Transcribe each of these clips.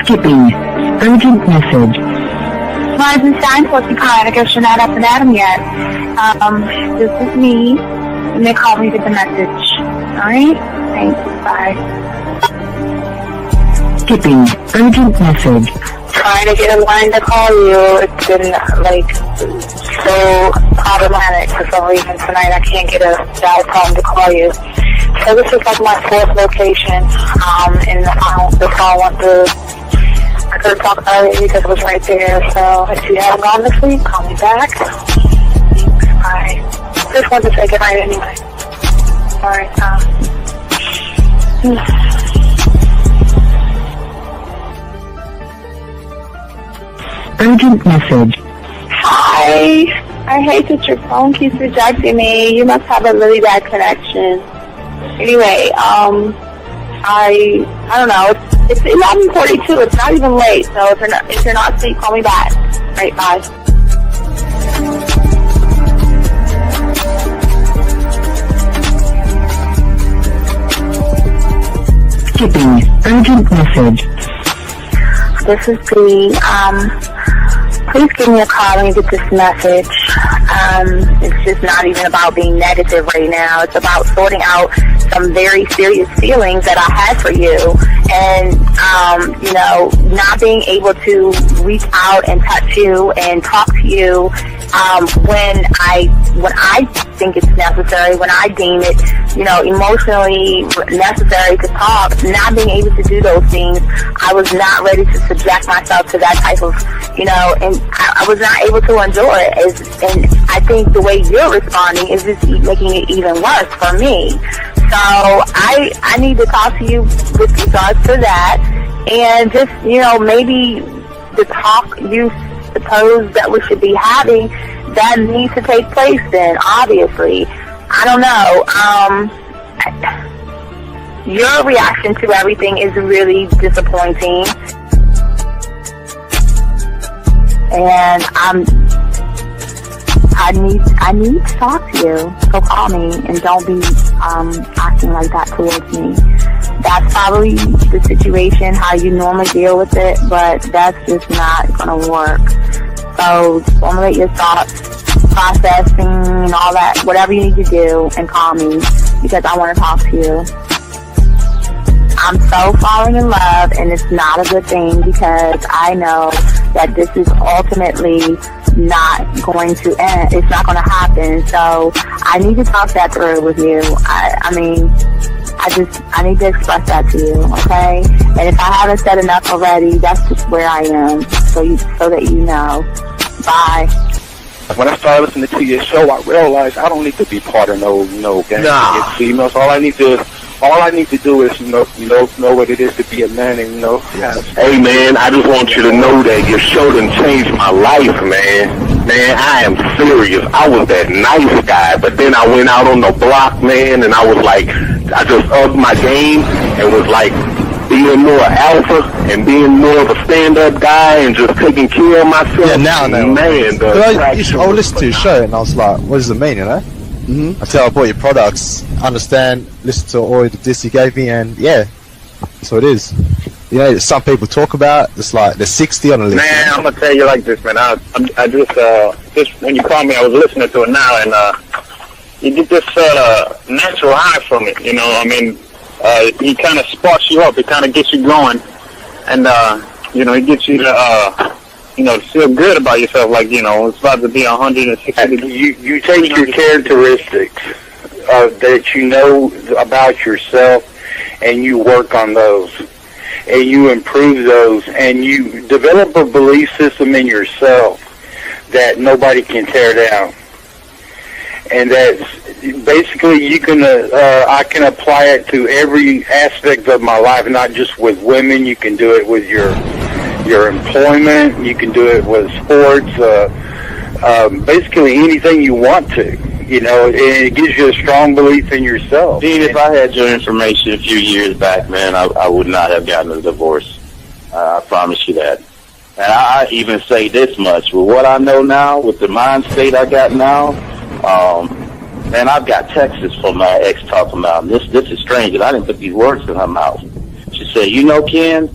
Skipping. Urgent message. Weisenstein, what's the kind? I guess you're not up and at 'em yet. This is me. And they call me with the message. Alright? Thanks. Bye. Skipping. Urgent message. Trying to get a line to call you. It's been, so problematic for some reason tonight. I can't get a dial tone to call you. So this is like my fourth location. And the phone went through. I couldn't talk about it because it was right there. So if you haven't gone this week, call me back. Thanks. Bye. Just wanted to say goodnight anyway. Alright, Urgent message. Hi. I hate that your phone keeps rejecting me. You must have a really bad connection. Anyway, I don't know. It's 11:42. It's not even late. So if you're not asleep, call me back. Right, bye. Skipping. Urgent message. This is Bree. Please give me a call when you get this message. It's just not even about being negative right now. It's about sorting out some very serious feelings that I had for you. And, not being able to reach out and touch you and talk to you when I think it's necessary, when I deem it, emotionally necessary to talk. Not being able to do those things, I was not ready to subject myself to that type of, and I was not able to endure it. And I think the way you're responding is just making it even worse for me. So I need to talk to you with regards to that, and just, maybe the talk you suppose that we should be having, that needs to take place then, obviously. I don't know. Your reaction to everything is really disappointing. And I need to talk to you. So call me and don't be acting like that towards me. That's probably the situation, how you normally deal with it, but that's just not going to work. So formulate your thoughts, processing and all that, whatever you need to do, and call me because I want to talk to you. I'm so falling in love, and it's not a good thing because I know that this is ultimately not going to end. It's not going to happen. So I need to talk that through with you. I need to express that to you, okay? And if I haven't said enough already, that's just where I am, so that you know. Bye. When I started listening to your show, I realized I don't need to be part of no gang against females. All I need to do is, know what it is to be a man and, Hey, man, I just want you to know that your show done changed my life, man. Man, I am serious. I was that nice guy, but then I went out on the block, man, and I was like, I just upped my game and was like being more alpha and being more of a stand-up guy and just taking care of myself. Yeah, now I know. Man, I listened to your show and I was like, what does it mean, Mm-hmm. Until I bought your products, understand, listen to all the diss you gave me, and yeah, that's what it is. Some people talk about, it's like they're 60 on the list. Man, I'm gonna tell you like this, man. I just when you called me, I was listening to it now, and you get this natural high from it. He kind of sparks you up. It kind of gets you going, and it gets you to to feel good about yourself, like, it's about to be 160 You take your characteristics that you know about yourself, and you work on those, and you improve those, and you develop a belief system in yourself that nobody can tear down. And that's basically I can apply it to every aspect of my life, not just with women. You can do it with your employment. You can do it with sports. Basically anything you want to. And it gives you a strong belief in yourself. Dean, if I had your information a few years back, man, I would not have gotten a divorce. I promise you that. And I even say this much: with what I know now, with the mind state I got now, man, I've got texts from my ex talking about this is strange, and I didn't put these words in her mouth. She said, Ken,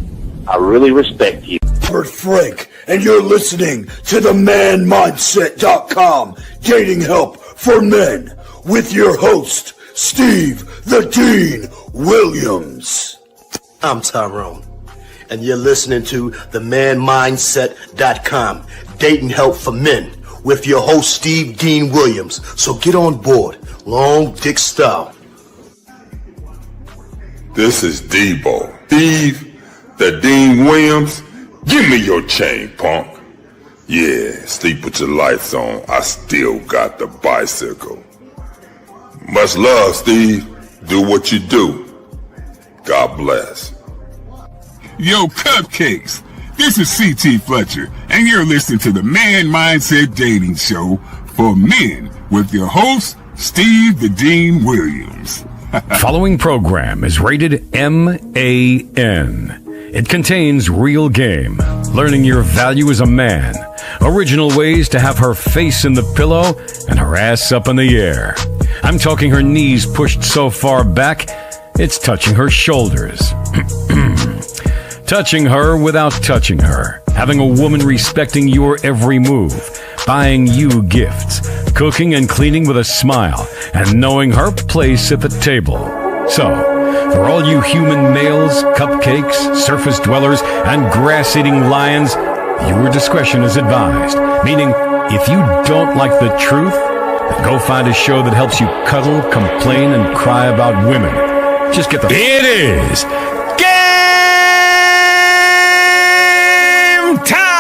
I really respect you. Robert Frank, and you're listening to the ManMindset.com Dating Help for Men with your host, Steve the Dean Williams. I'm Tyrone, and you're listening to the ManMindset.com Dating Help for Men with your host, Steve Dean Williams. So get on board, long dick style. This is Debo. Steve the Dean Williams. Give me your chain, punk. Yeah, sleep with your lights on. I still got the bicycle. Much love, Steve. Do what you do. God bless. Yo, cupcakes. This is C.T. Fletcher, and you're listening to the Man Mindset Dating Show for men with your host, Steve the Dean Williams. Following program is rated MAN. It contains real game, learning your value as a man, original ways to have her face in the pillow and her ass up in the air. I'm talking her knees pushed so far back, it's touching her shoulders. Touching her without touching her. Having a woman respecting your every move. Buying you gifts. Cooking and cleaning with a smile. And knowing her place at the table. So, for all you human males, cupcakes, surface dwellers, and grass-eating lions, your discretion is advised. Meaning, if you don't like the truth, then go find a show that helps you cuddle, complain, and cry about women. Just get the... It is game time!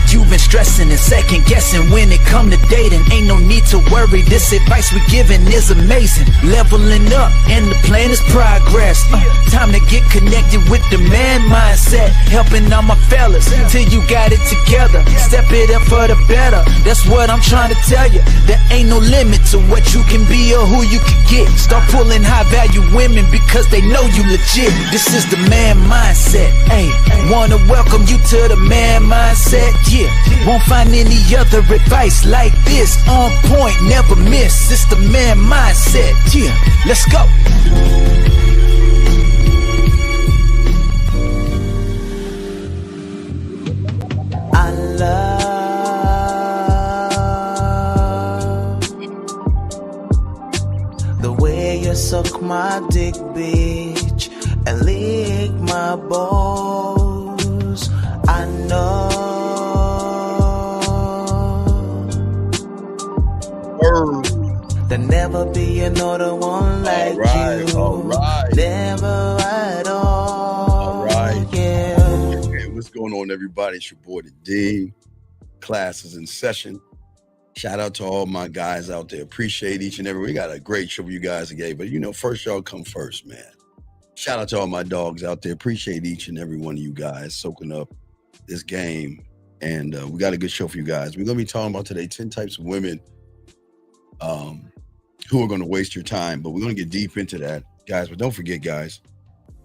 You've been stressing and second guessing when it come to dating. Ain't no need to worry, this advice we giving is amazing. Leveling up and the plan is progress. Time to get connected with the man mindset. Helping all my fellas till you got it together. Step it up for the better, that's what I'm trying to tell you. There ain't no limit to what you can be or who you can get. Start pulling high value women because they know you legit. This is the man mindset. Hey, wanna welcome you to the man mindset. Yeah, won't find any other advice like this. On point, never miss. It's the man mindset. Yeah, let's go. I love the way you suck my dick, bitch, and lick my balls. I know there'll never be another one like you. All right. Never at all. All right. Yeah. Okay, what's going on, everybody? It's your boy, the Dean. Class is in session. Shout out to all my guys out there. Appreciate each and every. We got a great show for you guys today, but first y'all come first, man. Shout out to all my dogs out there. Appreciate each and every one of you guys soaking up this game, and we got a good show for you guys. We're gonna be talking about today 10 types of women who are going to waste your time, but we're going to get deep into that, guys. But don't forget, guys,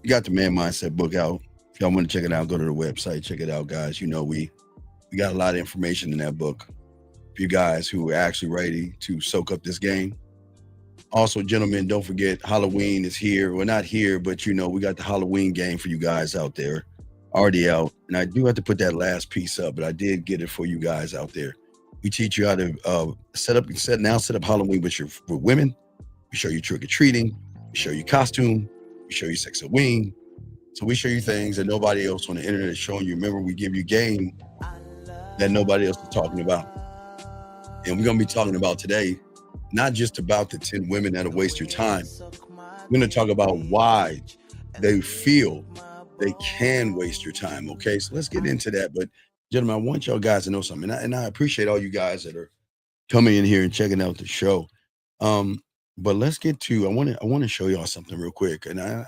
you got the Man Mindset book out. If y'all want to check it out, go to the website, check it out, guys. We got a lot of information in that book for you guys who are actually ready to soak up this game. Also, gentlemen, don't forget Halloween is here. Well, not here, but we got the Halloween game for you guys out there, already out. And I do have to put that last piece up, but I did get it for you guys out there. We teach you how to set up Halloween with women. We show you trick-or-treating. We show you costume. We show you sex and wing. So we show you things that nobody else on the internet is showing you. Remember, we give you game that nobody else is talking about. And we're going to be talking about today, not just about the 10 women that'll waste your time. We're going to talk about why they feel they can waste your time, okay? So let's get into that. But gentlemen, I want y'all guys to know something, and I appreciate all you guys that are coming in here and checking out the show. But let's get to. I want to show y'all something real quick, and I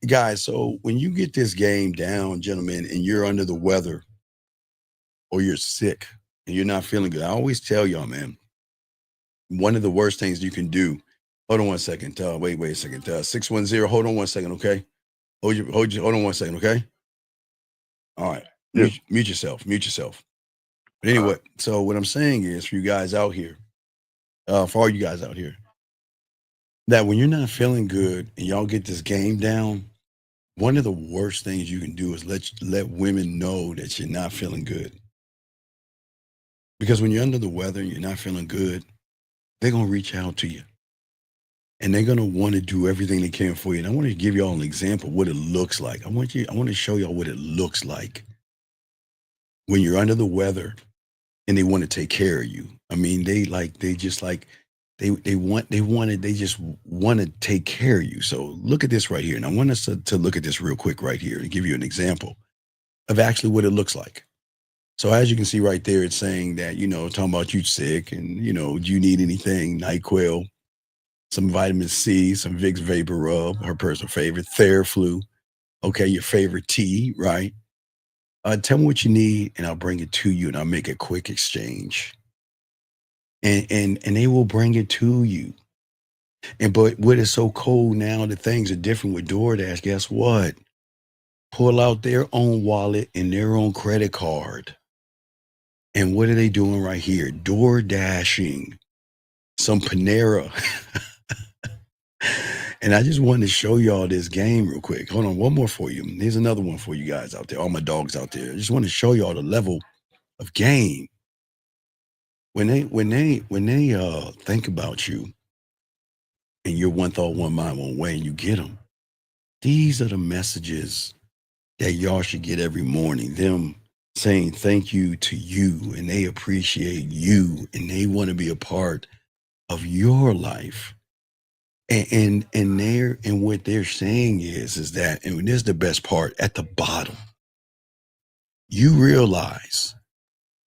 guys. So when you get this game down, gentlemen, and you're under the weather, or you're sick and you're not feeling good, I always tell y'all, man, one of the worst things you can do. Hold on one second. Wait a second. 610. Hold on one second, okay? Hold on one second, okay? All right, yeah. Mute yourself. But anyway, so what I'm saying is for you guys out here, for all you guys out here, that when you're not feeling good and y'all get this game down, one of the worst things you can do is let women know that you're not feeling good. Because when you're under the weather and you're not feeling good, they're going to reach out to you. And they're going to want to do everything they can for you. And I want to give y'all an example of what it looks like. I want to show y'all what it looks like when you're under the weather and they want to take care of you. I mean, they just want to take care of you. So look at this right here. And I want us to look at this real quick right here and give you an example of actually what it looks like. So as you can see right there, it's saying that, talking about you sick and, do you need anything? NyQuil, some vitamin C, some Vicks Vapor Rub, her personal favorite, Theraflu. Okay, your favorite tea, right? Tell me what you need and I'll bring it to you and I'll make a quick exchange. And they will bring it to you. But what is so cold now that things are different with DoorDash, guess what? Pull out their own wallet and their own credit card. And what are they doing right here? DoorDashing some Panera. And I just wanted to show y'all this game real quick. Hold on, one more for you. Here's another one for you guys out there, all my dogs out there. I just want to show y'all the level of game. When they think about you and you're one thought, one mind, one way, and you get them, these are the messages that y'all should get every morning. Them saying thank you to you, and they appreciate you, and they want to be a part of your life. And what they're saying is that, and this is the best part, at the bottom, you realize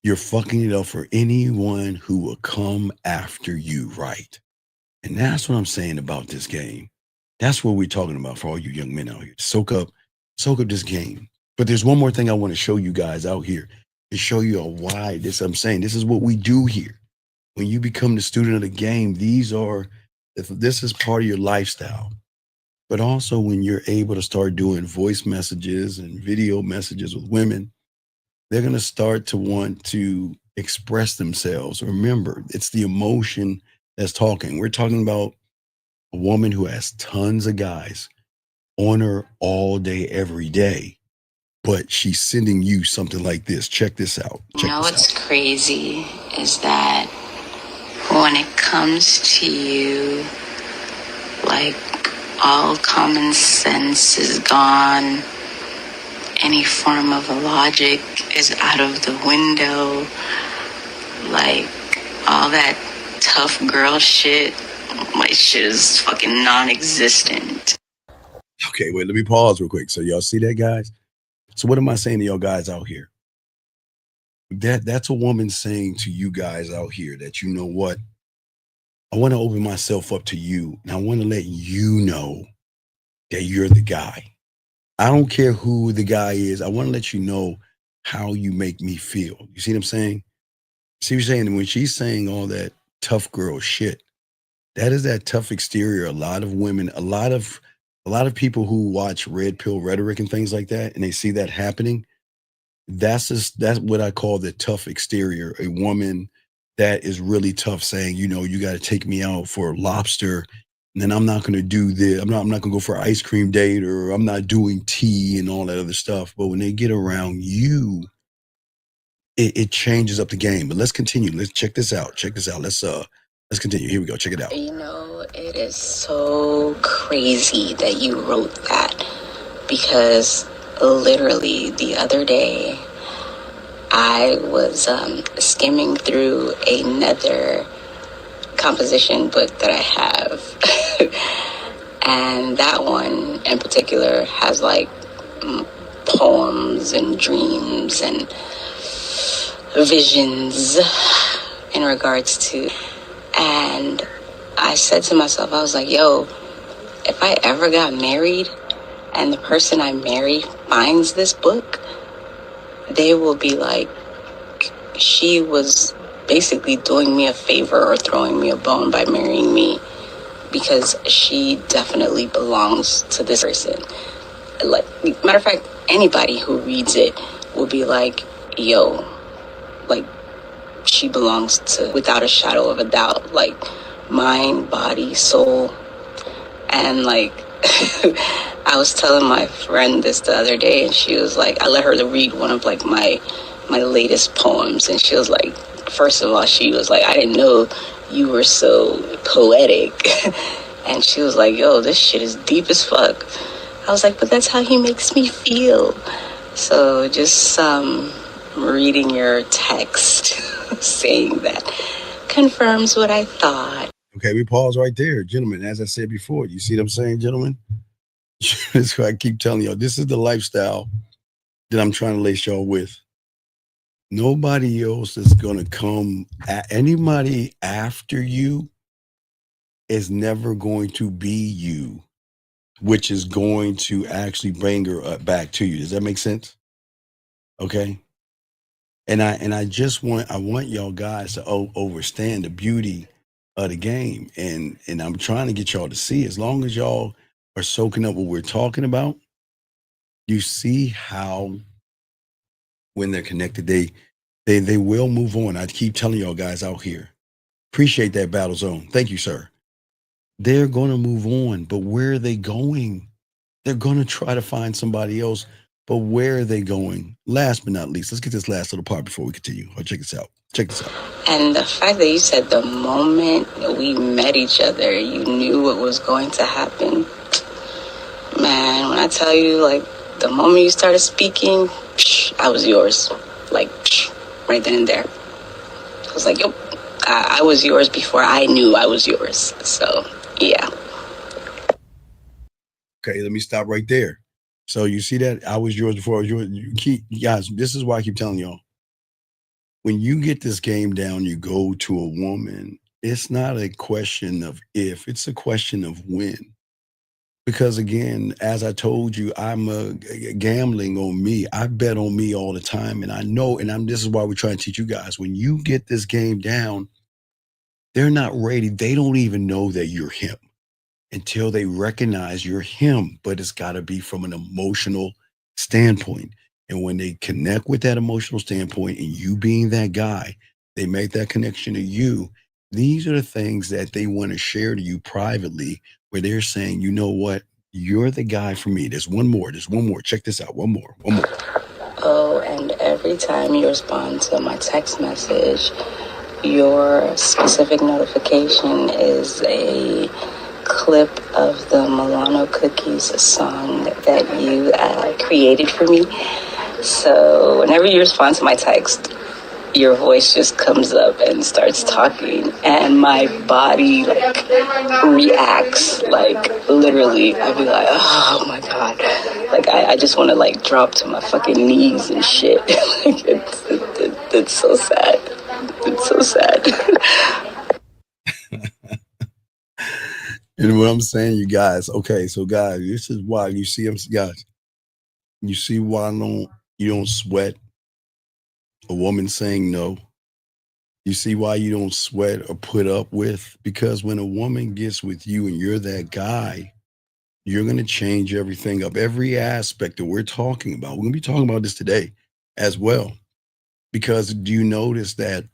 you're fucking it up for anyone who will come after you, right? And that's what I'm saying about this game. That's what we're talking about for all you young men out here. Soak up this game. But there's one more thing I want to show you guys out here to show you why this. I'm saying this is what we do here. When you become the student of the game, this is part of your lifestyle. But also when you're able to start doing voice messages and video messages with women, they're going to start to want to express themselves. Remember, it's the emotion that's talking. We're talking about a woman who has tons of guys on her all day, every day, but she's sending you something like this. Check this out. What's crazy is that when it comes to you, like, all common sense is gone. Any form of logic is out of the window. Like, all that tough girl shit, my shit is fucking non-existent. Okay, wait, let me pause real quick. So y'all see that, guys? So what am I saying to y'all guys out here? That's a woman saying to you guys out here that, you know what? I want to open myself up to you, and I want to let you know that you're the guy. I don't care who the guy is. I want to let you know how you make me feel. You see what I'm saying? See what I'm saying? And when she's saying all that tough girl shit, that is that tough exterior. A lot of women, a lot of people who watch Red Pill Rhetoric and things like that, and they see that happening, that's what I call the tough exterior. A woman that is really tough, saying, you got to take me out for lobster, and then I'm not going to do this. I'm not going to go for an ice cream date, or I'm not doing tea and all that other stuff. But when they get around you, it changes up the game. But let's continue. Let's check this out. Let's continue. Here we go. Check it out. It is so crazy that you wrote that, because literally the other day I was skimming through another composition book that I have. And that one in particular has like poems and dreams and visions in regards to. And I said to myself, I was like, yo, if I ever got married and the person I marry finds this book, they will be like, she was basically doing me a favor or throwing me a bone by marrying me, because she definitely belongs to this person. Like, matter of fact, anybody who reads it will be like, yo, like, she belongs to, without a shadow of a doubt, like, mind, body, soul, And like, I was telling my friend this the other day, and she was like, I let her read one of like my latest poems, and she was like, first of all, she was like, I didn't know you were so poetic. And she was like, yo, this shit is deep as fuck. I was like, but that's how he makes me feel. So just reading your text saying that confirms what I thought. Okay, we pause right there. Gentlemen, as I said before, you see what I'm saying, gentlemen? That's why I keep telling y'all, this is the lifestyle that I'm trying to lace y'all with. Nobody else is going to come, anybody after you is never going to be you, which is going to actually bring her back to you. Does that make sense? Okay. And I want y'all guys to understand the beauty of the game. And I'm trying to get y'all to see, as long as y'all are soaking up what we're talking about, you see how when they're connected, they will move on. I keep telling y'all guys out here, appreciate that battle zone. Thank you, sir. They're going to move on, but where are they going? They're going to try to find somebody else, but where are they going? Last but not least, let's get this last little part before we continue. Check this out. Check this out. And the fact that you said the moment we met each other, you knew what was going to happen. Man, when I tell you, like, the moment you started speaking, I was yours. Like, right then and there. I was like, yep, I was yours before I knew I was yours. So, yeah. Okay, let me stop right there. So you see that? I was yours before I was yours. Guys, this is why I keep telling y'all. When you get this game down, you go to a woman, it's not a question of if, it's a question of when. Because again, as I told you, I'm gambling on me. I bet on me all the time. And I know, this is why we're trying to teach you guys. When you get this game down, they're not ready. They don't even know that you're him until they recognize you're him. But it's got to be from an emotional standpoint. And when they connect with that emotional standpoint and you being that guy, they make that connection to you. These are the things that they want to share to you privately, where they're saying, you know what? You're the guy for me. There's one more. Check this out. One more. Oh, and every time you respond to my text message, your specific notification is a clip of the Milano Cookies song that you created for me. So whenever you respond to my text, your voice just comes up and starts talking, and my body like reacts, like literally. I'd be like, oh my god, like I just want to like drop to my fucking knees and shit. Like it's so sad. It's so sad. And what I'm saying, you guys, okay, so guys, this is why you see them, guys. You see why you don't sweat a woman saying no. You see why you don't sweat or put up with? Because when a woman gets with you and you're that guy, you're going to change everything up. Every aspect that we're talking about. We're going to be talking about this today as well. Because do you notice that,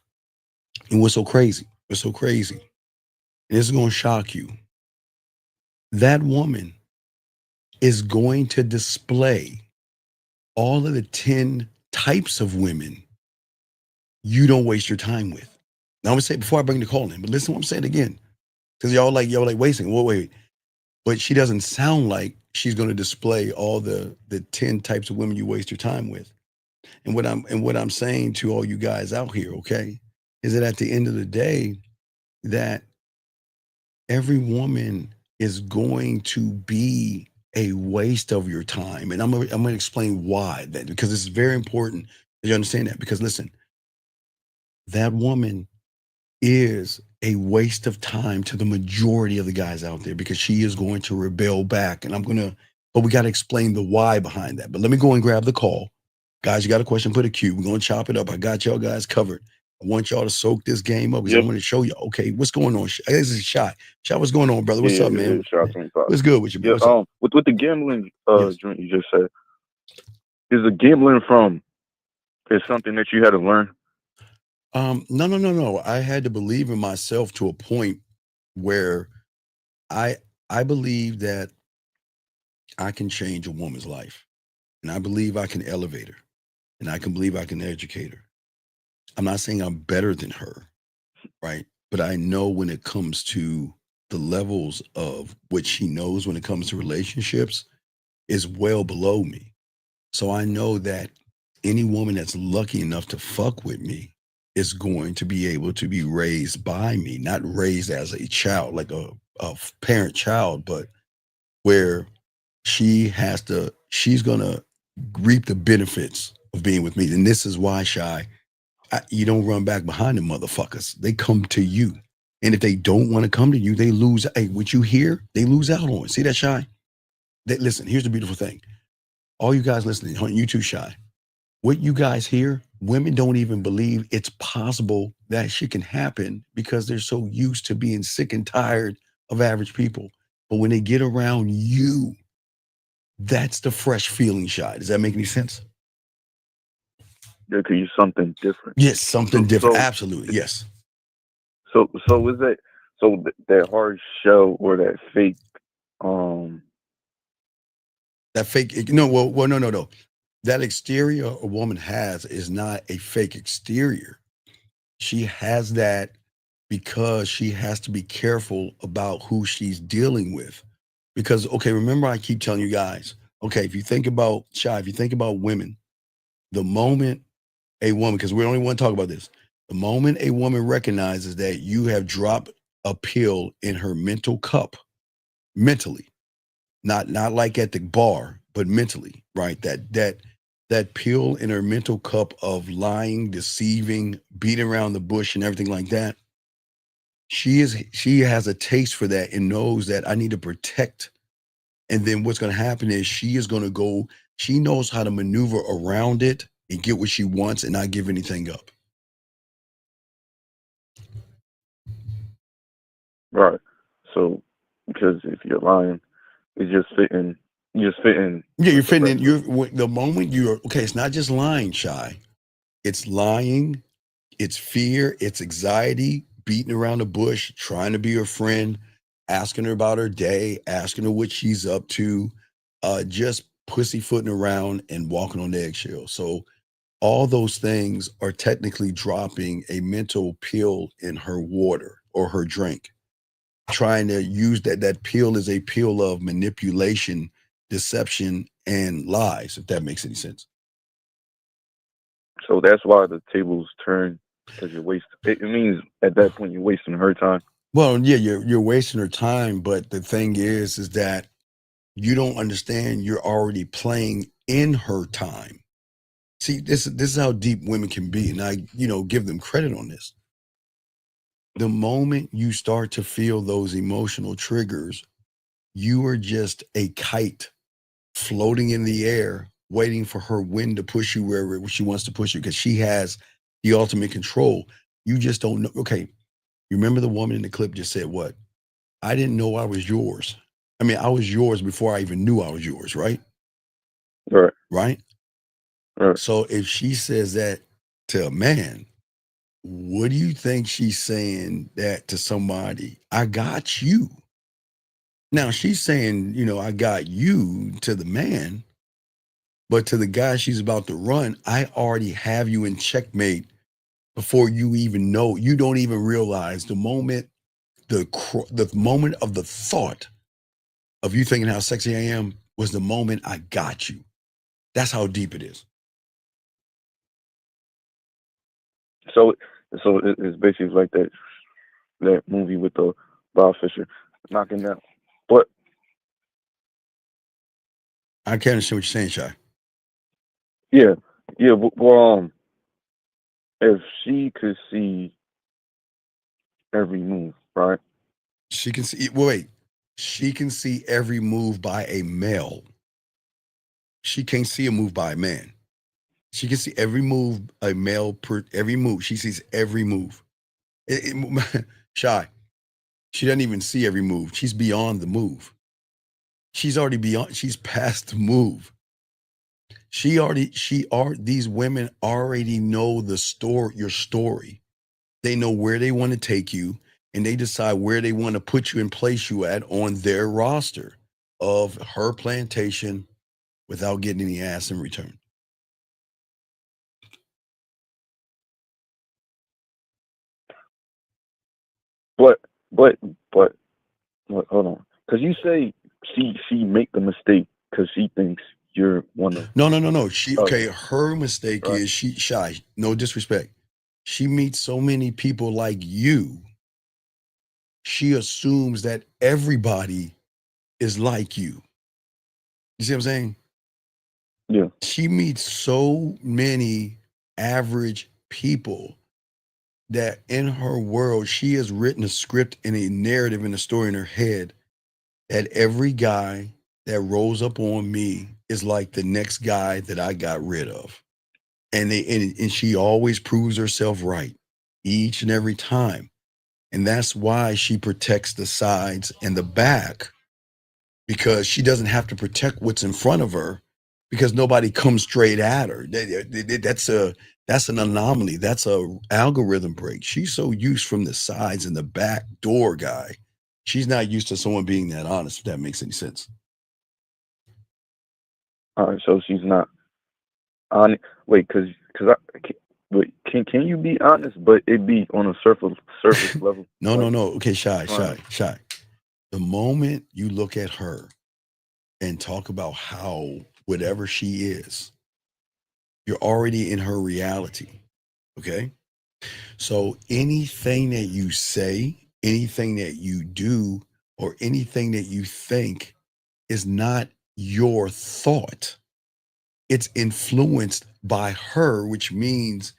and what's so crazy? What's so crazy? And this is going to shock you. That woman is going to display all of the 10 types of women you don't waste your time with. Now I'm gonna say before I bring the call in, but listen to what I'm saying again. Because y'all like wasting. Well, wait. But she doesn't sound like she's gonna display all the 10 types of women you waste your time with. And what I'm saying to all you guys out here, okay, is that at the end of the day, that every woman is going to be a waste of your time. And I'm gonna explain why that, because it's very important that you understand that. Because listen, that woman is a waste of time to the majority of the guys out there, because she is going to rebel back. And but we got to explain the why behind that. But let me go and grab the call. Guys, you got a question, put a Q. We're going to chop it up. I got y'all guys covered. I want y'all to soak this game up, because I want to show you, okay, what's going on? This is Shot. Shot, what's going on, brother? What's up, man? What's good with you, man? Yeah, with the gambling joint you just said, is the gambling is something that you had to learn? No. I had to believe in myself to a point where I believe that I can change a woman's life, and I believe I can elevate her, and I can believe I can educate her. I'm not saying I'm better than her, right? But I know when it comes to the levels of what she knows when it comes to relationships is well below me. So I know that any woman that's lucky enough to fuck with me is going to be able to be raised by me, not raised as a child, like a parent child, but where she's gonna reap the benefits of being with me. And this is why, Shy, you don't run back behind them motherfuckers. They come to you. And if they don't want to come to you, they lose. Hey, what you hear, they lose out on. See that, Shy? Listen, here's the beautiful thing. All you guys listening, you too, Shy. What you guys hear, women don't even believe it's possible that shit can happen because they're so used to being sick and tired of average people. But when they get around you, that's the fresh feeling, Shy. Does that make any sense? There could use something different. Yes, something different. Absolutely, yes. So is that that hard show or that fake? That fake? No. That exterior a woman has is not a fake exterior. She has that because she has to be careful about who she's dealing with. Because, okay, remember I keep telling you guys, okay, if you think about, Shy, if you think about women, the moment a woman, because we only want to talk about this, the moment a woman recognizes that you have dropped a pill in her mental cup, mentally, not like at the bar, but mentally, right? That pill in her mental cup of lying, deceiving, beating around the bush and everything like that, she has a taste for that and knows that I need to protect. And then what's going to happen is she knows how to maneuver around it and get what she wants and not give anything up. Right. So, because if you're lying, it's just fitting. You're fitting. Yeah, you're fitting in. The moment you're okay, it's not just lying, Shy. It's lying, it's fear, it's anxiety, beating around the bush, trying to be her friend, asking her about her day, asking her what she's up to, just pussyfooting around and walking on eggshells. So all those things are technically dropping a mental pill in her water or her drink, trying to use that pill as a pill of manipulation, deception, and lies, if that makes any sense. So that's why the tables turn, because you're wasting. It means at that point you're wasting her time. Well, yeah, you're wasting her time, but the thing is that you don't understand you're already playing in her time. See, this is how deep women can be, and I, give them credit on this. The moment you start to feel those emotional triggers, you are just a kite floating in the air, waiting for her wind to push you wherever she wants to push you, because she has the ultimate control. You just don't know. Okay, you remember the woman in the clip just said what? I didn't know I was yours. I mean, I was yours before I even knew I was yours, right? Right. Right? Right. So if she says that to a man, what do you think she's saying that to somebody? I got you. Now she's saying, I got you to the man, but to the guy she's about to run, I already have you in checkmate before you even know. You don't even realize the moment, the moment of the thought of you thinking how sexy I am was the moment I got you. That's how deep it is. So it's basically like that movie with the Bob Fisher knocking down. But I can't understand what you're saying, Shy. Yeah. Well, if she could see every move, right? She can see. Wait, she can see every move by a male. She can't see a move by a man. She can see every move a male every move. She sees every move. Shy. She doesn't even see every move. She's beyond the move. She's already beyond. She's past the move. These women already know the story, your story. They know where they want to take you, and they decide where they want to put you and place you at on their roster of her plantation without getting any ass in return. But hold on, because you say she make the mistake because she thinks you're one of. No. Her mistake is she shy. No disrespect. She meets so many people like you. She assumes that everybody is like you. You see what I'm saying? Yeah. She meets so many average people that in her world, she has written a script and a narrative and a story in her head that every guy that rolls up on me is like the next guy that I got rid of. And she always proves herself right each and every time. And that's why she protects the sides and the back, because she doesn't have to protect what's in front of her because nobody comes straight at her. That's an anomaly. That's a algorithm break. She's so used from the sides and the back door guy. She's not used to someone being that honest, if that makes any sense. All right, so she's not honest. Wait, can you be honest, but it be on a surface level? No. Okay, shy. The moment you look at her and talk about how whatever she is, you're already in her reality. Okay? So anything that you say, anything that you do, or anything that you think is not your thought. It's influenced by her, which means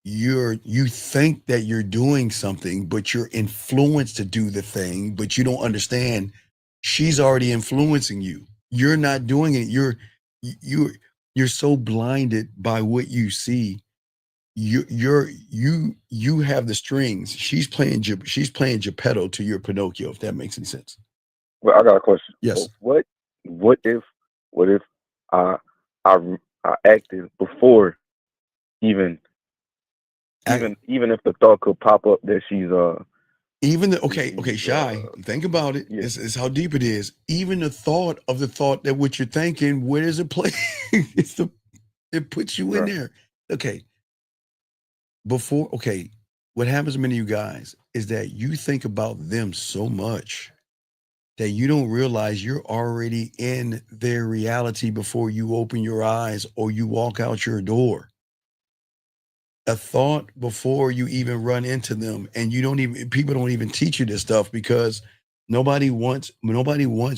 you think that you're doing something, but you're influenced to do the thing, but you don't understand she's already influencing you. You're not doing it. You're so blinded by what you see. You have the strings. She's playing Geppetto to your Pinocchio, if that makes any sense. Well, I got a question. Yes. What if I acted before even if the thought could pop up that she's okay, shy. Think about it. Yeah. It's how deep it is. Even the thought that what you're thinking, where does it play? It puts you in there. Okay. What happens to many of you guys is that you think about them so much that you don't realize you're already in their reality before you open your eyes or you walk out your door. A thought before you even run into them, and people don't even teach you this stuff because nobody wants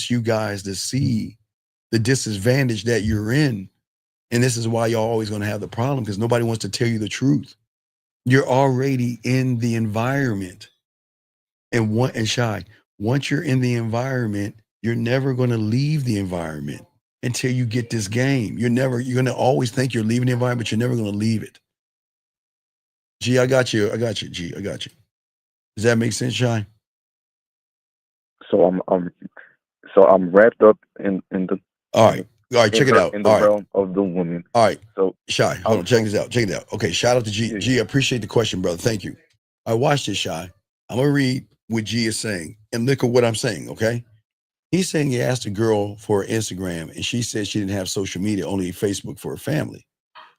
you guys to see the disadvantage that you're in. And this is why you're always going to have the problem, because nobody wants to tell you the truth. You're already in the environment. And shy, once you're in the environment, you're never going to leave the environment until you get this game. You're going to always think you're leaving the environment, but you're never going to leave it. G, I got you. G, I got you. Does that make sense, Shy? So I'm wrapped up in the. All right, check it out. In the realm of the woman. All right. So Shy, hold on, check this out. Okay, shout out to G. G, I appreciate the question, brother. Thank you. I watched this, Shy. I'm gonna read what G is saying and look at what I'm saying. Okay, he's saying he asked a girl for her Instagram, and she said she didn't have social media, only Facebook for her family.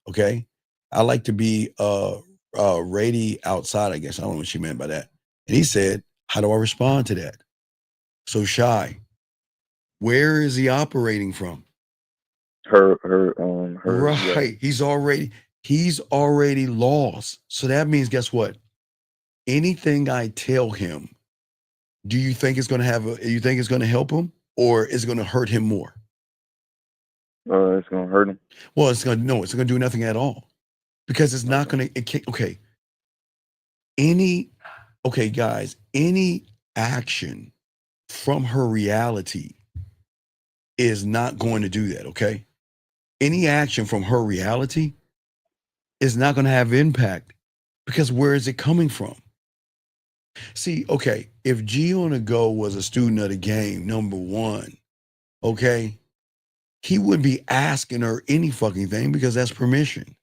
Okay, I like to be Rady outside, I guess. I don't know what she meant by that. And he said, how do I respond to that? So Shy, where is he operating from? Her right. Yeah. He's already lost. So that means, guess what? Anything I tell him, do you think it's going to help him, or is it going to hurt him more? It's going to hurt him. Well, it's going to do nothing at all. Because it's not going to, guys, any action from her reality is not going to do that, okay? Any action from her reality is not going to have impact, because where is it coming from? See, okay, if G on the Go was a student of the game, number one, okay, he wouldn't be asking her any fucking thing because that's permission.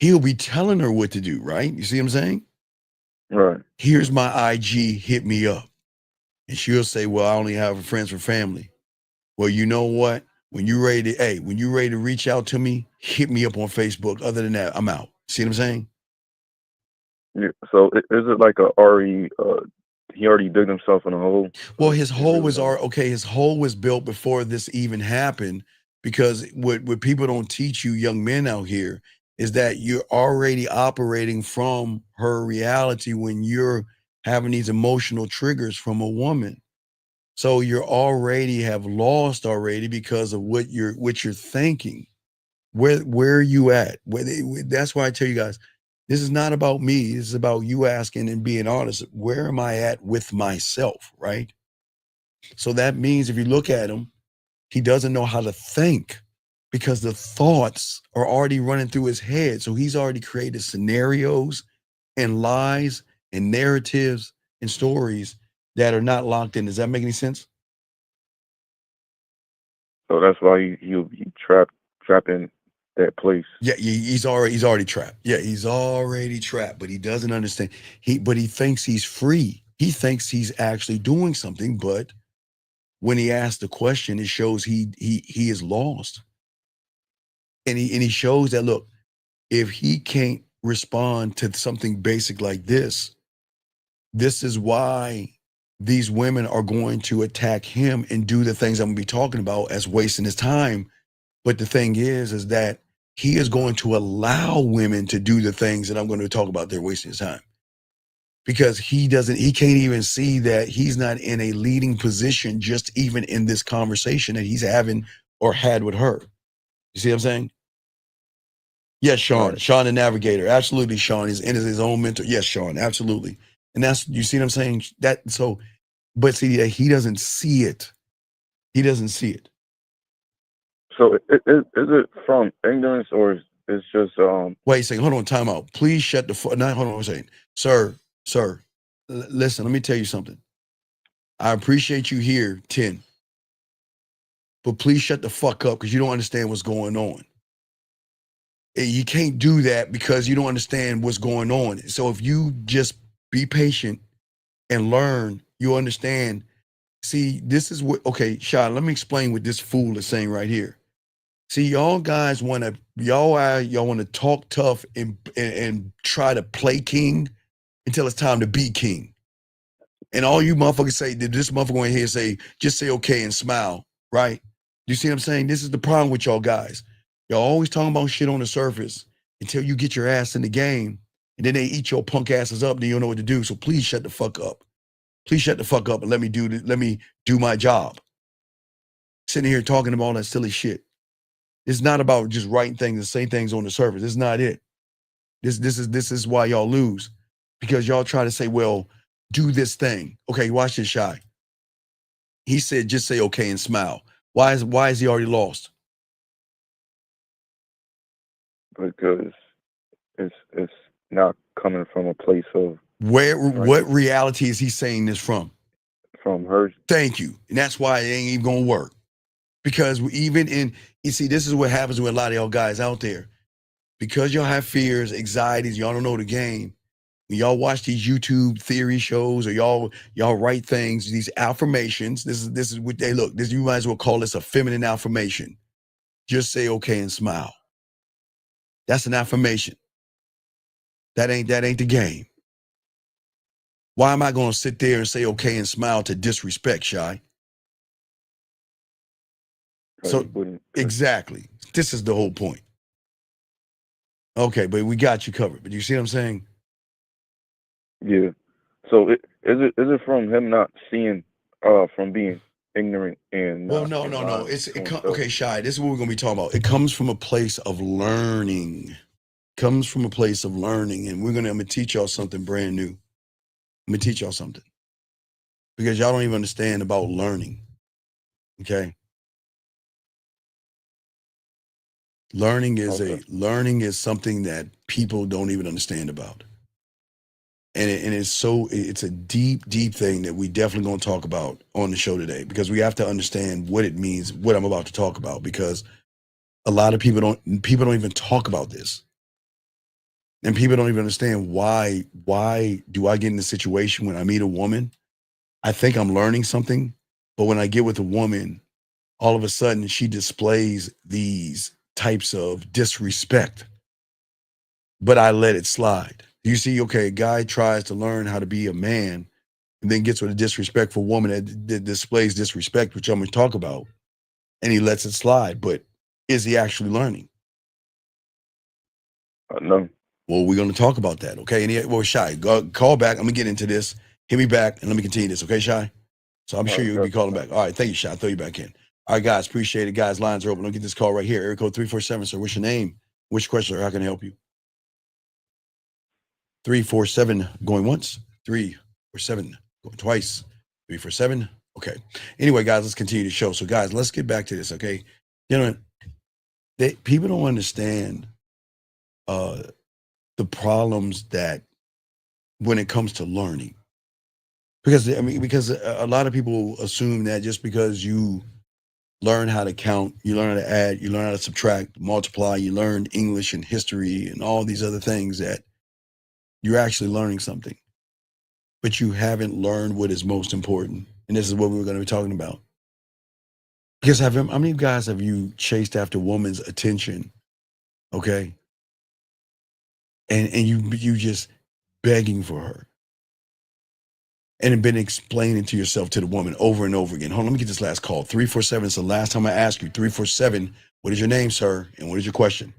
He'll be telling her what to do, right? You see what I'm saying? Right. Here's my IG, hit me up. And she'll say, well, I only have friends for family. Well, you know what? When you're ready to reach out to me, hit me up on Facebook. Other than that, I'm out. See what I'm saying? Yeah. So is it like a already? He already dug himself in a hole. Well, his hole was his hole was built before this even happened, because what people don't teach you young men out here is that you're already operating from her reality when you're having these emotional triggers from a woman. So you're already have lost already because of what you're thinking. Where are you at? That's why I tell you guys, this is not about me. This is about you asking and being honest. Where am I at with myself, right? So that means if you look at him, he doesn't know how to think because the thoughts are already running through his head. So he's already created scenarios and lies and narratives and stories that are not locked in. Does that make any sense? So that's why he trapped in that place. Yeah, he's already trapped. Yeah, he's already trapped, but he doesn't understand. He thinks he's free. He thinks he's actually doing something, but when he asks the question, it shows he is lost. And he shows that, look, if he can't respond to something basic like this is why these women are going to attack him and do the things I'm gonna be talking about as wasting his time. But the thing is that he is going to allow women to do the things that I'm going to talk about. They're wasting his time because he can't even see that he's not in a leading position, just even in this conversation that he's having or had with her. You see what I'm saying? Yes, Sean, Sean the Navigator. Absolutely. Sean is in his own mentor. Yes, Sean, absolutely. And that's, you see what I'm saying? But see that he doesn't see it. He doesn't see it. So is it from ignorance or is it's just Wait a second, hold on, time out. Please shut the fuck. Hold on a second. Sir, listen, let me tell you something. I appreciate you here, 10. But please shut the fuck up because you don't understand what's going on. And you can't do that because you don't understand what's going on. So if you just be patient and learn, you understand. See, this is what, okay, Sean, let me explain what this fool is saying right here. See, y'all guys want to talk tough and try to play king until it's time to be king. And all you motherfuckers say, did this motherfucker go in here and say, just say okay and smile, right? You see what I'm saying? This is the problem with y'all guys. Y'all always talking about shit on the surface until you get your ass in the game, and then they eat your punk asses up, then you don't know what to do. So please shut the fuck up. Please shut the fuck up and let me do my job. Sitting here talking about all that silly shit. It's not about just writing things and saying things on the surface. It's not it. This is why y'all lose. Because y'all try to say, well, do this thing. Okay, watch this, Shy. He said, just say okay and smile. Why is he already lost? Because it's not coming from a place of what reality is he saying this from? From her. Thank you. And that's why it ain't even gonna work. Because even you see, this is what happens with a lot of y'all guys out there. Because y'all have fears, anxieties, y'all don't know the game. When y'all watch these YouTube theory shows or y'all write things, these affirmations, this is what they look. You might as well call this a feminine affirmation. Just say okay and smile. That's an affirmation. That ain't the game. Why am I gonna sit there and say okay and smile to disrespect, Shy? So exactly. This is the whole point. Okay, but we got you covered. But you see what I'm saying? Yeah. So is it from him not seeing, from being ignorant and? Well, no. Okay, Shy. This is what we're gonna be talking about. It comes from a place of learning. Comes from a place of learning, and I'm gonna teach y'all something brand new. I'm gonna teach y'all something because y'all don't even understand about learning. Okay. Learning is something that people don't even understand about. And it's a deep thing that we definitely going to talk about on the show today because we have to understand what it means, what I'm about to talk about, because a lot of people don't even talk about this. And people don't even understand why do I get in a situation when I meet a woman? I think I'm learning something, but when I get with a woman, all of a sudden she displays these types of disrespect, but I let it slide. You see, okay, a guy tries to learn how to be a man and then gets with a disrespectful woman that displays disrespect, which I'm going to talk about, and he lets it slide. But is he actually learning? No. Well, we're going to talk about that, okay? Well, Shy, call back. I'm going to get into this. Hit me back, and let me continue this, okay, Shy? So I'm sure you'll be calling back. All right, thank you, Shy. I'll throw you back in. All right, guys, appreciate it. Guys, lines are open. I'll get this call right here. Area code 347, sir. What's your name? Which question, sir? How can I help you? 347 going once. 347 going twice. 347. Okay. Anyway, guys, let's continue the show. So, guys, let's get back to this, okay? You know, people don't understand the problems that when it comes to learning. Because a lot of people assume that just because you learn how to count, you learn how to add, you learn how to subtract, multiply, you learn English and history and all these other things, that you're actually learning something. But you haven't learned what is most important. And this is what we were going to be talking about. Because how many guys have you chased after a woman's attention, okay? And you just begging for her. And have been explaining to yourself, to the woman, over and over again. Hold on, let me get this last call. 347 is the last time I ask you. 347, what is your name, sir? And what is your question?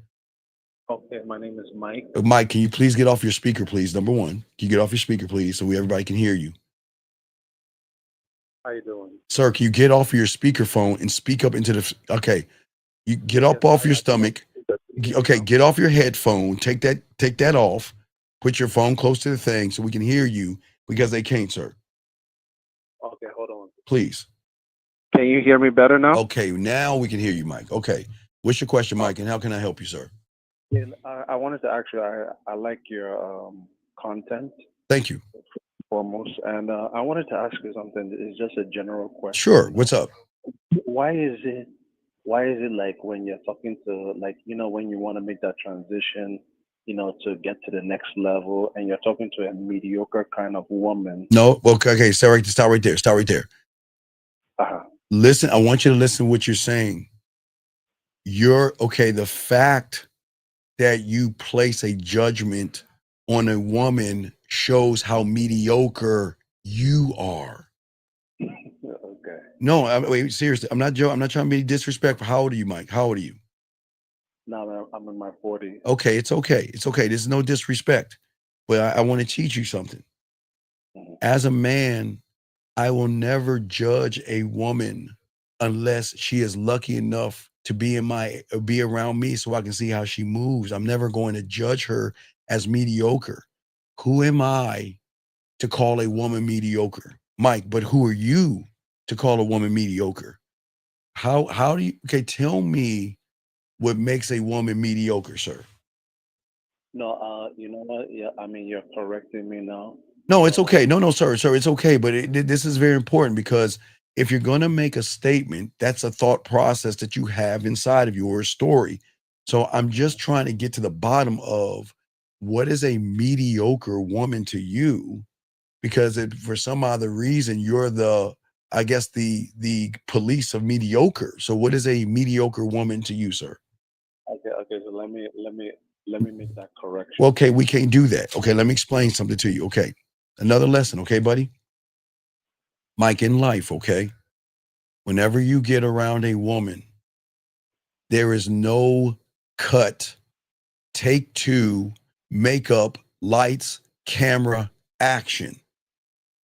Okay, my name is Mike. Mike, can you please get off your speaker, please? Number one, can you get off your speaker, please, so everybody can hear you? How you doing? Sir, can you get off of your speakerphone and speak up into the, okay. You get up off your stomach. Okay, get off your headphone. Take that off. Put your phone close to the thing so we can hear you, because they can't, sir. Okay, hold on. Please. Can you hear me better now? Okay, now we can hear you, Mike. Okay. What's your question, Mike, and how can I help you, sir? Yeah, I wanted to actually, I like your content. Thank you. Foremost, and I wanted to ask you something. It's just a general question. Sure. What's up? Why is it like when you're talking to, like, you know, when you want to make that transition, you know, to get to the next level, and you're talking to a mediocre kind of woman? No. Okay. Stop right there. Uh-huh. Listen, I want you to listen to what you're saying. The fact that you place a judgment on a woman shows how mediocre you are. Okay. No, wait, seriously. I'm not joking. I'm not trying to be disrespectful. How old are you, Mike? How old are you? No, I'm in my 40s. Okay, it's okay. It's okay. There's no disrespect. But I want to teach you something. As a man, I will never judge a woman unless she is lucky enough to be around me so I can see how she moves. I'm never going to judge her as mediocre. Who am I to call a woman mediocre? Mike, but who are you to call a woman mediocre? How do you, okay, tell me what makes a woman mediocre, sir? No, you know what? Yeah, I mean, you're correcting me now. No, it's okay. No, sir, it's okay. But this is very important, because if you're going to make a statement, that's a thought process that you have inside of your story. So I'm just trying to get to the bottom of what is a mediocre woman to you, because for some other reason, you're the police of mediocre. So what is a mediocre woman to you, sir? Okay. So let me make that correction. Well, okay, we can't do that. Okay, let me explain something to you. Okay, another lesson. Okay, buddy. Mike, in life, okay, whenever you get around a woman, there is no cut, take two, makeup, lights, camera, action.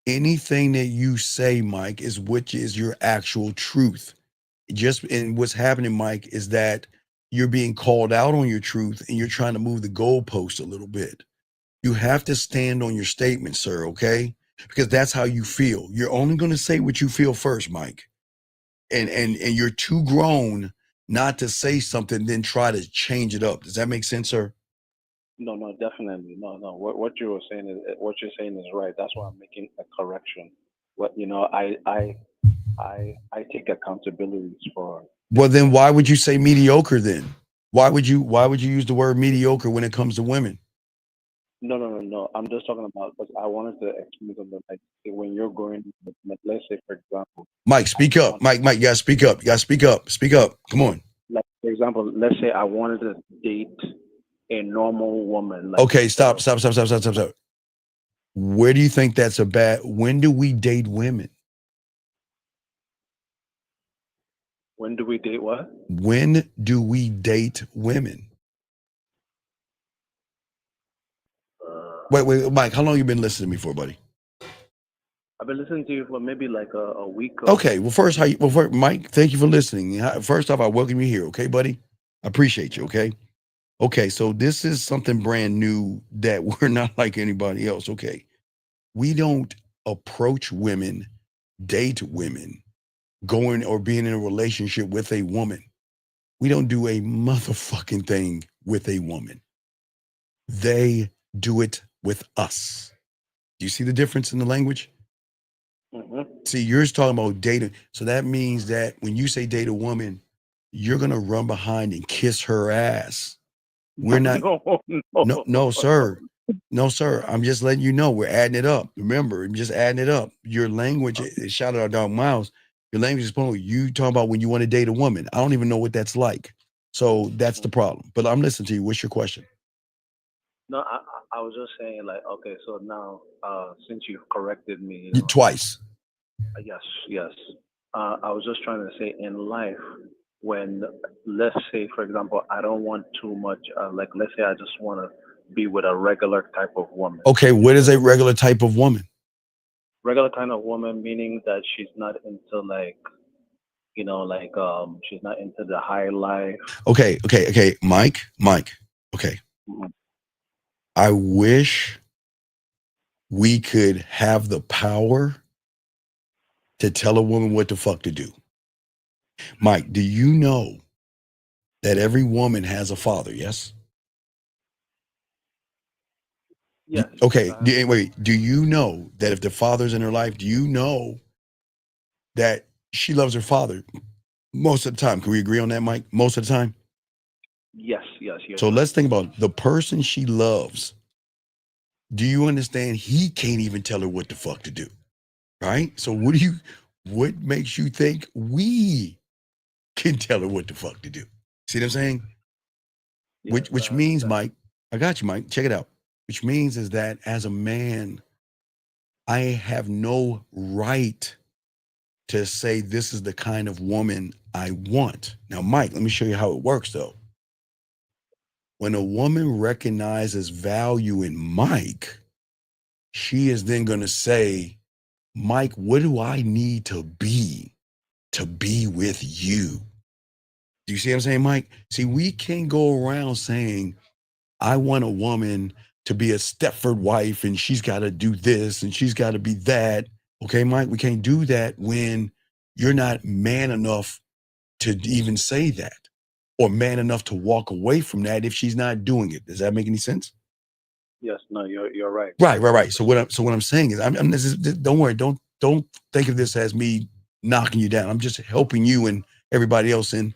Anything that you say, Mike, which is your actual truth. And what's happening, Mike, is that you're being called out on your truth and you're trying to move the goalpost a little bit. You have to stand on your statement, sir, okay? Because that's how you feel. You're only going to say what you feel first, Mike. And you're too grown not to say something, then try to change it up. Does that make sense, sir? No, definitely. No. What you're saying is right. That's why I'm making a correction. I take accountability for. Well, then why would you say mediocre then? Why would you use the word mediocre when it comes to women? No. I'm just talking about because I wanted to explain something like when you're going, let's say for example, Mike, speak up. Mike, you gotta speak up. You gotta speak up. Speak up. Come on. like for example, let's say I wanted to date a normal woman. Like, Okay, stop. Where do you think that's a bad? When do we date women? when do we date what? When do we date women? Wait, Mike, how long you been listening to me for, buddy? I've been listening to you for maybe like a week. Okay, first, Mike, thank you for listening. First off, I welcome you here, okay, buddy? I appreciate you, okay? Okay, so this is something brand new that we're not like anybody else, okay? We don't approach women, date women, going or being in a relationship with a woman. We don't do a motherfucking thing with a woman. They do it with us. Do you see the difference in the language? Mm-hmm. See, you're talking about dating. So that means that when you say date a woman, you're going to run behind and kiss her ass. We're not. No, sir. No, sir. I'm just letting you know we're adding it up. Remember, I'm just adding it up. Your language, shout out our dog Miles. Your language is pulling. You talking about when you want to date a woman. I don't even know what that's like. So that's the problem. But I'm listening to you. What's your question? No, I was just saying like, okay, so now since you've corrected me twice. Yes. I was just trying to say in life, when let's say for example, I don't want too much. Like let's say I just want to be with a regular type of woman. Okay, what is a regular type of woman? Regular kind of woman meaning that she's not into like, you know, like she's not into the high life. Okay, Mike. Okay. Mm-hmm. I wish we could have the power to tell a woman what the fuck to do. Mike, do you know that every woman has a father? Yes. Yes. Okay. Wait. Do you know that if the father's in her life, do you know that she loves her father most of the time? Can we agree on that, Mike? Most of the time? Yes. So let's think about the person she loves. Do you understand he can't even tell her what the fuck to do? Right? So what makes you think we can tell her what the fuck to do? See what I'm saying? Yeah, which means, Mike, I got you, Mike. Check it out. Which means is that as a man, I have no right to say this is the kind of woman I want. Now, Mike, let me show you how it works though. When a woman recognizes value in Mike, she is then going to say, Mike, what do I need to be with you? Do you see what I'm saying, Mike? See, we can't go around saying, I want a woman to be a Stepford wife and she's got to do this and she's got to be that. Okay, Mike, we can't do that when you're not man enough to even say that or man enough to walk away from that if she's not doing it. Does that make any sense? Yes, no, you're right. Right. So what I'm saying is, don't worry, don't think of this as me knocking you down. I'm just helping you and everybody else. And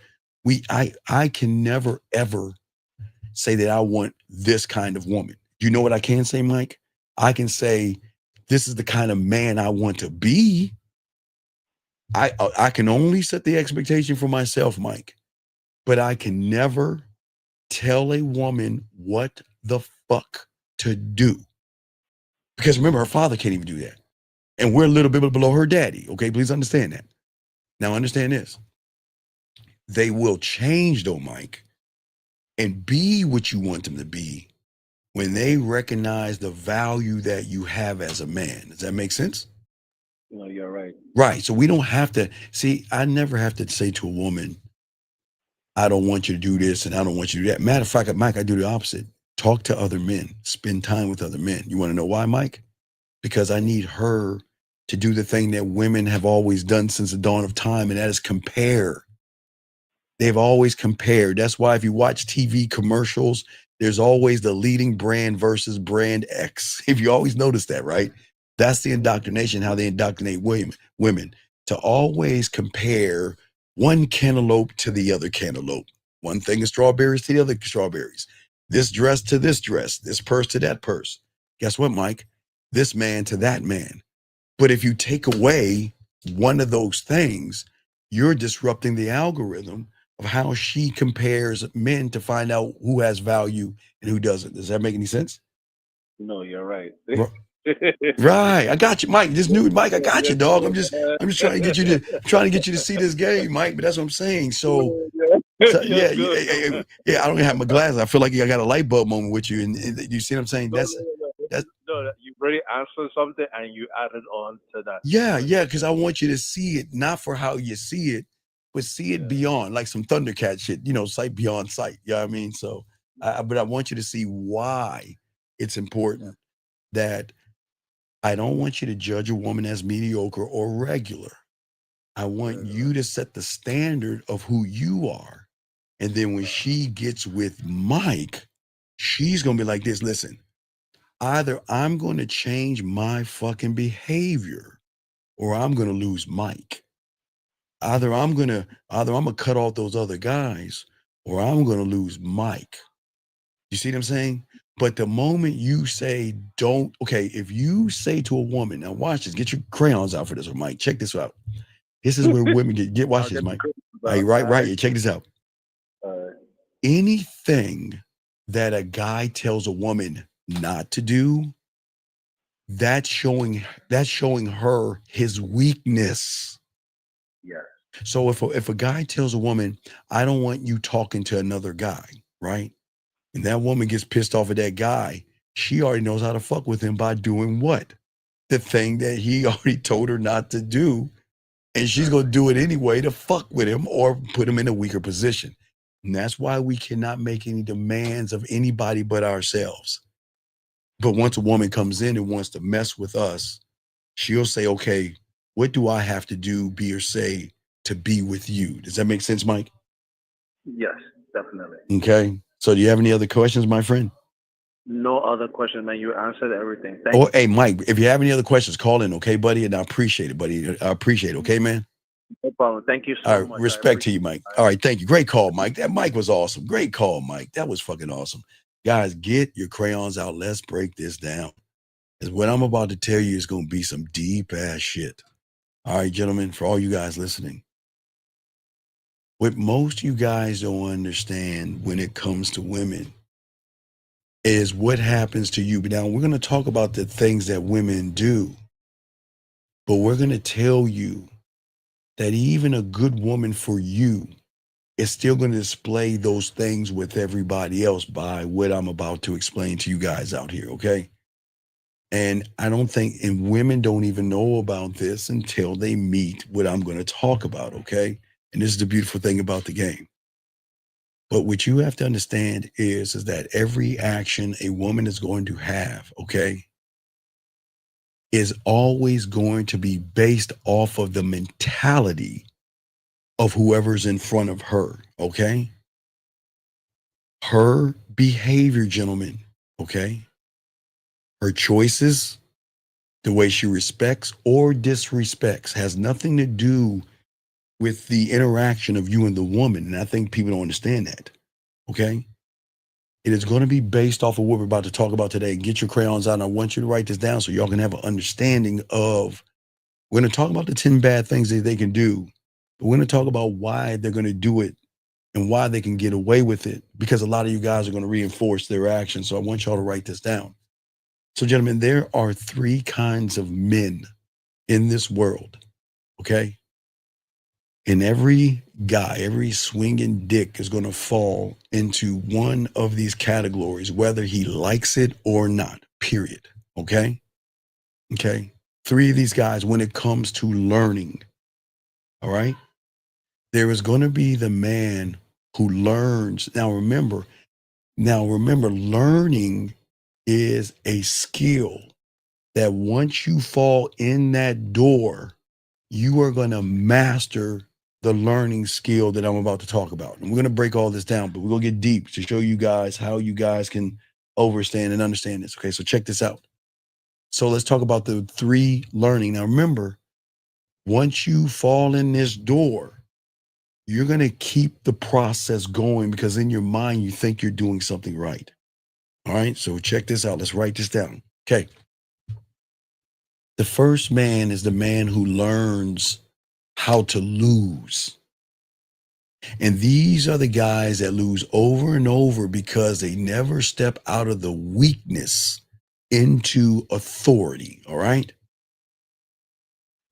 I can never ever say that I want this kind of woman. You know what I can say, Mike? I can say this is the kind of man I want to be. I can only set the expectation for myself, Mike, but I can never tell a woman what the fuck to do. Because remember, her father can't even do that. And we're a little bit below her daddy. Okay, please understand that. Now understand this. They will change though, Mike, and be what you want them to be when they recognize the value that you have as a man. Does that make sense? No, you're right. Right. So we don't have to see, I never have to say to a woman, I don't want you to do this and I don't want you to do that. Matter of fact, Mike, I do the opposite. Talk to other men, spend time with other men. You want to know why, Mike? Because I need her to do the thing that women have always done since the dawn of time, and that is compare. They've always compared. That's why if you watch TV commercials, there's always the leading brand versus brand X. If you always notice that, right? That's the indoctrination, how they indoctrinate women to always compare one cantaloupe to the other cantaloupe. One thing is strawberries to the other strawberries. this dress to this dress, this purse to that purse. Guess what, Mike? This man to that man. But if you take away one of those things, you're disrupting the algorithm of how she compares men to find out who has value and who doesn't. Does that make any sense? No, you're right. Right. I got you, Mike. This new Mike, I got you, dog. I'm just trying to get you to see this game, Mike. But that's what I'm saying. So yeah, I don't have my glasses. I feel like I got a light bulb moment with you, and you see what I'm saying? That's you really answered something and you added on to that. Yeah, because I want you to see it, not for how you see it, but see it beyond, like some Thundercat shit, sight beyond sight. You know what I mean? So, but I want you to see why it's important that I don't want you to judge a woman as mediocre or regular. I want you to set the standard of who you are. And then when she gets with Mike, she's going to be like this. Listen, either I'm going to change my fucking behavior or I'm going to lose Mike. Either I'm going to cut off those other guys or I'm going to lose Mike. You see what I'm saying? But the moment you say if you say to a woman, now watch this, get your crayons out for this, or Mike, check this out. This is where women watch this, Mike. Right. Check this out. Anything that a guy tells a woman not to do, that's showing her his weakness. Yeah. So if a guy tells a woman, I don't want you talking to another guy, right? And that woman gets pissed off at that guy, she already knows how to fuck with him by doing what? The thing that he already told her not to do. And she's going to do it anyway to fuck with him or put him in a weaker position. And that's why we cannot make any demands of anybody but ourselves. But once a woman comes in and wants to mess with us, she'll say, okay, what do I have to do, be or say to be with you? Does that make sense, Mike? Yes, definitely. Okay. So do you have any other questions, my friend? No other questions, man. You answered everything. Thank you. Hey, Mike, if you have any other questions, call in, okay, buddy? And I appreciate it, buddy. I appreciate it, okay, man? No problem. Thank you so All right, much. respect to you, Mike. All right, thank you. Great call, Mike. That Mike was awesome. Great call, Mike. That was fucking awesome. Guys, get your crayons out. Let's break this down. Because what I'm about to tell you is going to be some deep-ass shit. All right, gentlemen, for all you guys listening. What most you guys don't understand when it comes to women is what happens to you. But now we're going to talk about the things that women do, but we're going to tell you that even a good woman for you is still going to display those things with everybody else by what I'm about to explain to you guys out here, okay? And I don't think, and women don't even know about this until they meet what I'm going to talk about, okay? And this is the beautiful thing about the game. But what you have to understand is that every action a woman is going to have, okay, is always going to be based off of the mentality of whoever's in front of her, okay? Her behavior, gentlemen, okay? Her choices, the way she respects or disrespects has nothing to do with the interaction of you and the woman. And I think people don't understand that, okay? It is going to be based off of what we're about to talk about today. Get your crayons out, and I want you to write this down so y'all can have an understanding of, we're going to talk about the 10 bad things that they can do, but we're going to talk about why they're going to do it and why they can get away with it, because a lot of you guys are going to reinforce their actions. So I want y'all to write this down. So gentlemen, there are 3 kinds of men in this world, okay? And every guy, every swinging dick is going to fall into one of these categories, whether he likes it or not, period. Okay? Okay? 3 of these guys, when it comes to learning, all right? There is going to be the man who learns. Now remember, learning is a skill that once you fall in that door, you are going to master the learning skill that I'm about to talk about. And we're going to break all this down, but we're going to get deep to show you guys how you guys can overstand and understand this. Okay, so check this out. So let's talk about the 3 learning. Now remember, once you fall in this door, you're going to keep the process going because in your mind, you think you're doing something right. All right, so check this out. Let's write this down. Okay. The first man is the man who learns how to lose. And these are the guys that lose over and over because they never step out of the weakness into authority. All right.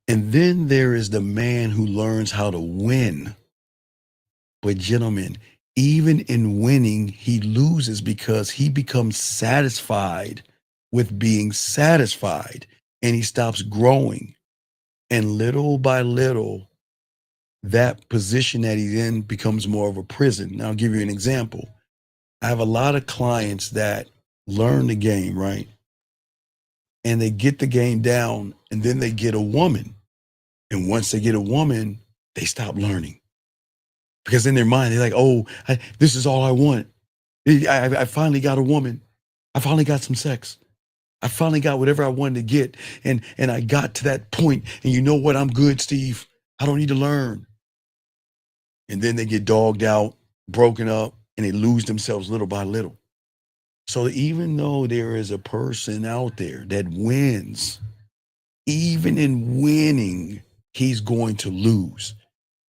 And then there is the man who learns how to win. But gentlemen, even in winning, he loses because he becomes satisfied with being satisfied and he stops growing. And little by little, that position that he's in becomes more of a prison. Now, I'll give you an example. I have a lot of clients that learn the game, right? And they get the game down and then they get a woman. And once they get a woman, they stop learning. Because in their mind, they're like, oh, this is all I want. I finally got a woman. I finally got some sex. I finally got whatever I wanted to get. And I got to that point. And you know what? I'm good, Steve. I don't need to learn. And then they get dogged out, broken up, and they lose themselves little by little. So even though there is a person out there that wins, even in winning, he's going to lose.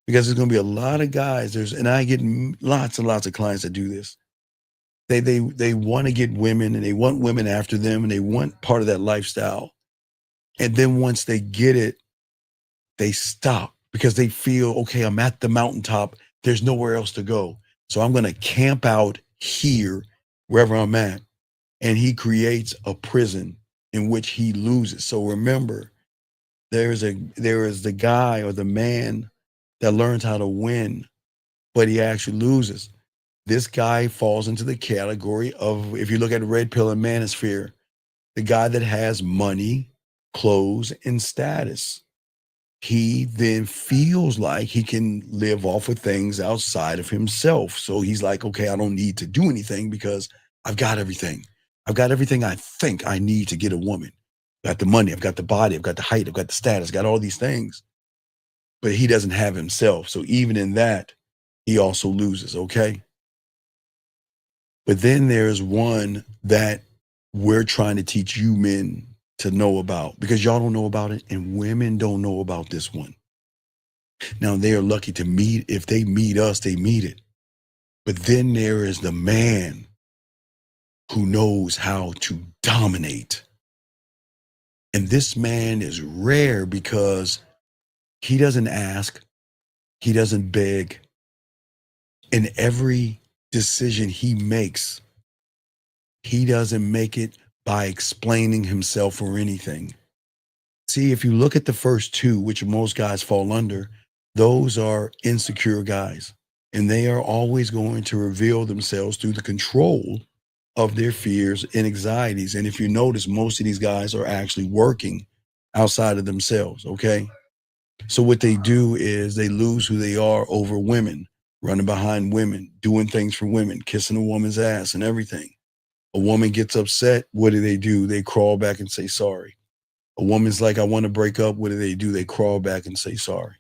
Because there's going to be a lot of guys, and I get lots and lots of clients that do this. They want to get women and they want women after them and they want part of that lifestyle. And then once they get it, they stop because they feel, okay, I'm at the mountaintop. There's nowhere else to go. So I'm going to camp out here, wherever I'm at. And he creates a prison in which he loses. So remember, there is the guy or the man that learns how to win, but he actually loses. This guy falls into the category of, if you look at the red pill and manosphere, the guy that has money, clothes, and status. He then feels like he can live off of things outside of himself. So he's like, okay, I don't need to do anything because I've got everything. I've got everything I think I need to get a woman. I've got the money, I've got the body, I've got the height, I've got the status, I've got all these things. But he doesn't have himself. So even in that, he also loses, okay? But then there's one that we're trying to teach you men to know about because y'all don't know about it and women don't know about this one. Now they are lucky to meet, if they meet us, they meet it. But then there is the man who knows how to dominate. And this man is rare because he doesn't ask, he doesn't beg. In every decision he makes, he doesn't make it by explaining himself or anything. See, if you look at the first two, which most guys fall under, those are insecure guys. And they are always going to reveal themselves through the control of their fears and anxieties. And if you notice, most of these guys are actually working outside of themselves, okay? So what they do is they lose who they are over women, running behind women, doing things for women, kissing a woman's ass and everything. A woman gets upset, what do? They crawl back and say sorry. A woman's like, I want to break up, what do? They crawl back and say sorry.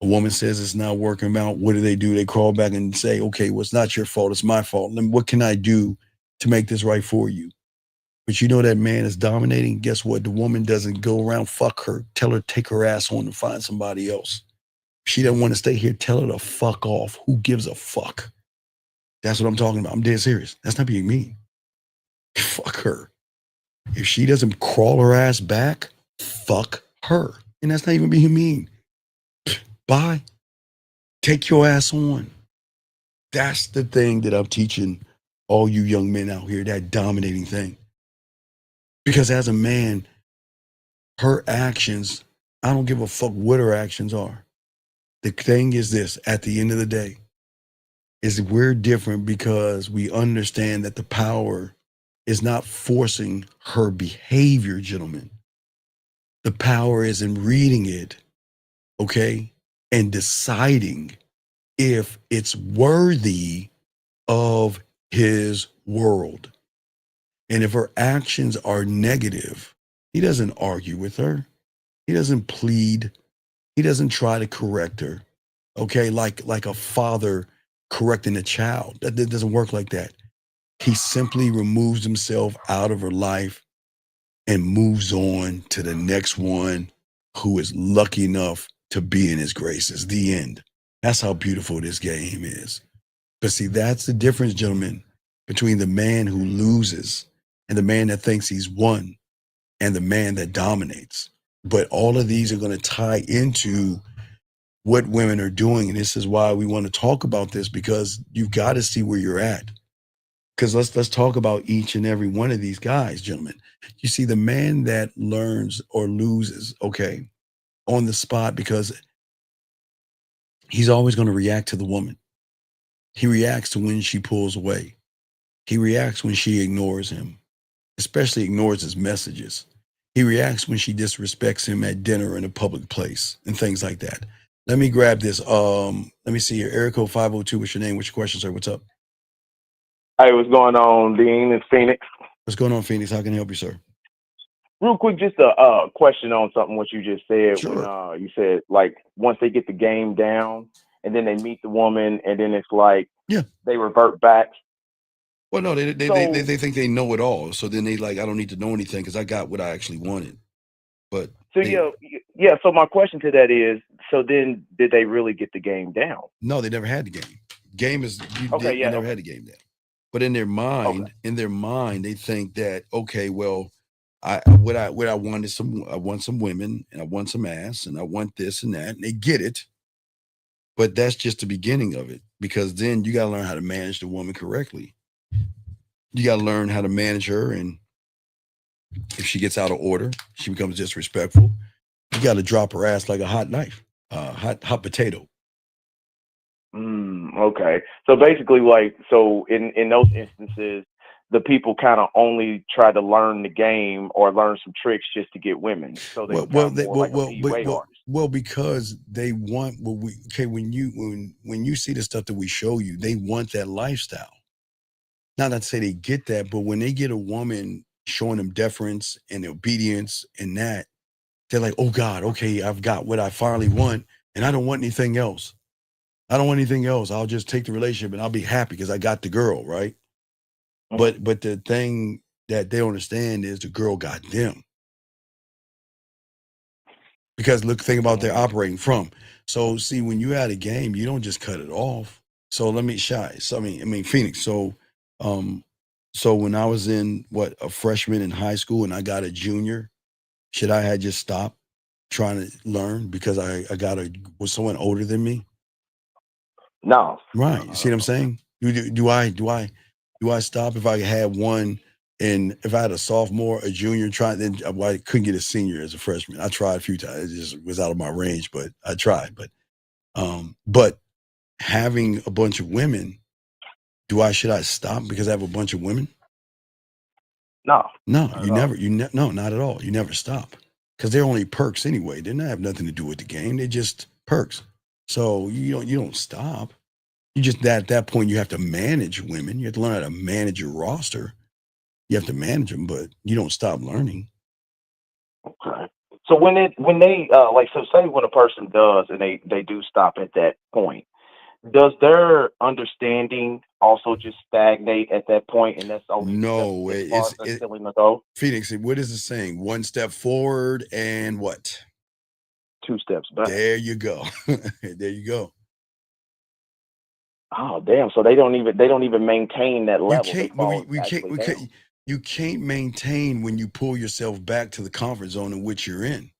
A woman says it's not working out, what do? They crawl back and say, okay, well, it's not your fault, it's my fault. Then what can I do to make this right for you? But you know that man is dominating. Guess what? The woman doesn't go around, fuck her, tell her, take her ass home and find somebody else. If she doesn't want to stay here, tell her to fuck off. Who gives a fuck? That's what I'm talking about. I'm dead serious. That's not being mean. Fuck her. If she doesn't crawl her ass back, fuck her. And that's not even being mean. Bye. Take your ass on. That's the thing that I'm teaching all you young men out here, that dominating thing. Because as a man, her actions, I don't give a fuck what her actions are. The thing is this, at the end of the day, is we're different because we understand that the power is not forcing her behavior, gentlemen. The power is in reading it, okay, and deciding if it's worthy of his world. And if her actions are negative, he doesn't argue with her. He doesn't plead. He doesn't try to correct her, okay, like a father correcting a child. That doesn't work like that. He simply removes himself out of her life and moves on to the next one who is lucky enough to be in his graces. The end. That's how beautiful this game is. But see, that's the difference, gentlemen, between the man who loses and the man that thinks he's won and the man that dominates. But all of these are going to tie into what women are doing. And this is why we want to talk about this, because you've got to see where you're at. Because let's talk about each and every one of these guys, gentlemen. You see, the man that learns or loses, okay, on the spot, because he's always going to react to the woman. He reacts to when she pulls away. He reacts when she ignores him, especially ignores his messages. He reacts when she disrespects him at dinner in a public place and things like that. Let me grab this. Let me see here. Area code 502. What's your name? What's your question, sir? What's up? Hey, what's going on, Dean? It's Phoenix. What's going on, Phoenix? How can I help you, sir? Real quick, just a question on something what you just said. Sure. When you said, like, once they get the game down and then they meet the woman and then it's like they revert back. Well, no, they think they know it all. So then they like, I don't need to know anything because I got what I actually wanted. But so yeah. So my question to that is, so then did they really get the game down? No, they never had the game. Game is Okay, they never had the game down. But in their mind, they think that, okay, well, I want some women and I want some ass and I want this and that, and they get it. But that's just the beginning of it, because then you got to learn how to manage the woman correctly. You got to learn how to manage her, and if she gets out of order, she becomes disrespectful, you got to drop her ass like a hot knife, hot potato. Okay. So basically, like, so in those instances, the people kind of only try to learn the game or learn some tricks just to get women. So they because they want when you see the stuff that we show you, they want that lifestyle. Not to say they get that, but when they get a woman showing them deference and obedience and that, they're like, oh God, okay, I've got what I finally want, and I don't want anything else. I don't want anything else. I'll just take the relationship and I'll be happy because I got the girl, right? But the thing that they don't understand is the girl got them. Because think about they're operating from. So see, when you had a game, you don't just cut it off. So let me Phoenix. So when I was in a freshman in high school and I got a junior, should I have just stopped trying to learn because I was someone older than me? No. Right. You see what I'm saying? Do I stop if I had one, and if I had a sophomore, a junior, then I couldn't get a senior as a freshman. I tried a few times. It just was out of my range, but I tried. But having a bunch of women, should I stop because I have a bunch of women? No. No, no, not at all. You never stop, because they're only perks anyway. They don't have nothing to do with the game. They're just perks. So you don't stop. You just at that point you have to manage women. You have to learn how to manage your roster. You have to manage them, but you don't stop learning. Okay. So when they so say when a person does and they do stop at that point, does their understanding also just stagnate at that point, and that's only Phoenix, what is it saying? One step forward and what? 2 steps back. There you go. There you go. Oh damn! So they don't even maintain that level. You can't maintain when you pull yourself back to the comfort zone in which you're in,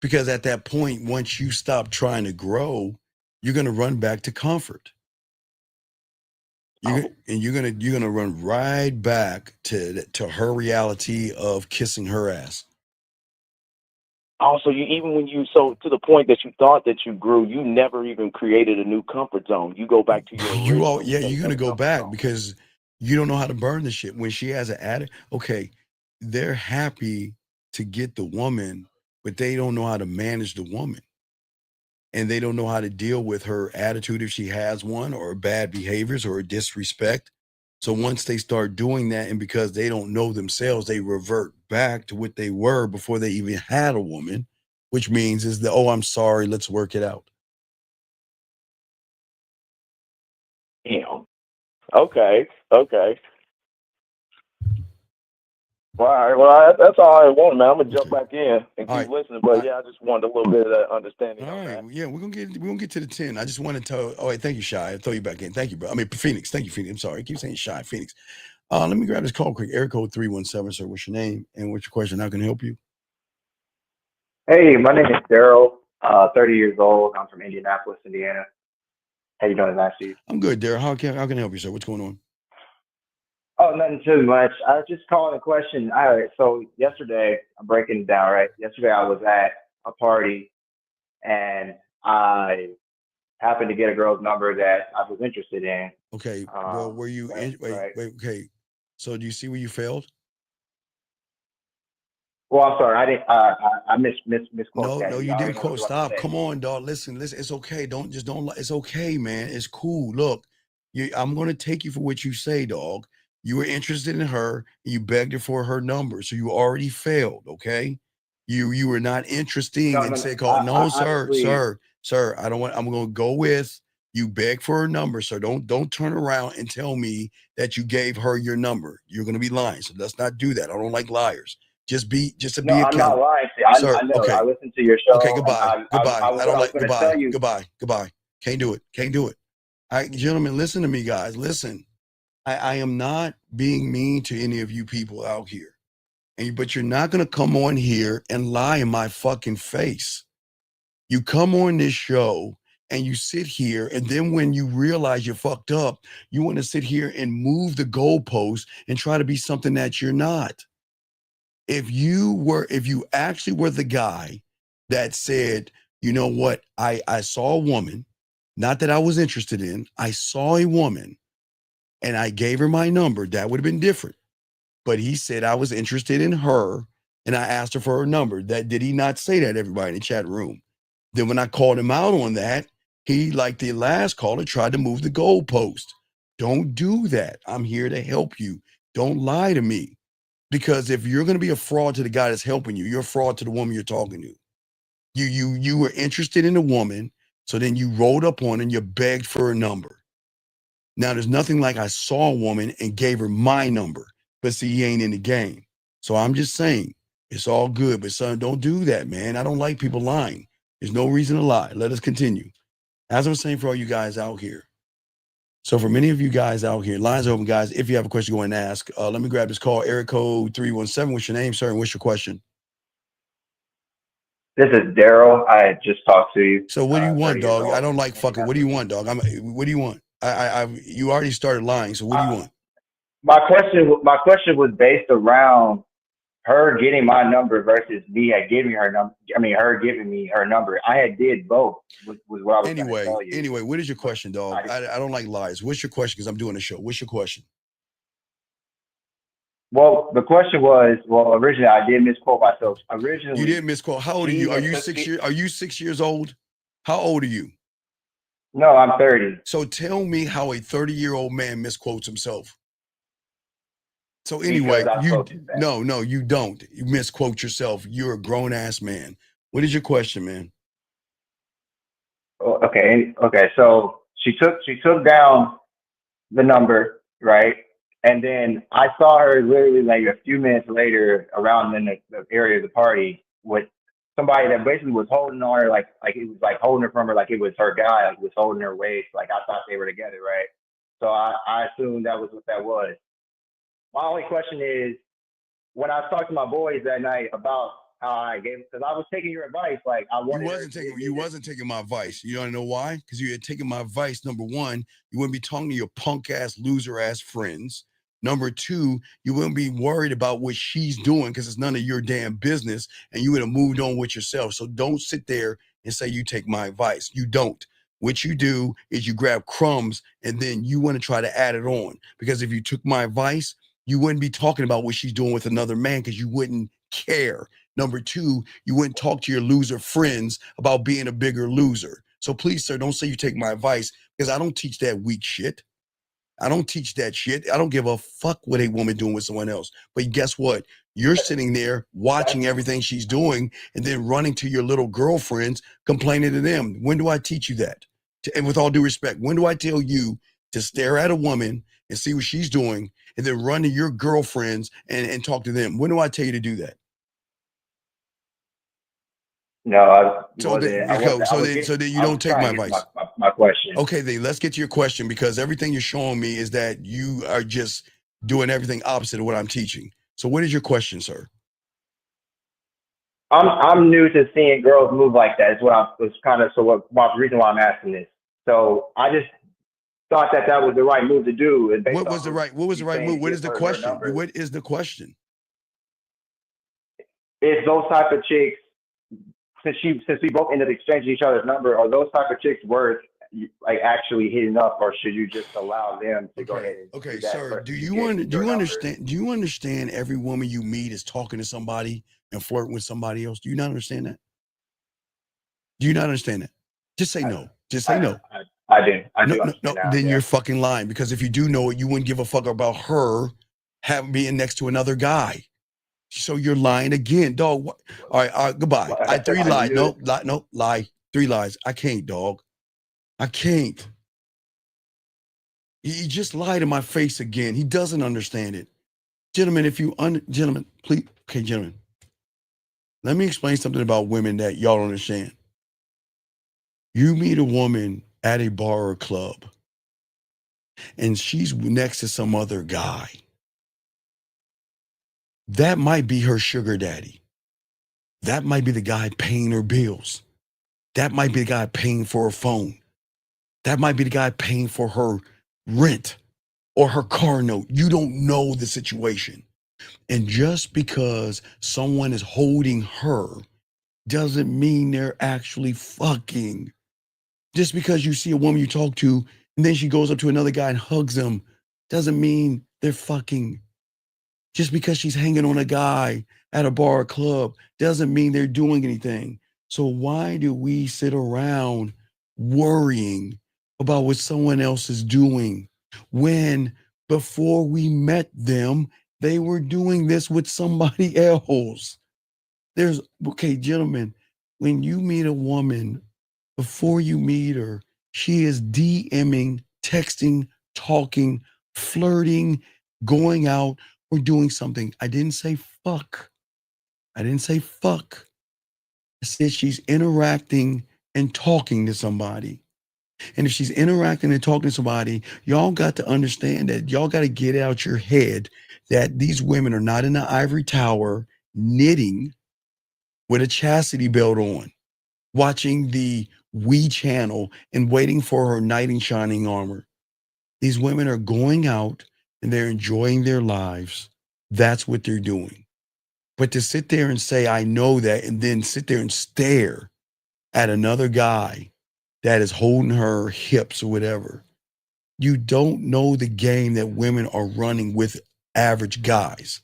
because at that point, once you stop trying to grow, you're gonna run back to comfort. And you're gonna run right back to her reality of kissing her ass. Also, to the point that you thought that you grew, you never even created a new comfort zone. You go back to your you're gonna go back because you don't know how to burn the shit. When she has an attitude, okay, they're happy to get the woman, but they don't know how to manage the woman, and they don't know how to deal with her attitude if she has one, or bad behaviors or disrespect. So once they start doing that, and because they don't know themselves, they revert back to what they were before they even had a woman, which means is that, oh, I'm sorry, let's work it out. Yeah. Okay. Well, all right. Well, that's all I want, man. I'm gonna jump back in and All keep right. listening. But yeah, I just wanted a little bit of that understanding. All on right. that. Yeah, we're gonna get to the 10. I just want to tell. Oh, wait, thank you, Shy. I'll throw you back in. Thank you, bro. I mean, Phoenix. Thank you, Phoenix. I'm sorry. I keep saying Shy, Phoenix. Let me grab this call quick. Air code 317, sir. What's your name and what's your question? How can I help you? Hey, my name is Daryl. 30 years old. I'm from Indianapolis, Indiana. How you doing tonight, Steve? I'm good, Daryl. How can I help you, sir? What's going on? Oh, nothing too much. I was just calling a question. All right, so yesterday, I'm breaking it down, right? Yesterday I was at a party and I happened to get a girl's number that I was interested in. Okay. Well, were you right, wait, right. wait, okay. So do you see where you failed? Well, I'm sorry, I didn't. I misquoted that. No, you already didn't know quote. what you're about Stop. to say. Come on, dog. Listen. It's okay. Don't. It's okay, man. It's cool. Look, I'm gonna take you for what you say, dog. You were interested in her. And you begged her for her number, so you already failed. Okay. You were not interesting No, and no, no. say, "Call." No, sir, Honestly, sir. I don't want. I'm gonna go with you. Beg for her number, sir. Don't turn around and tell me that you gave her your number. You're gonna be lying. So let's not do that. I don't like liars. Just to no, be I'm not accountable. lying to you. Sir, I know. okay. I listened to your show. Okay, And goodbye. Goodbye. I don't was like going to goodbye. tell you. Goodbye. Can't do it. Can't do it. All right, gentlemen, listen to me, guys. Listen. I am not being mean to any of you people out here. But you're not gonna come on here and lie in my fucking face. You come on this show and you sit here, and then when you realize you're fucked up, you want to sit here and move the goalpost and try to be something that you're not. If you actually were the guy that said, you know what, I saw a woman, not that I was interested in, I saw a woman and I gave her my number, that would have been different. But he said I was interested in her and I asked her for her number. That did he not say that, everybody in the chat room? Then when I called him out on that, he, like the last caller, tried to move the goalpost. Don't do that. I'm here to help you. Don't lie to me. Because if you're going to be a fraud to the guy that's helping you, you're a fraud to the woman you're talking to. You were interested in a woman, so then you rolled up on and you begged for a number. Now, there's nothing like I saw a woman and gave her my number, but see, he ain't in the game. So I'm just saying, it's all good, but son, don't do that, man. I don't like people lying. There's no reason to lie. Let us continue. As I was saying for all you guys out here. So for many of you guys out here, lines are open, guys. If you have a question, go ahead and ask. Let me grab this call. Area code 317. What's your name, sir? And what's your question? This is Daryl. I just talked to you. So what do you want, 30 years dog? old. I don't like fucking. What do you want, dog? What do you want? You already started lying. So what do you want? My question was based around her getting my number versus me giving her number. I mean, her giving me her number. I had did both. Was what I was going to tell you. Anyway, what is your question, dog? I don't like lies. What's your question? Because I'm doing a show. What's your question? Well, the question was, originally I did misquote myself. Originally, you didn't misquote. How old are you? Are you 6 years? Are you 6 years old? How old are you? No, I'm 30. So tell me how a 30-year-old man misquotes himself. So anyway, you don't. You misquote yourself. You're a grown ass man. What is your question, man? Okay. So she took down the number, right? And then I saw her literally like a few minutes later around in the area of the party with somebody that basically was holding on her, like it was like holding her from her, like it was her guy, like was holding her waist. Like I thought they were together, right? So I assumed that was what that was. My only question is, when I talked to my boys that night about how I gave, because I was taking your advice, like I wanted. You wasn't taking my advice. You don't know why? Because you had taken my advice. Number one, you wouldn't be talking to your punk ass, loser ass friends. Number two, you wouldn't be worried about what she's doing because it's none of your damn business, and you would have moved on with yourself. So don't sit there and say you take my advice. You don't. What you do is you grab crumbs and then you want to try to add it on. Because if you took my advice, you wouldn't be talking about what she's doing with another man because you wouldn't care. Number two, you wouldn't talk to your loser friends about being a bigger loser. So please, sir, don't say you take my advice because I don't teach that weak shit. I don't teach that shit. I don't give a fuck what a woman doing with someone else. But guess what? You're sitting there watching everything she's doing and then running to your little girlfriends, complaining to them. When do I teach you that? And with all due respect, when do I tell you to stare at a woman and see what she's doing, and then run to your girlfriends and talk to them. When do I tell you to do that? No, I So wasn't. then, I wasn't. so then you I don't was take trying my to get advice. my question. Okay, then let's get to your question, because everything you're showing me is that you are just doing everything opposite of what I'm teaching. So what is your question, sir? I'm new to seeing girls move like that. Is what I was kind of the reason why I'm asking this. So I just thought that was the right move to do. And What was the right move? What is the question? What is the question? Is those type of chicks, since we both ended up exchanging each other's number, are those type of chicks worth like actually hitting up, or should you just allow them to go ahead and Okay, do that sir, first? do you understand every woman you meet is talking to somebody and flirting with somebody else? Do you not understand that? Do you not understand that? Just say no. Just say no. I do. I do No, understand now, then yeah. you're fucking lying, because if you do know it, you wouldn't give a fuck about her being next to another guy. So you're lying again, dog. What? All right, goodbye. I 3 lies. No, lie. 3 lies. I can't, dog. I can't. He just lied in my face again. He doesn't understand it. Gentlemen, gentlemen, please. Okay, gentlemen. Let me explain something about women that y'all don't understand. You meet a woman at a bar or club, and she's next to some other guy. That might be her sugar daddy. That might be the guy paying her bills. That might be the guy paying for her phone. That might be the guy paying for her rent or her car note. You don't know the situation. And just because someone is holding her doesn't mean they're actually fucking. Just because you see a woman you talk to and then she goes up to another guy and hugs him doesn't mean they're fucking. Just because she's hanging on a guy at a bar or club doesn't mean they're doing anything. So why do we sit around worrying about what someone else is doing when before we met them, they were doing this with somebody else? Okay, gentlemen, when you meet a woman, before you meet her, she is DMing, texting, talking, flirting, going out, or doing something. I didn't say fuck. I didn't say fuck. I said she's interacting and talking to somebody. And if she's interacting and talking to somebody, y'all got to understand that y'all got to get out your head that these women are not in the ivory tower knitting with a chastity belt on, watching the We channel and waiting for her knight in shining armor. These women are going out and they're enjoying their lives. That's what they're doing. But to sit there and say, I know that, and then sit there and stare at another guy that is holding her hips or whatever, you don't know the game that women are running with average guys.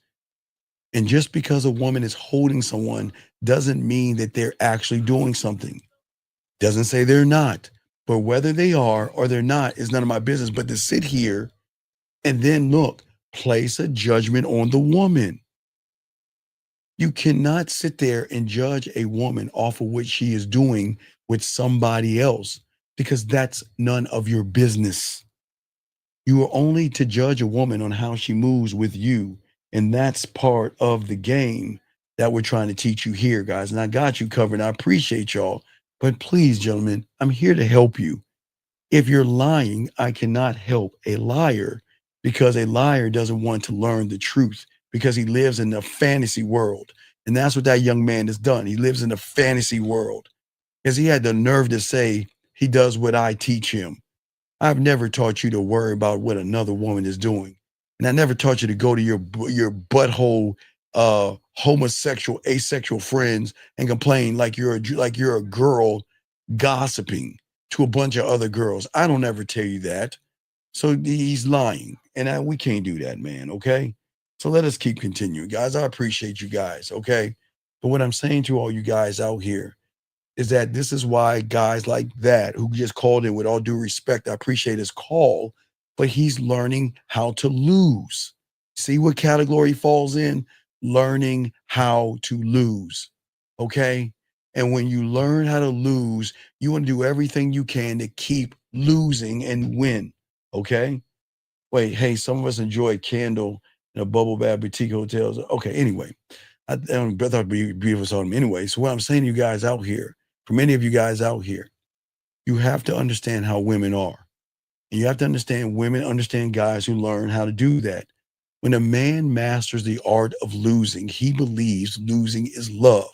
And just because a woman is holding someone doesn't mean that they're actually doing something. Doesn't say they're not. But whether they are or they're not is none of my business. But to sit here and then look, place a judgment on the woman. You cannot sit there and judge a woman off of what she is doing with somebody else, because that's none of your business. You are only to judge a woman on how she moves with you. And that's part of the game that we're trying to teach you here, guys. And I got you covered. I appreciate y'all. But please, gentlemen, I'm here to help you. If you're lying, I cannot help a liar, because a liar doesn't want to learn the truth, because he lives in a fantasy world. And that's what that young man has done. He lives in a fantasy world, because he had the nerve to say he does what I teach him. I've never taught you to worry about what another woman is doing. And I never taught you to go to your butthole homosexual, asexual friends and complain like you're a girl gossiping to a bunch of other girls. I don't ever tell you that. So he's lying, and we can't do that, man. Okay. So let us keep continuing, guys. I appreciate you guys. Okay. But what I'm saying to all you guys out here is that this is why guys like that, who just called in, with all due respect, I appreciate his call, but he's learning how to lose. See what category he falls in? Learning how to lose. Okay. And when you learn how to lose, you want to do everything you can to keep losing and win. Okay. Wait, hey, some of us enjoy a candle in a bubble bath boutique hotels. Okay, anyway, I thought it'd be beautiful song anyway. So what I'm saying to you guys out here, for many of you guys out here, you have to understand how women are. And you have to understand women understand guys who learn how to do that. When a man masters the art of losing, he believes losing is love.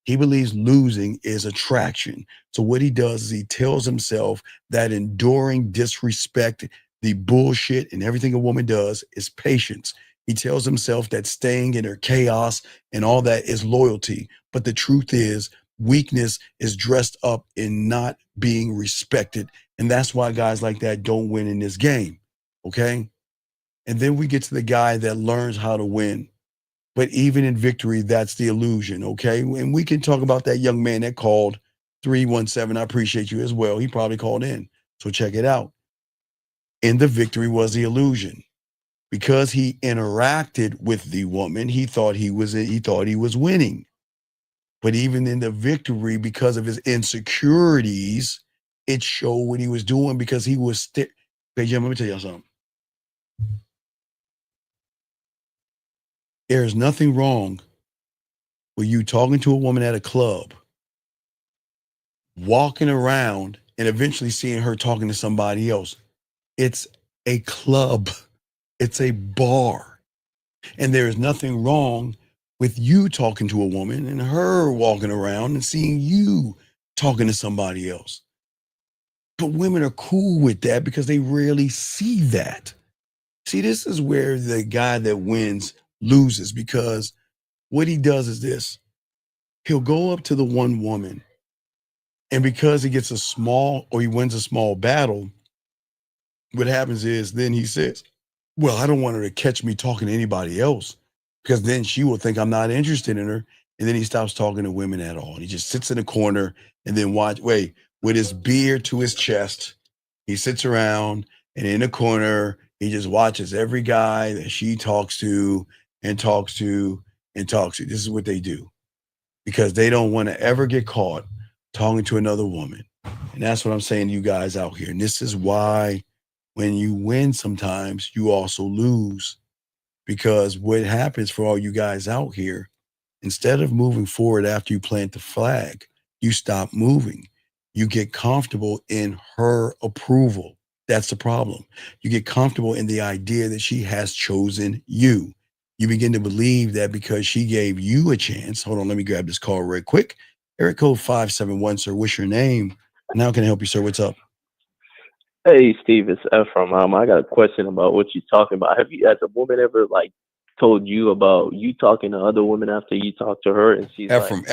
He believes losing is attraction. So what he does is he tells himself that enduring disrespect, the bullshit and everything a woman does is patience. He tells himself that staying in her chaos and all that is loyalty. But the truth is, weakness is dressed up in not being respected. And that's why guys like that don't win in this game. Okay? And then we get to the guy that learns how to win. But even in victory, that's the illusion. Okay? And we can talk about that young man that called 317. I appreciate you as well. He probably called in. So check it out. In the victory was the illusion. Because he interacted with the woman, he thought he was winning. But even in the victory, because of his insecurities, it showed what he was doing because he was hey, Jim, let me tell you something. There's nothing wrong with you talking to a woman at a club, walking around, and eventually seeing her talking to somebody else. It's a club. It's a bar. And there is nothing wrong with you talking to a woman and her walking around and seeing you talking to somebody else. But women are cool with that because they rarely see that. See, this is where the guy that wins loses, because what he does is this. He'll go up to the one woman, and because he gets he wins a small battle, what happens is then he says, well, I don't want her to catch me talking to anybody else, because then she will think I'm not interested in her. And then he stops talking to women at all. And he just sits in a corner and then with his beard to his chest, he sits around and in a corner, he just watches every guy that she talks to and talks to and talks to. This is what they do because they don't want to ever get caught talking to another woman. And that's what I'm saying to you guys out here. And this is why when you win, sometimes you also lose, because what happens for all you guys out here, instead of moving forward after you plant the flag, you stop moving. You get comfortable in her approval. That's the problem. You get comfortable in the idea that she has chosen you. You begin to believe that because she gave you a chance. Hold on, let me grab this call real quick. Area code 571, sir. What's your name? And how can I help you, sir? What's up? Hey, Steve, it's Ephraim. I got a question about what you're talking about. Have you, as a woman, ever told you about you talking to other women after you talked to her, and she's Ephraim.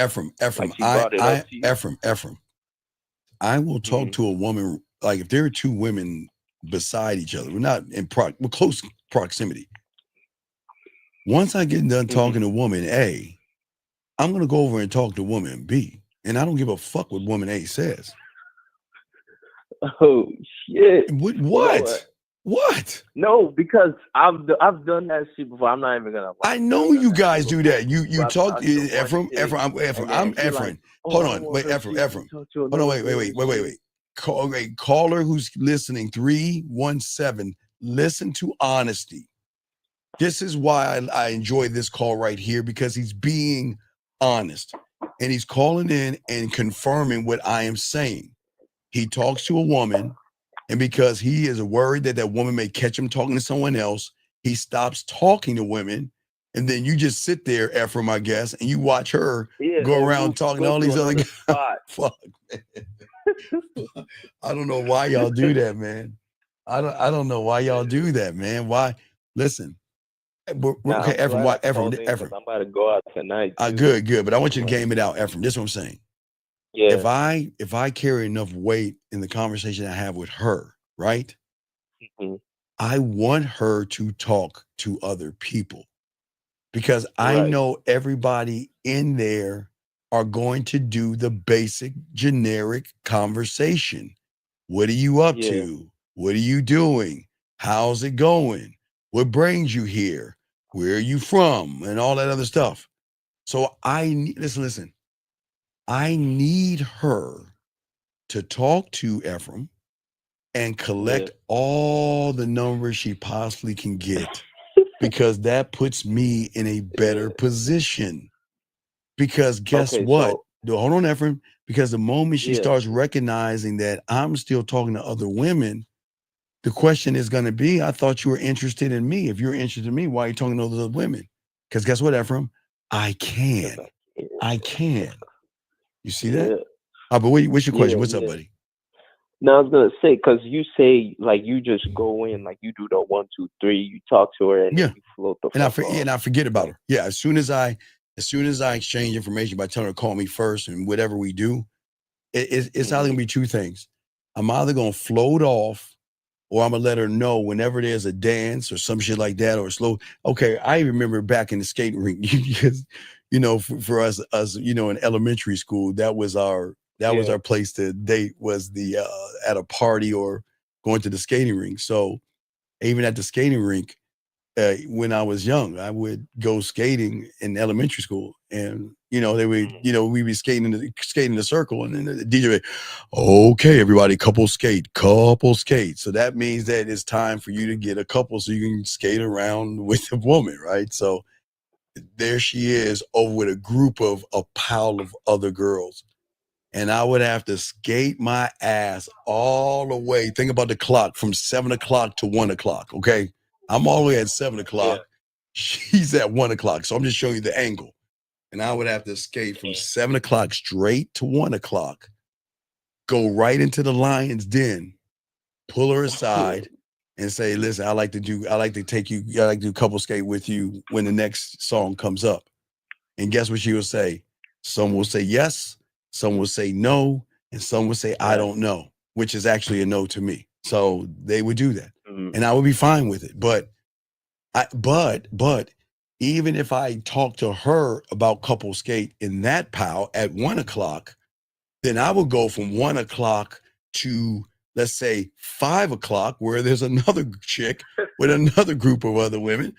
I will talk to a woman, like if there are two women beside each other, we're not in we're close proximity. Once I get done talking to woman A, I'm gonna go over and talk to woman B, and I don't give a fuck what woman A says. Oh shit! What? What? No, because I've done that shit before. I'm not even gonna. I know you guys do that. You talk, Ephraim. I'm Ephraim. Hold on, wait, Ephraim. Hold on, wait. Caller who's listening, 317. Listen to honesty. This is why I enjoy this call right here, because he's being honest and he's calling in and confirming what I am saying. He talks to a woman, and because he is worried that that woman may catch him talking to someone else, he stops talking to women. And then you just sit there, Ephraim, I guess, and you watch her go around talking to all these other guys. Fuck, man. I don't know why y'all do that, man. I don't know why y'all do that, man. Why? Listen. Okay, Ephraim, Ephraim. I'm about to go out tonight. Good. But I want you to game it out, Ephraim. This is what I'm saying. Yeah. If I carry enough weight in the conversation I have with her, right? Mm-hmm. I want her to talk to other people, because I know everybody in there are going to do the basic generic conversation. What are you up to? What are you doing? How's it going? What brings you here? Where are you from? And all that other stuff. So listen. I need her to talk to Ephraim and collect all the numbers she possibly can get, because that puts me in a better position. Because guess Okay, what? so Hold on, Ephraim. Because the moment she yeah. starts recognizing that I'm still talking to other women, the question is going to be, I thought you were interested in me. If you're interested in me, why are you talking to those other women? Because guess what, Ephraim? I can. You see that? Yeah. But what's your question? Yeah, What's up, yeah. buddy? No, I was gonna say, because you say like you just go in, like you do the 1, 2, 3, you talk to her, and Yeah. then you float the And fuck off. I forget about her. Yeah, as soon as I exchange information by telling her to call me first and whatever we do, it's either gonna be two things. I'm either gonna float off, or I'm gonna let her know whenever there's a dance or some shit like that, or slow. Okay, I remember back in the skating rink, because for us, in elementary school, that was our place to date, was the at a party or going to the skating rink. So even at the skating rink, when I was young, I would go skating in elementary school, and they would, we'd be skating in the circle, and then the DJ would, okay, everybody, couple skate. So that means that it's time for you to get a couple so you can skate around with a woman, right? So there she is over with a pile of other girls. And I would have to skate my ass all the way. Think about the clock from 7 o'clock to 1 o'clock. Okay. I'm all the way at 7 o'clock. She's at 1 o'clock. So I'm just showing you the angle. And I would have to skate from 7 o'clock straight to 1 o'clock, go right into the lion's den, pull her aside, and say, listen, I like to do a couple skate with you when the next song comes up. And guess what she will say? Some will say yes, some will say no, and some will say, I don't know, which is actually a no to me. So they would do that. And I would be fine with it. But even if I talk to her about couple skate in that pile at 1 o'clock, then I would go from 1 o'clock to, let's say, 5 o'clock, where there's another chick with another group of other women.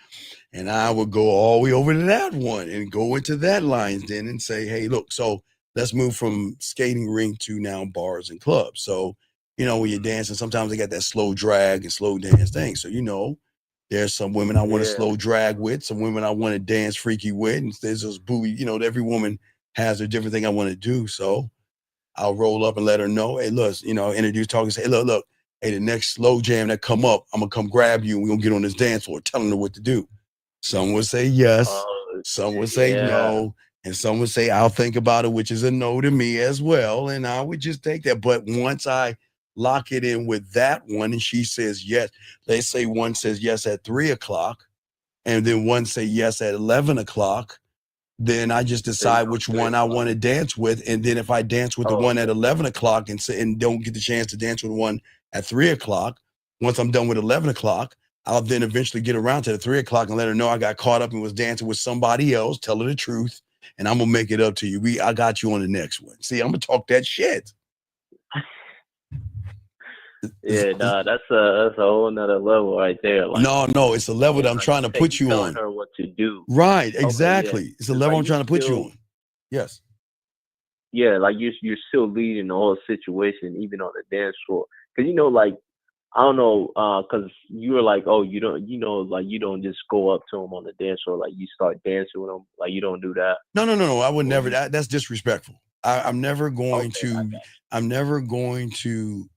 And I would go all the way over to that one and go into that lion's den and say, hey, look, so let's move from skating rink to now bars and clubs. So, when you're dancing, sometimes they got that slow drag and slow dance thing. So, there's some women I want to slow drag with, some women I want to dance freaky with. And there's those booby, every woman has a different thing I want to do. So I'll roll up and let her know, hey, look, introduce, talk and say, hey, look, hey, the next slow jam that come up, I'm going to come grab you and we're going to get on this dance floor, telling her what to do. Some would say yes, some would say no, and some would say, I'll think about it, which is a no to me as well. And I would just take that. But once I lock it in with that one and she says yes, let's say one says yes at 3 o'clock, and then one say yes at 11 o'clock, then I just decide which one I want to dance with. And then if I dance with the one at 11 o'clock and don't get the chance to dance with one at 3 o'clock, once I'm done with 11 o'clock, I'll then eventually get around to the 3 o'clock and let her know I got caught up and was dancing with somebody else, tell her the truth, and I'm going to make it up to you. I got you on the next one. See, I'm going to talk that shit. Yeah, nah, that's a whole nother level right there. Like, no, it's a level that I'm trying to put you on. Telling her what to do. Right, exactly. Okay, yeah. It's a level I'm trying to put you on. Yes. Yeah, like you're still leading the whole situation, even on the dance floor. Because I don't know, because you were like, oh, you don't, you don't just go up to them on the dance floor, like you start dancing with them, like you don't do that. No, I would never. That's disrespectful. I'm never going to. I'm never going to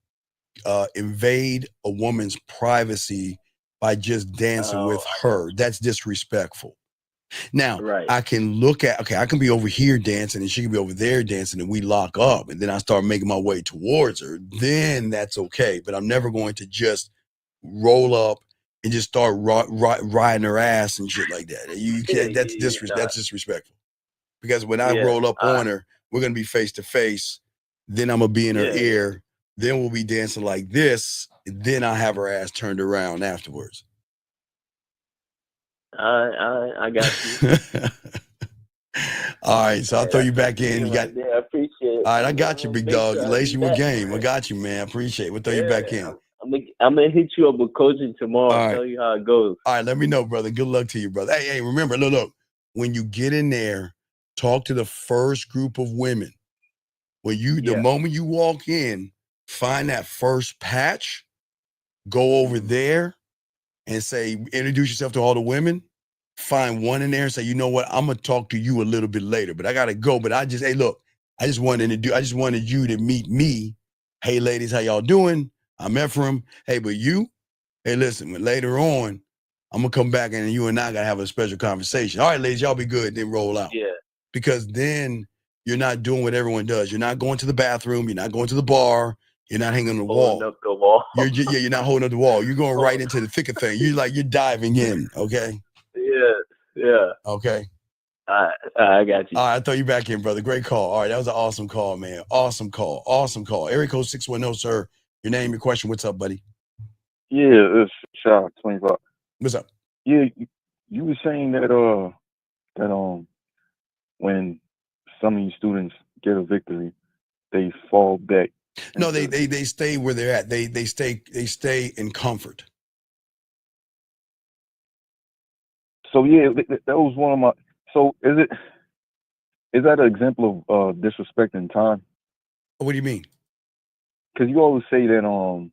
invade a woman's privacy by just dancing with her. That's disrespectful. Now, I can look at, I can be over here dancing and she can be over there dancing and we lock up and then I start making my way towards her. Then that's okay. But I'm never going to just roll up and just start riding her ass and shit like that. You can't, that's disrespectful. Because when I roll up on her, we're going to be face to face. Then I'm going to be in her ear. Then we'll be dancing like this. And then I have her ass turned around afterwards. I got you. All right, so I'll throw you back in. You got, I appreciate it. All right, I got you, big dog. Lace you with game. I got you, man. I appreciate it. We'll throw you back in. I'm gonna hit you up with coaching tomorrow. All right. Tell you how it goes. All right, let me know, brother. Good luck to you, brother. Hey, remember, look. When you get in there, talk to the first group of women. The moment you walk in, find that first patch go over there and say, introduce yourself to all the women, find one in there and say, you know what, I'm gonna talk to you a little bit later, but I gotta go. But hey, look, I just wanted you to meet me. Hey, ladies, how y'all doing? I'm Ephraim. Hey, but you, hey, listen, later on, I'm gonna come back and you and I gotta have a special conversation. All right, ladies, y'all be good, then roll out. Yeah. Because then you're not doing what everyone does. You're not going to the bathroom, you're not going to the bar, you're not hanging on the wall. Up the wall. You're not holding up the wall. You're going right into the thick of things. You're diving in, okay? Yeah. Okay. I got you. All right, I throw you back in, brother. Great call. All right, that was an awesome call, man. Awesome call. Area code 610, sir. Your name, your question. What's up, buddy? Yeah, it's Shah 25. What's up? Yeah, you were saying that when some of you students get a victory, they fall back. No, they stay where they're at. They stay in comfort. So yeah, that was one of my. So is that an example of disrespecting time? What do you mean? Because you always say that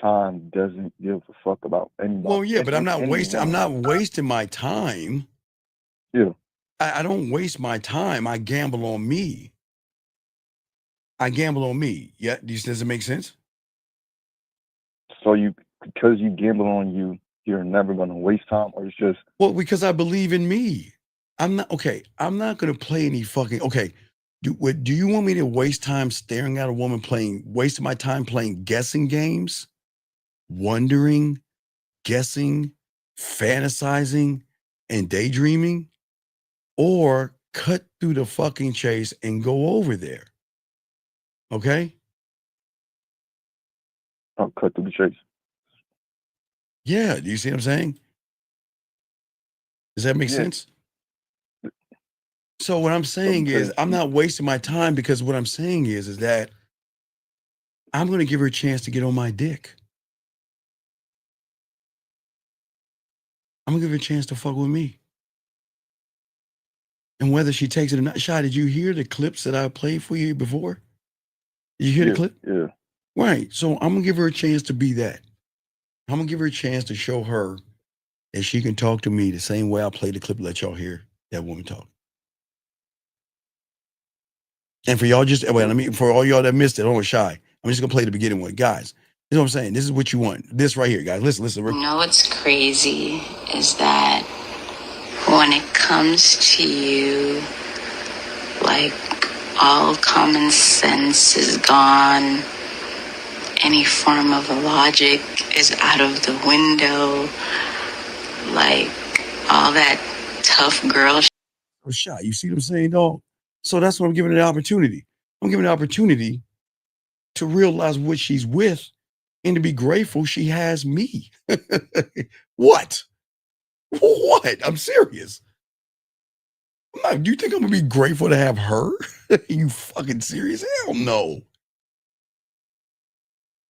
time doesn't give a fuck about anybody. Well, yeah, but I'm not wasting my time. Yeah. I don't waste my time. I gamble on me. Yeah, does it make sense? So because you gamble on you, you're never going to waste time, or it's just... Well, because I believe in me. I'm not going to play any fucking... Okay, do you want me to waste time staring at a woman wasting my time playing guessing games? Wondering, guessing, fantasizing, and daydreaming? Or cut through the fucking chase and go over there? Okay? I'll cut through the chase. Yeah, do you see what I'm saying? Does that make sense? So what I'm saying is I'm not wasting my time, because what I'm saying is that I'm going to give her a chance to get on my dick. I'm going to give her a chance to fuck with me. And whether she takes it or not. Shai, did you hear the clips that I played for you before? Did you hear the clip? Yeah. Right. So I'm going to give her a chance to be that. I'm going to give her a chance to show her that she can talk to me the same way I played the clip, let y'all hear that woman talk. And for y'all for all y'all that missed it, don't Shy, I'm just going to play the beginning one. Guys, this is what I'm saying. This is what you want. This right here, guys. Listen. You know what's crazy is that when it comes to you, like, all common sense is gone. Any form of logic is out of the window. Like, all that tough girl Shy, you see what I'm saying, dog? So that's what I'm giving her the opportunity. I'm giving her the opportunity to realize what she's with and to be grateful she has me. What? I'm serious. Do you think I'm gonna be grateful to have her? You fucking serious? Hell no.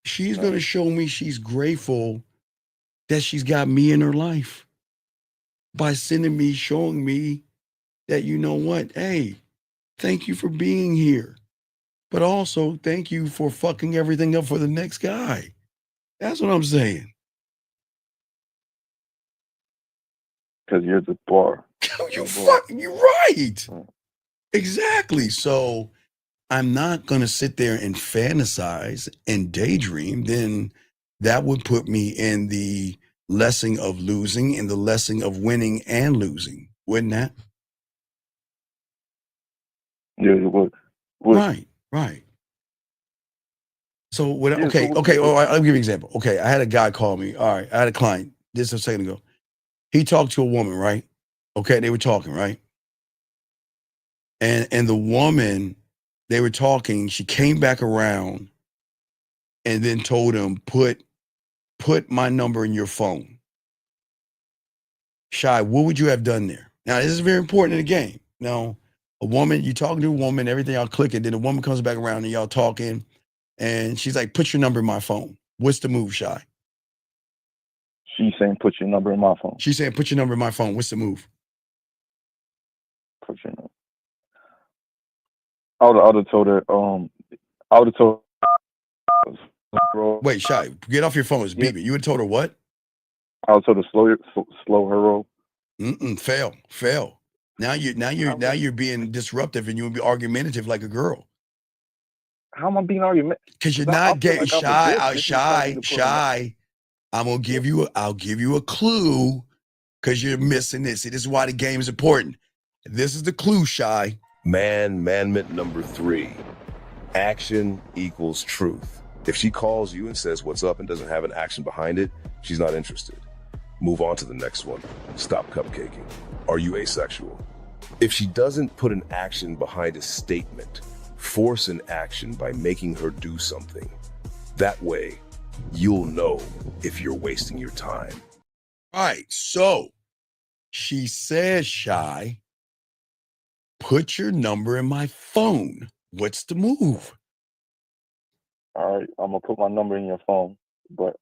She's gonna show me she's grateful that she's got me in her life by showing me that, you know what? Hey, thank you for being here. But also, thank you for fucking everything up for the next guy. That's what I'm saying. Because you're the bar. You're right. Exactly. So I'm not going to sit there and fantasize and daydream. Then that would put me in the lesson of losing and the lesson of winning and losing. Wouldn't that? Yeah, it would. Right. So what? Okay. I'll give you an example. Okay, I had a guy call me. All right, I had a client just a second ago. He talked to a woman, right? Okay, they were talking, right? And the woman, they were talking. She came back around, and then told him, "Put my number in your phone." Shy, what would you have done there? Now, this is very important in the game. Now, a woman, you talking to a woman, everything, y'all clicking, then the woman comes back around and y'all talking, and she's like, "Put your number in my phone." What's the move, Shy? She's saying, "Put your number in my phone." She's saying, "Put your number in my phone." What's the move? Put your number. I would have told her, Wait, Shy, get off your phone. It's beeping. You had told her what? I was told to slow her roll. Fail. Now you're being disruptive and you would be argumentative like a girl. How am I being argumentative? Because you're not getting shy. I'll give you a clue because you're missing this. See, this is why the game is important. This is the clue, Shy. Man-mandment number 3. Action equals truth. If she calls you and says what's up and doesn't have an action behind it, she's not interested. Move on to the next one. Stop cupcaking. Are you asexual? If she doesn't put an action behind a statement, force an action by making her do something. That way, you'll know if you're wasting your time. All right, so she says, Shy, put your number in my phone. What's the move? All right, I'm gonna put my number in your phone, but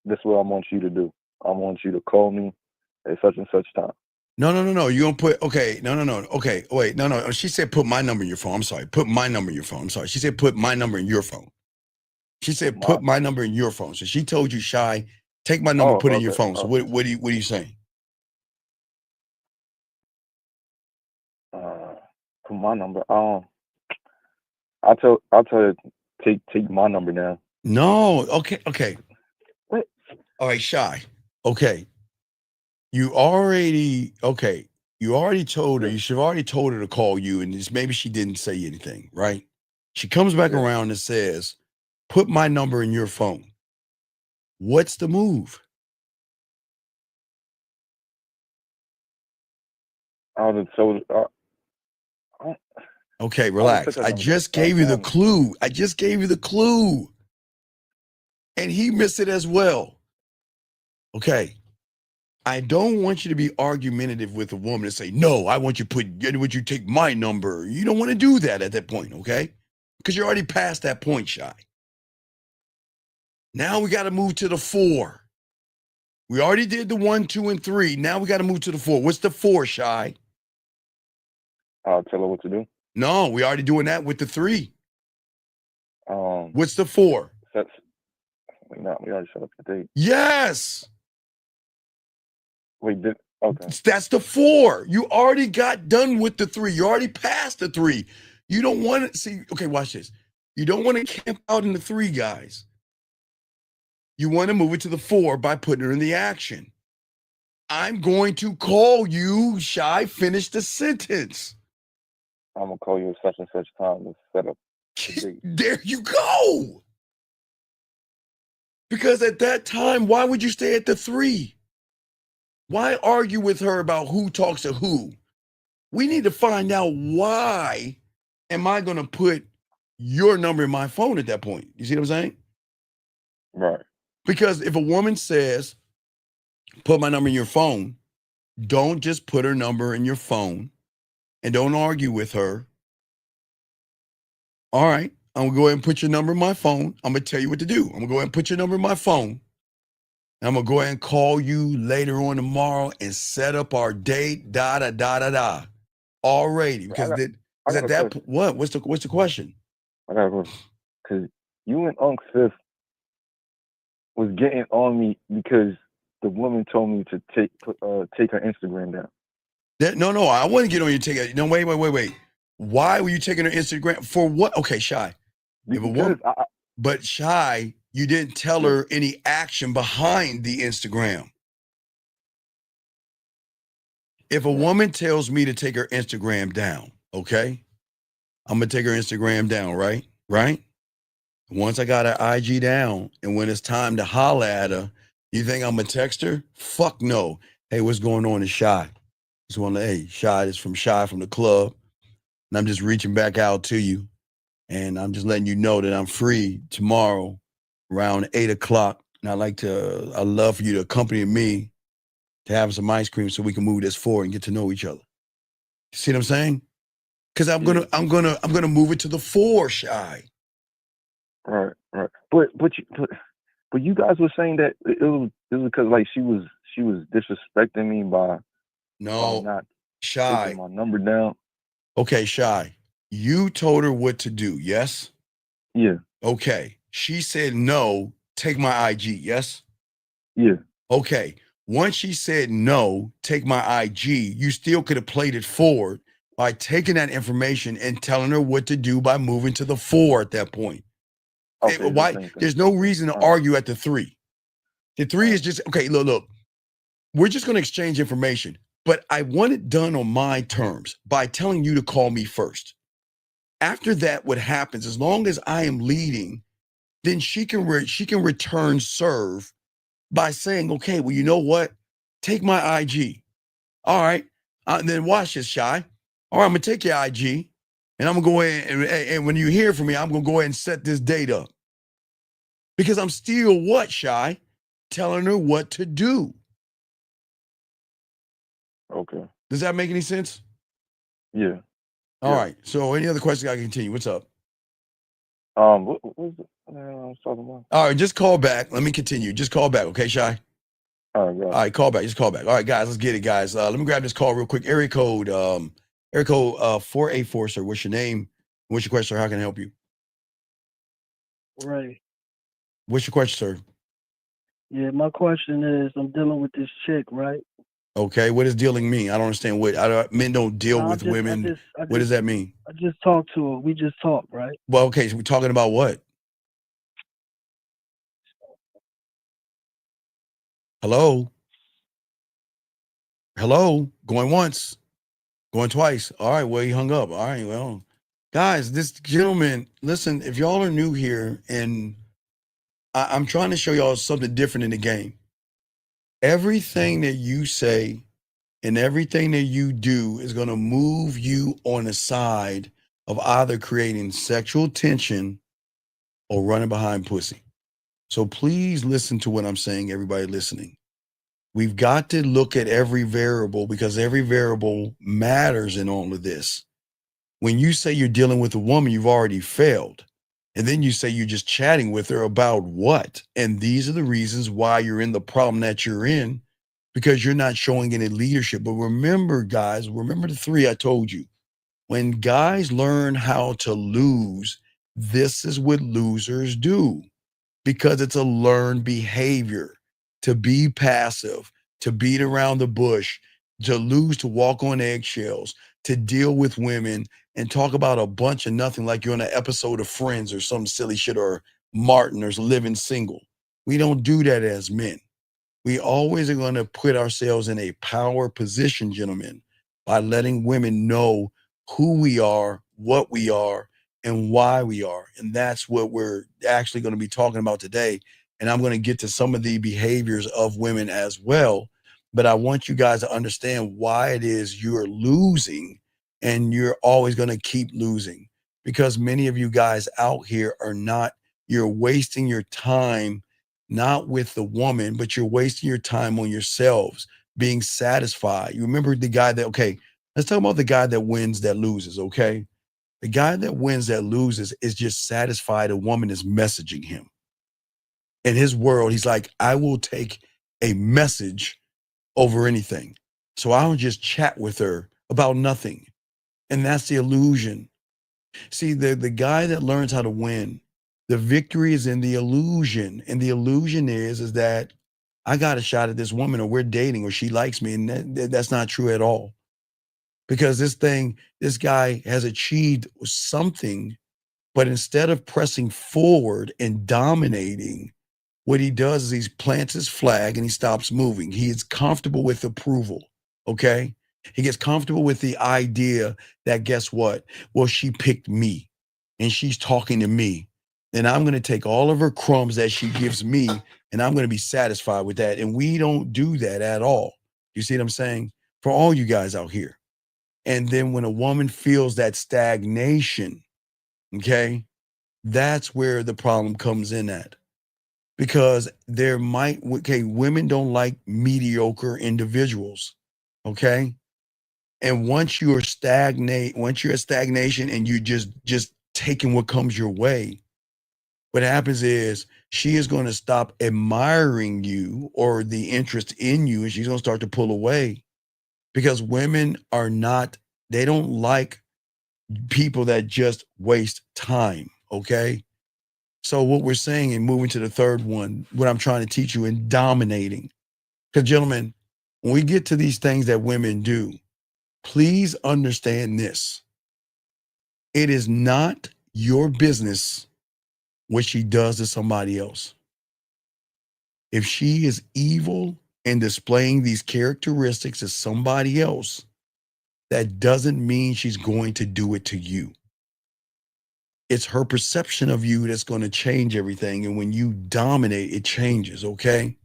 this is what I want you to do. I want you to call me at such and such time. No. You're gonna put no. Okay, wait, no. She said put my number in your phone. I'm sorry. Put my number in your phone. I'm sorry. She said put my number in your phone. She said put my number in your phone. So she told you, Shy, take my number, put it in your phone. So what are you saying? Put my number. I'll tell her take my number down. No. Okay. What? All right, Shy. Okay. You already told her, you should have already told her to call you, and maybe she didn't say anything, right? She comes back around and says, put my number in your phone. What's the move? Okay, relax. I just gave you the clue. And he missed it as well. Okay. I don't want you to be argumentative with a woman and say, no, I want you to take my number. You don't want to do that at that point, okay? Because you're already past that point, Shy. Now we got to move to the 4. We already did the 1, 2, and 3. Now we got to move to the 4. What's the 4, Shy? I'll tell her what to do. No, we already doing that with the 3. What's the 4? We already set up the date. Yes. Okay. That's the 4. You already got done with the 3. You already passed the 3. You don't want to see. Okay, watch this. You don't want to camp out in the 3, guys. You want to move it to the 4 by putting her in the action. I'm going to call you, Shy. Finish the sentence. I'm gonna call you at such and such time to set up the date. There you go. Because at that time, why would you stay at the 3? Why argue with her about who talks to who? We need to find out why am I going to put your number in my phone at that point. You see what I'm saying? Right. Because if a woman says, put my number in your phone, don't just put her number in your phone and don't argue with her. All right, I'm going to go ahead and put your number in my phone. I'm going to tell you what to do. I'm going to go ahead and put your number in my phone. I'm going to go ahead and call you later on tomorrow and set up our date, already. Because what's the question? I got a question. Because you and Unc Fifth was getting on me because the woman told me to take her Instagram down. No, I wouldn't get on you. Take it. No, wait. Why were you taking her Instagram? For what? Okay, Shy. But Shy, you didn't tell her any action behind the Instagram. If a woman tells me to take her Instagram down, okay, I'm going to take her Instagram down, right? Once I got her IG down, and when it's time to holla at her, you think I'm going to text her? Fuck no. Hey, what's going on? It's Shy. Just want to, hey, Shy is from the club. And I'm just reaching back out to you. And I'm just letting you know that I'm free tomorrow around 8 o'clock. And I'd love for you to accompany me to have some ice cream so we can move this forward and get to know each other. You see what I'm saying? Because I'm gonna move it to the 4, Shy. Right. But you guys were saying that it was because like she was disrespecting me by not Shy. taking my number down. Okay, Shy. You told her what to do, yes? Yeah. Okay. she said no, take my IG, yes? Yeah. Okay. Once she said no, take my IG, you still could have played it forward by taking that information and telling her what to do by moving to the 4 at that point. Okay. Why? Same thing. There's no reason to argue at the 3. The 3 is just, okay, look, we're just going to exchange information, but I want it done on my terms by telling you to call me first. After that, what happens, as long as I am leading, then she can return serve by saying, okay, well, you know what? Take my IG. All right. Then watch this, Shy. All right, I'm going to take your IG, and I'm going to go ahead and when you hear from me, I'm going to go ahead and set this date up. Because I'm still what, Shy? Telling her what to do. Okay. Does that make any sense? Yeah. All right. So any other questions? I can continue. What's up? What was it I was talking about? All right, just call back. Let me continue. Just call back, okay, Shy? All right, All right, call back. Just call back. All right, guys, let's get it, guys. Let me grab this call real quick. Area code 484, sir. What's your name? What's your question, sir? How can I help you? Right. What's your question, sir? Yeah, my question is, I'm dealing with this chick, right? Okay, what does dealing mean? I don't understand men don't deal with women. What does that mean? I just talked to her. We just talked, right? Well, okay, so we're talking about what? Hello? Hello? Going once, going twice. All right, well, he hung up. All right, well, guys, this gentleman, listen, if y'all are new here, and I'm trying to show y'all something different in the game. Everything that you say and everything that you do is going to move you on the side of either creating sexual tension or running behind pussy. So please listen to what I'm saying, everybody listening. We've got to look at every variable because every variable matters in all of this. When you say you're dealing with a woman, you've already failed. And then you say you're just chatting with her about what? And these are the reasons why you're in the problem that you're in, because you're not showing any leadership. But remember, guys, remember the 3 I told you. When guys learn how to lose, this is what losers do, because it's a learned behavior to be passive, to beat around the bush, to lose, to walk on eggshells, to deal with women and talk about a bunch of nothing like you're on an episode of Friends or some silly shit, or Martin or Living Single. We don't do that as men. We always are going to put ourselves in a power position, gentlemen, by letting women know who we are, what we are, and why we are. And that's what we're actually going to be talking about today. And I'm going to get to some of the behaviors of women as well. But I want you guys to understand why it is you're losing, and you're always going to keep losing, because many of you guys out here are not, you're wasting your time, not with the woman, but you're wasting your time on yourselves, being satisfied. You remember the guy that, okay, let's talk about the guy that wins, that loses, okay? The guy that wins, that loses is just satisfied a woman is messaging him. In his world, he's like, I will take a message over anything. So I'll just chat with her about nothing. And that's the illusion. See, the guy that learns how to win, the victory is in the illusion. And the illusion is that I got a shot at this woman, or we're dating, or she likes me. And that's not true at all. Because this guy has achieved something, but instead of pressing forward and dominating, what he does is he plants his flag and he stops moving. He is comfortable with approval, okay? He gets comfortable with the idea that, guess what? Well, she picked me and she's talking to me. And I'm going to take all of her crumbs that she gives me, and I'm going to be satisfied with that. And we don't do that at all. You see what I'm saying? For all you guys out here. And then when a woman feels that stagnation, okay, that's where the problem comes in at. Because women don't like mediocre individuals, okay? And once you're at stagnation and you just taking what comes your way, what happens is she is going to stop admiring you or the interest in you, and she's going to start to pull away. Because women they don't like people that just waste time, okay? So what we're saying and moving to the third one, what I'm trying to teach you in dominating. Because gentlemen, when we get to these things that women do, please understand this. It is not your business what she does to somebody else. If she is evil and displaying these characteristics to somebody else, that doesn't mean she's going to do it to you. It's her perception of you that's going to change everything. And when you dominate, it changes, okay?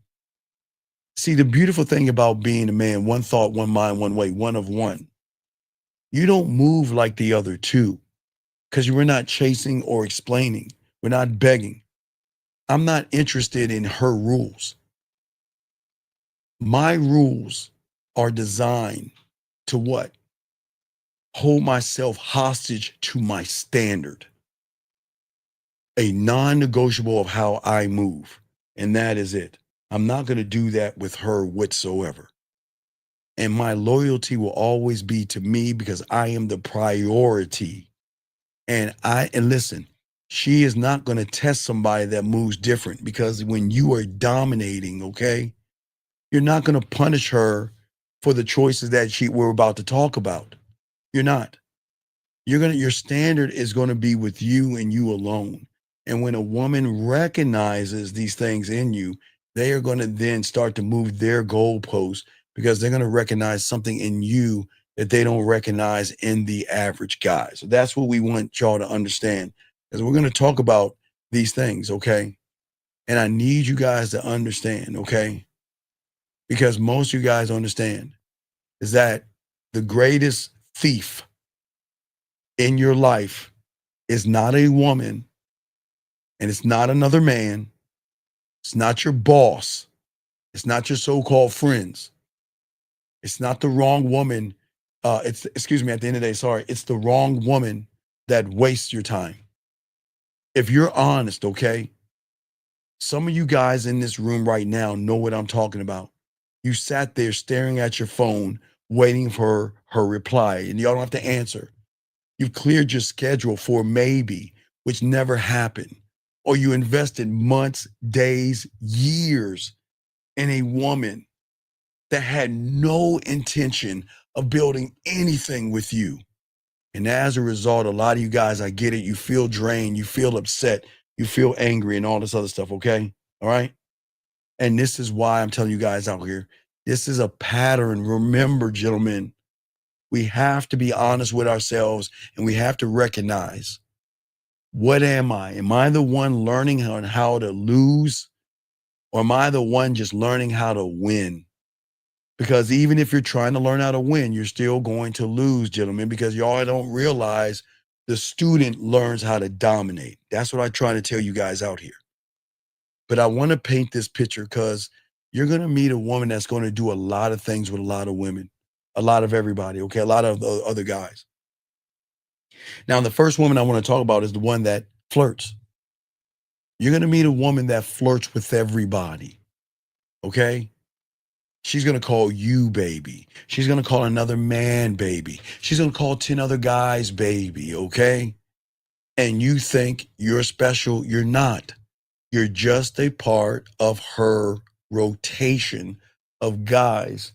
See, the beautiful thing about being a man, one thought, one mind, one way, one of one. You don't move like the other two because we're not chasing or explaining. We're not begging. I'm not interested in her rules. My rules are designed to what? Hold myself hostage to my standard. A non-negotiable of how I move. And that is it. I'm not going to do that with her whatsoever. And my loyalty will always be to me because I am the priority. And listen, she is not going to test somebody that moves different, because when you are dominating, okay, you're not going to punish her for the choices that we're about to talk about. You're not. Your standard is going to be with you and you alone. And when a woman recognizes these things in you, they are going to then start to move their goalposts, because they're going to recognize something in you that they don't recognize in the average guy. So that's what we want y'all to understand, because we're going to talk about these things, okay? And I need you guys to understand, okay? Because most of you guys understand is that the greatest thief in your life is not a woman, and it's not another man. It's not your boss. It's not your so-called friends. It's not the wrong woman. At the end of the day, sorry. It's the wrong woman that wastes your time. If you're honest, okay? Some of you guys in this room right now know what I'm talking about. You sat there staring at your phone, waiting for her reply, and y'all don't have to answer. You've cleared your schedule for maybe, which never happened. Or you invested months, days, years in a woman that had no intention of building anything with you. And as a result, a lot of you guys, I get it, you feel drained, you feel upset, you feel angry and all this other stuff, okay? All right? And this is why I'm telling you guys out here, this is a pattern. Remember, gentlemen, we have to be honest with ourselves, and we have to recognize, what am I? Am I the one learning how to lose? Or am I the one just learning how to win? Because even if you're trying to learn how to win, you're still going to lose, gentlemen, because y'all don't realize the student learns how to dominate. That's what I try to tell you guys out here. But I want to paint this picture, because you're going to meet a woman that's going to do a lot of things with a lot of women, a lot of everybody, okay, a lot of other guys. Now, the first woman I want to talk about is the one that flirts. You're going to meet a woman that flirts with everybody, okay? She's going to call you baby. She's going to call another man baby. She's going to call 10 other guys baby, okay? And you think you're special. You're not. You're just a part of her rotation of guys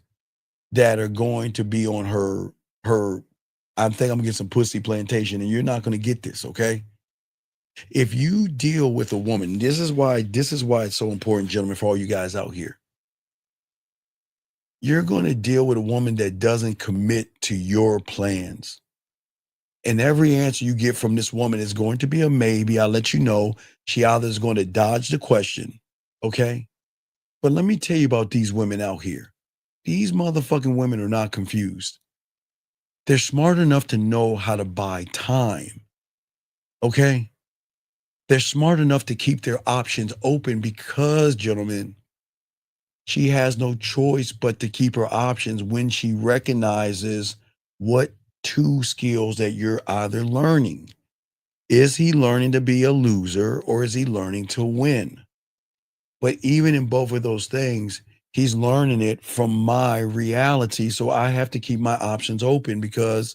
that are going to be on her, I think I'm going to get some pussy plantation, and you're not going to get this, okay? If you deal with a woman, this is why it's so important, gentlemen, for all you guys out here. You're going to deal with a woman that doesn't commit to your plans. And every answer you get from this woman is going to be a maybe. I'll let you know. She either is going to dodge the question, okay? But let me tell you about these women out here. These motherfucking women are not confused. They're smart enough to know how to buy time, okay? They're smart enough to keep their options open because, gentlemen, she has no choice but to keep her options when she recognizes what two skills that you're either learning. Is he learning to be a loser, or is he learning to win? But even in both of those things, he's learning it from my reality. So I have to keep my options open, because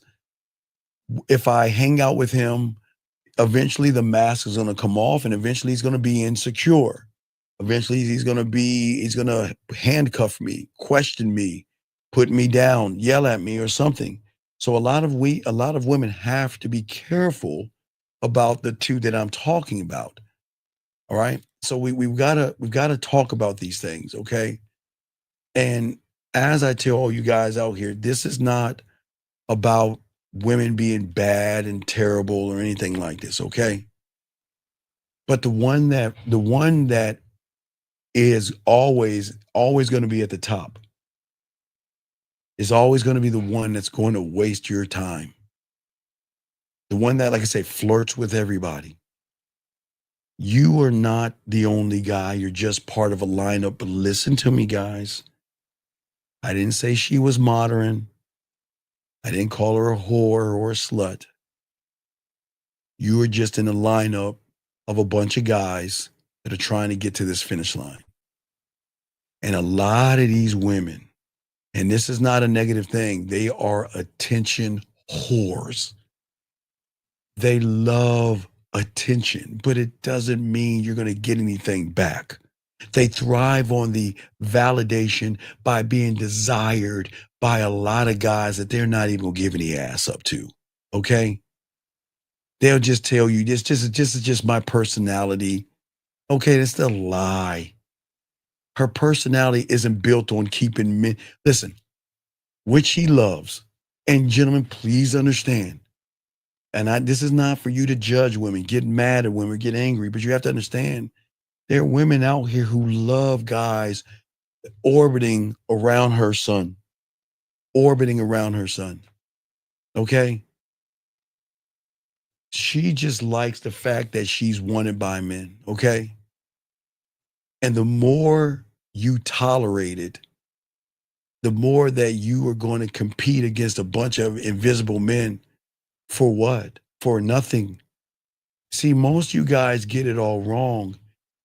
if I hang out with him, eventually the mask is going to come off, and eventually he's going to be insecure. Eventually he's going to handcuff me, question me, put me down, yell at me or something. So a lot of women have to be careful about the two that I'm talking about. All right. So we've got to talk about these things. Okay. And as I tell all you guys out here, this is not about women being bad and terrible or anything like this. Okay. But the one that is always going to be at the top is always going to be the one that's going to waste your time. The one that, like I say, flirts with everybody. You are not the only guy. You're just part of a lineup. But listen to me, guys. I didn't say she was modern. I didn't call her a whore or a slut. You are just in a lineup of a bunch of guys that are trying to get to this finish line. And a lot of these women, and this is not a negative thing, they are attention whores. They love attention, but it doesn't mean you're going to get anything back. They thrive on the validation by being desired by a lot of guys that they're not even going to give any ass up to. Okay? They'll just tell you, this is just my personality. Okay, that's a lie. Her personality isn't built on keeping men. Listen, which she loves. And gentlemen, please understand. And this is not for you to judge women, get mad at women, get angry, but you have to understand there are women out here who love guys orbiting around her son. Okay? She just likes the fact that she's wanted by men, okay? And the more you tolerate it, the more that you are going to compete against a bunch of invisible men. For what? For nothing. See, most of you guys get it all wrong.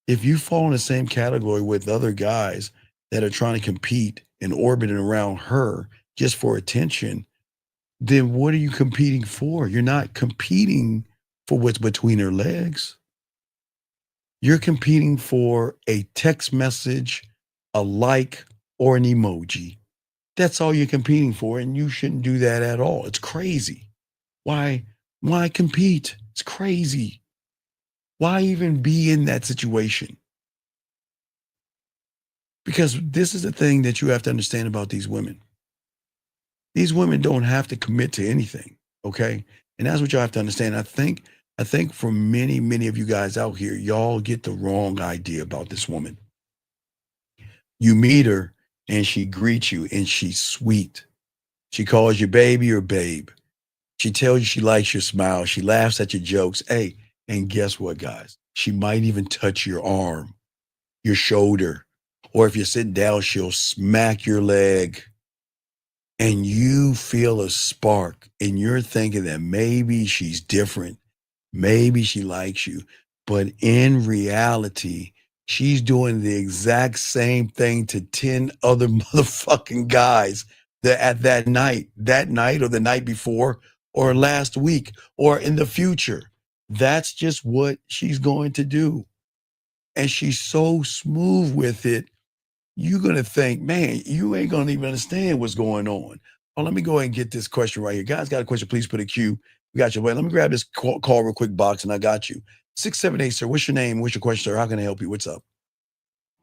If you fall in the same category with other guys that are trying to compete and orbiting around her just for attention, then what are you competing for? You're not competing for what's between her legs. You're competing for a text message, a like, or an emoji. That's all you're competing for, and you shouldn't do that at all. It's crazy. Why compete? It's crazy. Why even be in that situation? Because this is the thing that you have to understand about these women. These women don't have to commit to anything, okay? And that's what you have to understand. I think for many, many of you guys out here, y'all get the wrong idea about this woman. You meet her and she greets you and she's sweet. She calls you baby or babe. She tells you she likes your smile. She laughs at your jokes. Hey, and guess what, guys? She might even touch your arm, your shoulder, or if you're sitting down, she'll smack your leg. And you feel a spark and you're thinking that maybe she's different. Maybe she likes you. But in reality, she's doing the exact same thing to 10 other motherfucking guys that night or the night before or last week or in the future. That's just what she's going to do. And she's so smooth with it. You're going to think, man, you ain't going to even understand what's going on. Oh, let me go ahead and get this question right here. Guys, got a question? Please put a Q. We got you. Wait, let me grab this call real quick box, and I got you. 678, sir. What's your name? What's your question, sir? How can I help you? What's up?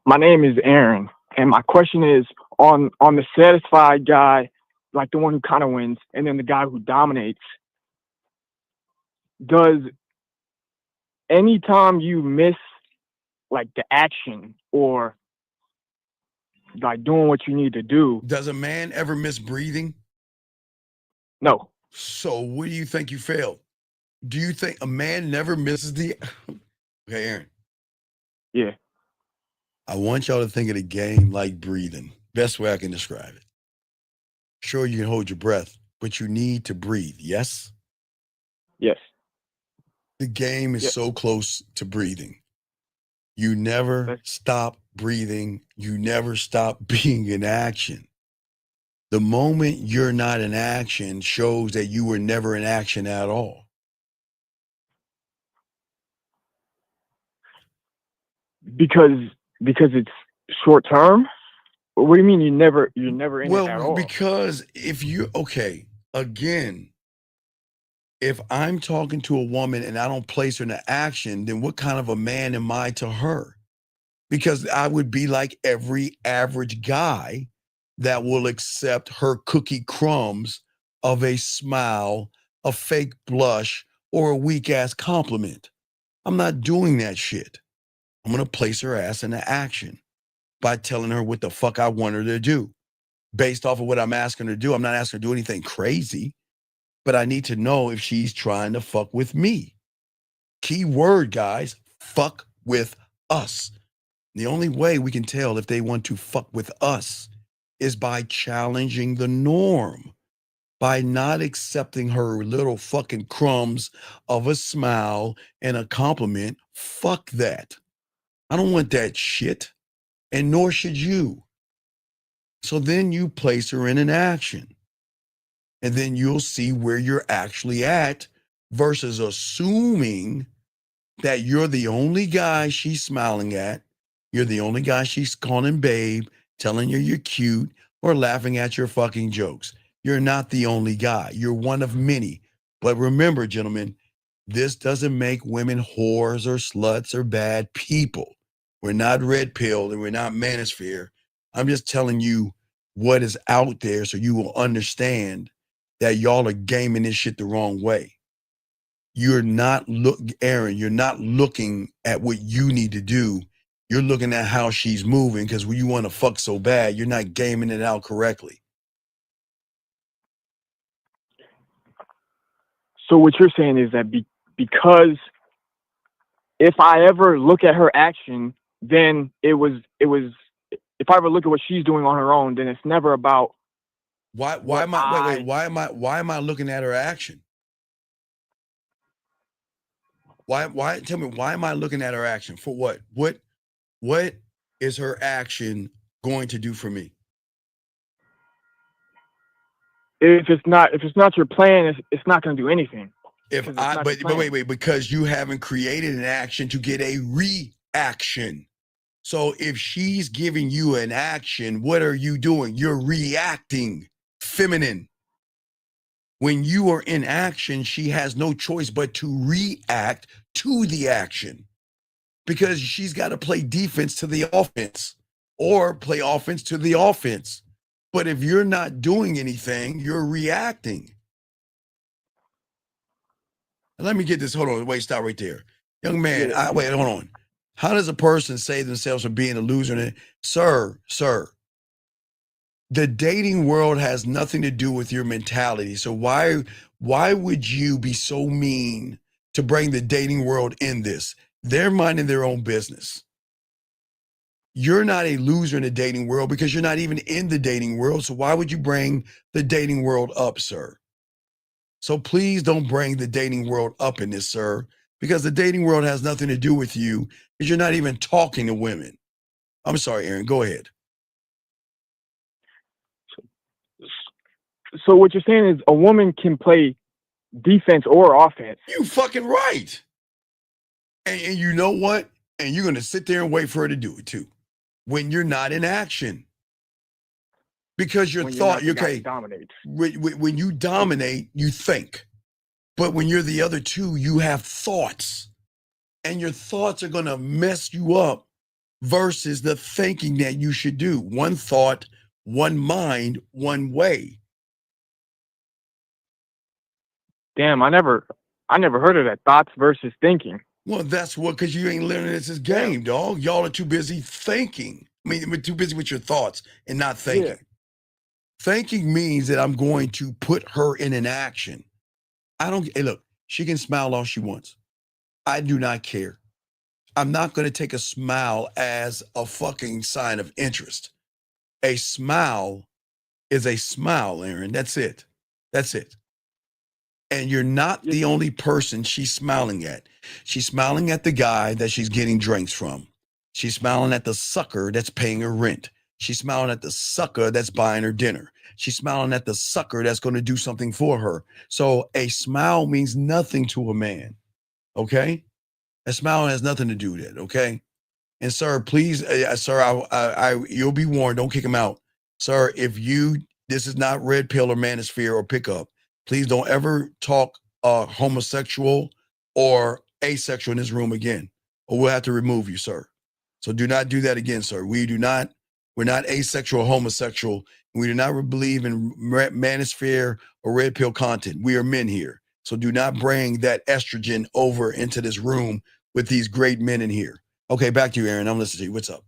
My name is Aaron, and my question is on the satisfied guy, like the one who kind of wins, and then the guy who dominates. Does anytime you miss like the action or like doing what you need to do. Does a man ever miss breathing? No. So what do you think you failed? Do you think a man never misses the... Okay, Aaron. Yeah. I want y'all to think of the game like breathing. Best way I can describe it. Sure, you can hold your breath, but you need to breathe. Yes? Yes. The game is so close to breathing. You never stop breathing. You never stop being in action. The moment you're not in action shows that you were never in action at all. because it's short term. What do you mean you're never in it at all? Because if you again, if I'm talking to a woman and I don't place her into action, then what kind of a man am I to her? Because I would be like every average guy that will accept her cookie crumbs of a smile, a fake blush, or a weak ass compliment. I'm not doing that shit. I'm going to place her ass into action by telling her what the fuck I want her to do. Based off of what I'm asking her to do, I'm not asking her to do anything crazy, but I need to know if she's trying to fuck with me. Key word, guys, fuck with us. The only way we can tell if they want to fuck with us is by challenging the norm, by not accepting her little fucking crumbs of a smile and a compliment. Fuck that. I don't want that shit, and nor should you. So then you place her in an action, and then you'll see where you're actually at versus assuming that you're the only guy she's smiling at. You're the only guy she's calling babe, telling you you're cute, or laughing at your fucking jokes. You're not the only guy. You're one of many. But remember, gentlemen, this doesn't make women whores or sluts or bad people. We're not red pill and we're not manosphere. I'm just telling you what is out there so you will understand that y'all are gaming this shit the wrong way. You're not Aaron, you're not looking at what you need to do. You're looking at how she's moving because when you want to fuck so bad, you're not gaming it out correctly. So what you're saying is that because if I ever look at her action, then it was if I ever look at what she's doing on her own, then it's never about why am I looking at her action? Why tell me, why am I looking at her action? For what? What is her action going to do for me? If it's not your plan, it's not going to do anything. But wait, because you haven't created an action to get a reaction. So if she's giving you an action, what are you doing? You're reacting. Feminine. When you are in action, she has no choice but to react to the action because she's got to play defense to the offense or play offense to the offense. But if you're not doing anything, you're reacting. And let me get this. Hold on. Wait, stop right there. Young man, wait, hold on. How does a person save themselves from being a loser? Sir, the dating world has nothing to do with your mentality. So why would you be so mean to bring the dating world in this? They're minding their own business. You're not a loser in the dating world because you're not even in the dating world. So why would you bring the dating world up, sir? So please don't bring the dating world up in this, sir, because the dating world has nothing to do with you because you're not even talking to women. I'm sorry, Aaron, go ahead. So what you're saying is a woman can play defense or offense. You fucking right. And you know what? And you're going to sit there and wait for her to do it too. When you're not in action. Because your thought, okay, when you dominate, you think. But when you're the other two, you have thoughts. And your thoughts are going to mess you up versus the thinking that you should do. One thought, one mind, one way. Damn, I never heard of that. Thoughts versus thinking. Well, that's what, because you ain't learning this game, dog. Y'all are too busy thinking. I mean, we're too busy with your thoughts and not thinking. Yeah. Thinking means that I'm going to put her in an action. Hey, look, she can smile all she wants. I do not care. I'm not going to take a smile as a fucking sign of interest. A smile is a smile, Aaron. That's it. That's it. And you're not the only person she's smiling at. She's smiling at the guy that she's getting drinks from. She's smiling at the sucker that's paying her rent. She's smiling at the sucker that's buying her dinner. She's smiling at the sucker that's going to do something for her. So a smile means nothing to a man, okay? A smile has nothing to do with it, okay? And sir, please, sir, you'll be warned. Don't kick him out, sir. This is not red pill or manosphere or pickup. Please don't ever talk homosexual or asexual in this room again, or we'll have to remove you, sir. So do not do that again, sir. We're not asexual or homosexual. We do not believe in manosphere or red pill content. We are men here. So do not bring that estrogen over into this room with these great men in here. Okay, back to you, Aaron. I'm listening to you. What's up?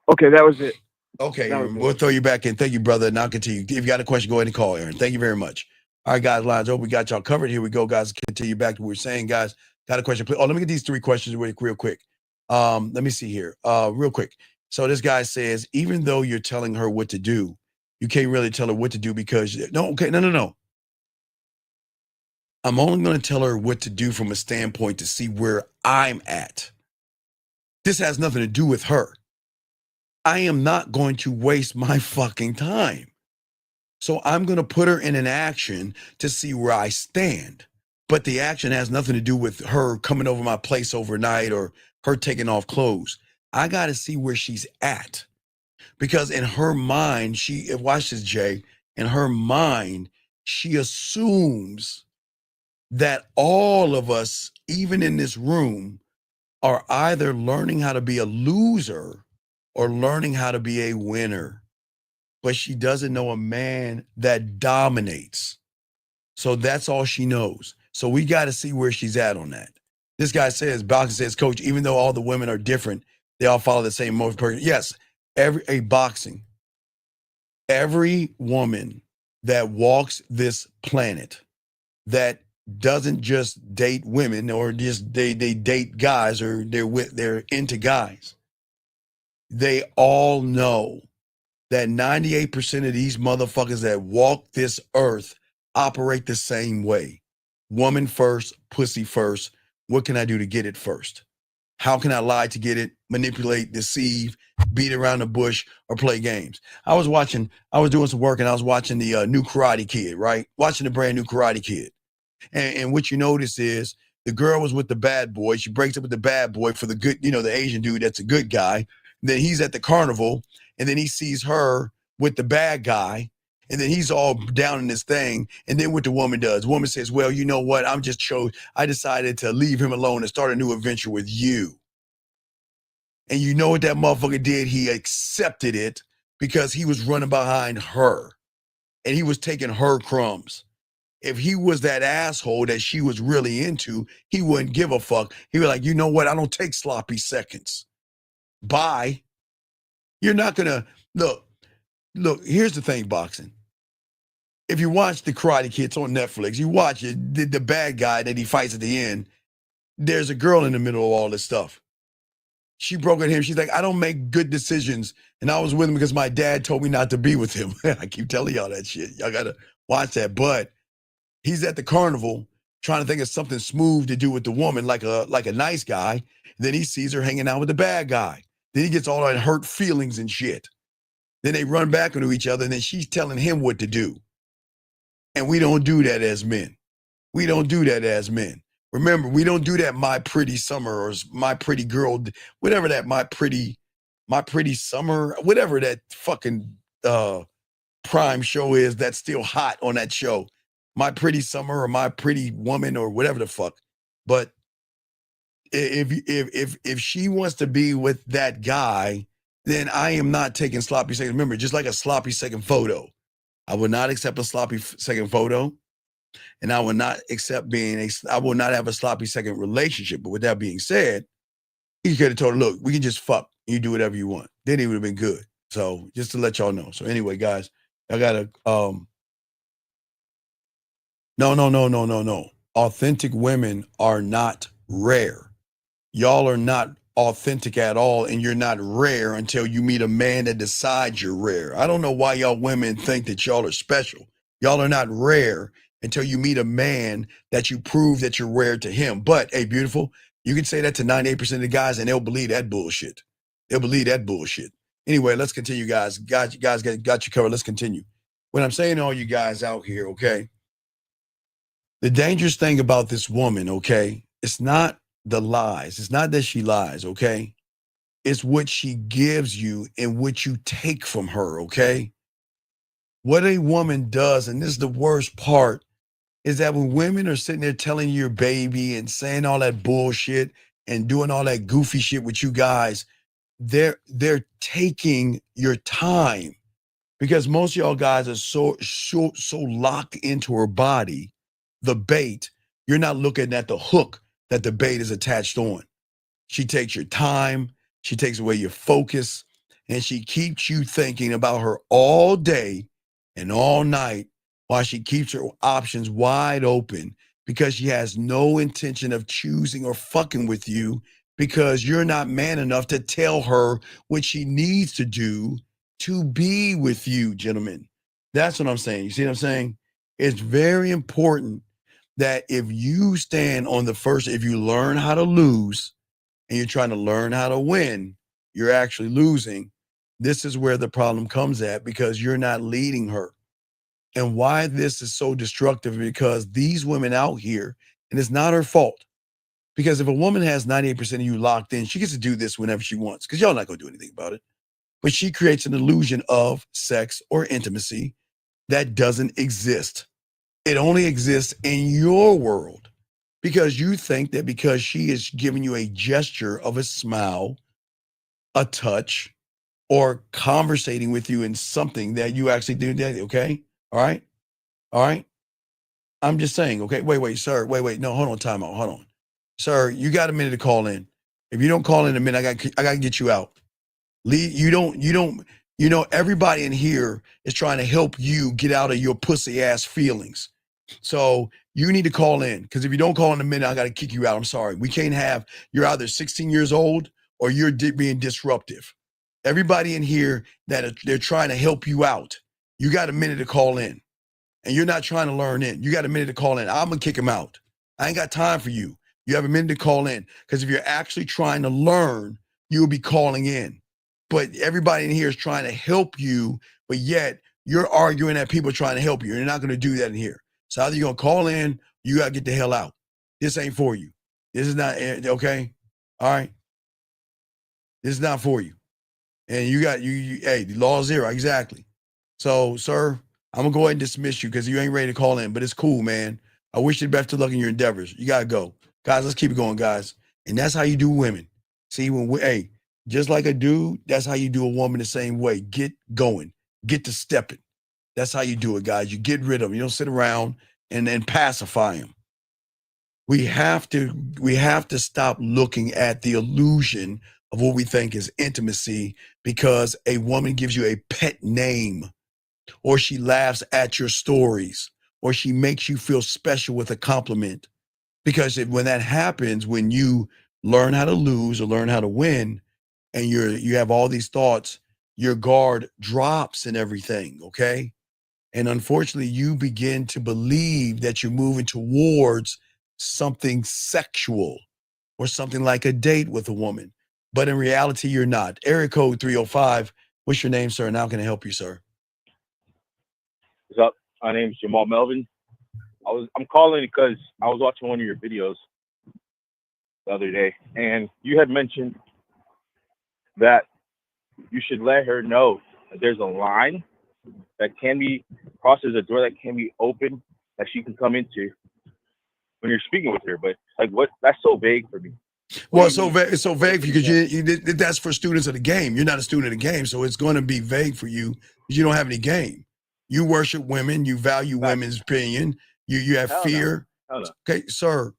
Okay, that was it. Okay, we'll throw you back in. Thank you, brother. And I'll continue. If you got a question, go ahead and call, Aaron. Thank you very much. All right, guys, lines open. We got y'all covered. Here we go, guys. Continue back to what we were saying, guys. Got a question? Please. Oh, let me get these 3 questions real quick. Let me see here. Real quick. So this guy says, even though you're telling her what to do, you can't really tell her what to do because no. I'm only going to tell her what to do from a standpoint to see where I'm at. This has nothing to do with her. I am not going to waste my fucking time. So I'm going to put her in an action to see where I stand. But the action has nothing to do with her coming over my place overnight or her taking off clothes. I got to see where she's at. Because in her mind, watch this, Jay, in her mind, she assumes that all of us, even in this room, are either learning how to be a loser or learning how to be a winner. But she doesn't know a man that dominates. So that's all she knows. So we got to see where she's at on that. This guy says, boxing says, coach, even though all the women are different, they all follow the same motive person. Yes, every woman that walks this planet that doesn't just date women or just they date guys or they're into guys. They all know that 98% of these motherfuckers that walk this earth operate the same way. Woman first, pussy first. What can I do to get it first? How can I lie to get it, manipulate, deceive, beat around the bush, or play games? I was doing some work and I was watching the new Karate Kid, right? Watching the brand new Karate Kid. And what you notice is the girl was with the bad boy. She breaks up with the bad boy for the good, the Asian dude that's a good guy. Then he's at the carnival and then he sees her with the bad guy. And then he's all down in this thing. And then what the woman does, woman says, well, you know what? I decided to leave him alone and start a new adventure with you. And you know what that motherfucker did? He accepted it because he was running behind her and he was taking her crumbs. If he was that asshole that she was really into, he wouldn't give a fuck. He'd be like, you know what? I don't take sloppy seconds. Bye. You're not going to look, here's the thing, boxing. If you watch the Karate Kid, it's on Netflix, you watch it, the bad guy that he fights at the end, there's a girl in the middle of all this stuff. She broke at him. She's like, I don't make good decisions. And I was with him because my dad told me not to be with him. I keep telling y'all that shit. Y'all got to watch that. But he's at the carnival trying to think of something smooth to do with the woman, like a nice guy. Then he sees her hanging out with the bad guy. Then he gets all that hurt feelings and shit. Then they run back into each other, and then she's telling him what to do. And we don't do that as men. We don't do that as men. Remember, we don't do that my pretty summer or my pretty girl, whatever that my pretty summer, whatever that fucking prime show is that's still hot on that show. My Pretty Summer or My Pretty Woman or whatever the fuck. But if she wants to be with that guy, then I am not taking sloppy seconds. Remember, just like a sloppy second photo. I would not accept a sloppy second photo, and I would not accept I will not have a sloppy second relationship. But with that being said, he could have told her, look, we can just fuck. You do whatever you want. Then it would have been good. So just to let y'all know. So anyway, guys, I gotta No. Authentic women are not rare. Y'all are not authentic at all, and you're not rare until you meet a man that decides you're rare. I don't know why y'all women think that y'all are special. Y'all are not rare until you meet a man that you prove that you're rare to him. But, hey, beautiful, you can say that to 98% of the guys, and they'll believe that bullshit. They'll believe that bullshit. Anyway, let's continue, guys. Got you covered. Let's continue. What I'm saying to all you guys out here, okay? The dangerous thing about this woman, okay, it's not the lies. It's not that she lies, okay? It's what she gives you and what you take from her, okay? What a woman does, and this is the worst part, is that when women are sitting there telling your baby and saying all that bullshit and doing all that goofy shit with you guys, they're taking your time, because most of y'all guys are so locked into her body, the bait. You're not looking at the hook that the bait is attached on. She takes your time, she takes away your focus, and she keeps you thinking about her all day and all night, while she keeps her options wide open, because she has no intention of choosing or fucking with you, because you're not man enough to tell her what she needs to do to be with you, gentlemen. That's what I'm saying. You see what I'm saying? It's very important that if you stand on the first, if you learn how to lose and you're trying to learn how to win, you're actually losing. This is where the problem comes at, because you're not leading her. And why this is so destructive, because these women out here, and it's not her fault, because if a woman has 98% of you locked in, she gets to do this whenever she wants, because y'all not going to do anything about it. But she creates an illusion of sex or intimacy that doesn't exist. It only exists in your world, because you think that because she is giving you a gesture of a smile, a touch, or conversating with you in something that you actually do that, okay? All right? All right? I'm just saying, okay? Wait, sir. Wait. No, hold on, time out. Hold on. Sir, you got a minute to call in. If you don't call in a minute, I got to get you out. Everybody in here is trying to help you get out of your pussy ass feelings. So you need to call in, because if you don't call in a minute, I got to kick you out. I'm sorry. We can't have, you're either 16 years old or you're being disruptive. Everybody in here they're trying to help you out. You got a minute to call in, and you're not trying to learn in. You got a minute to call in. I'm going to kick him out. I ain't got time for you. You have a minute to call in, because if you're actually trying to learn, you'll be calling in. But everybody in here is trying to help you, but yet you're arguing that people are trying to help you. You're not going to do that in here. So either you're going to call in, or you got to get the hell out. This ain't for you. This is not, okay? All right? This is not for you. And hey, the law is zero, exactly. So, sir, I'm going to go ahead and dismiss you, because you ain't ready to call in, but it's cool, man. I wish you the best of luck in your endeavors. You got to go. Guys, let's keep it going, guys. And that's how you do women. See, just like a dude, that's how you do a woman the same way. Get going. Get to stepping. That's how you do it, guys. You get rid of them. You don't sit around and then pacify them. We have to stop looking at the illusion of what we think is intimacy, because a woman gives you a pet name, or she laughs at your stories, or she makes you feel special with a compliment. Because when that happens, when you learn how to lose or learn how to win, and you have all these thoughts, your guard drops and everything, okay? And unfortunately, you begin to believe that you're moving towards something sexual or something like a date with a woman. But in reality, you're not. Area code 305. What's your name, sir? And how can I help you, sir? What's up? My name's Jamal Melvin. I'm calling because I was watching one of your videos the other day, and you had mentioned that you should let her know that there's a line that can be crosses, a door that can be open that she can come into when you're speaking with her. But like, what? That's so vague for me. Well, it's so vague because that's for students of the game. You're not a student of the game, so it's going to be vague for you because you don't have any game. You worship women. You value women's opinion. You have fear. No. Okay, sir.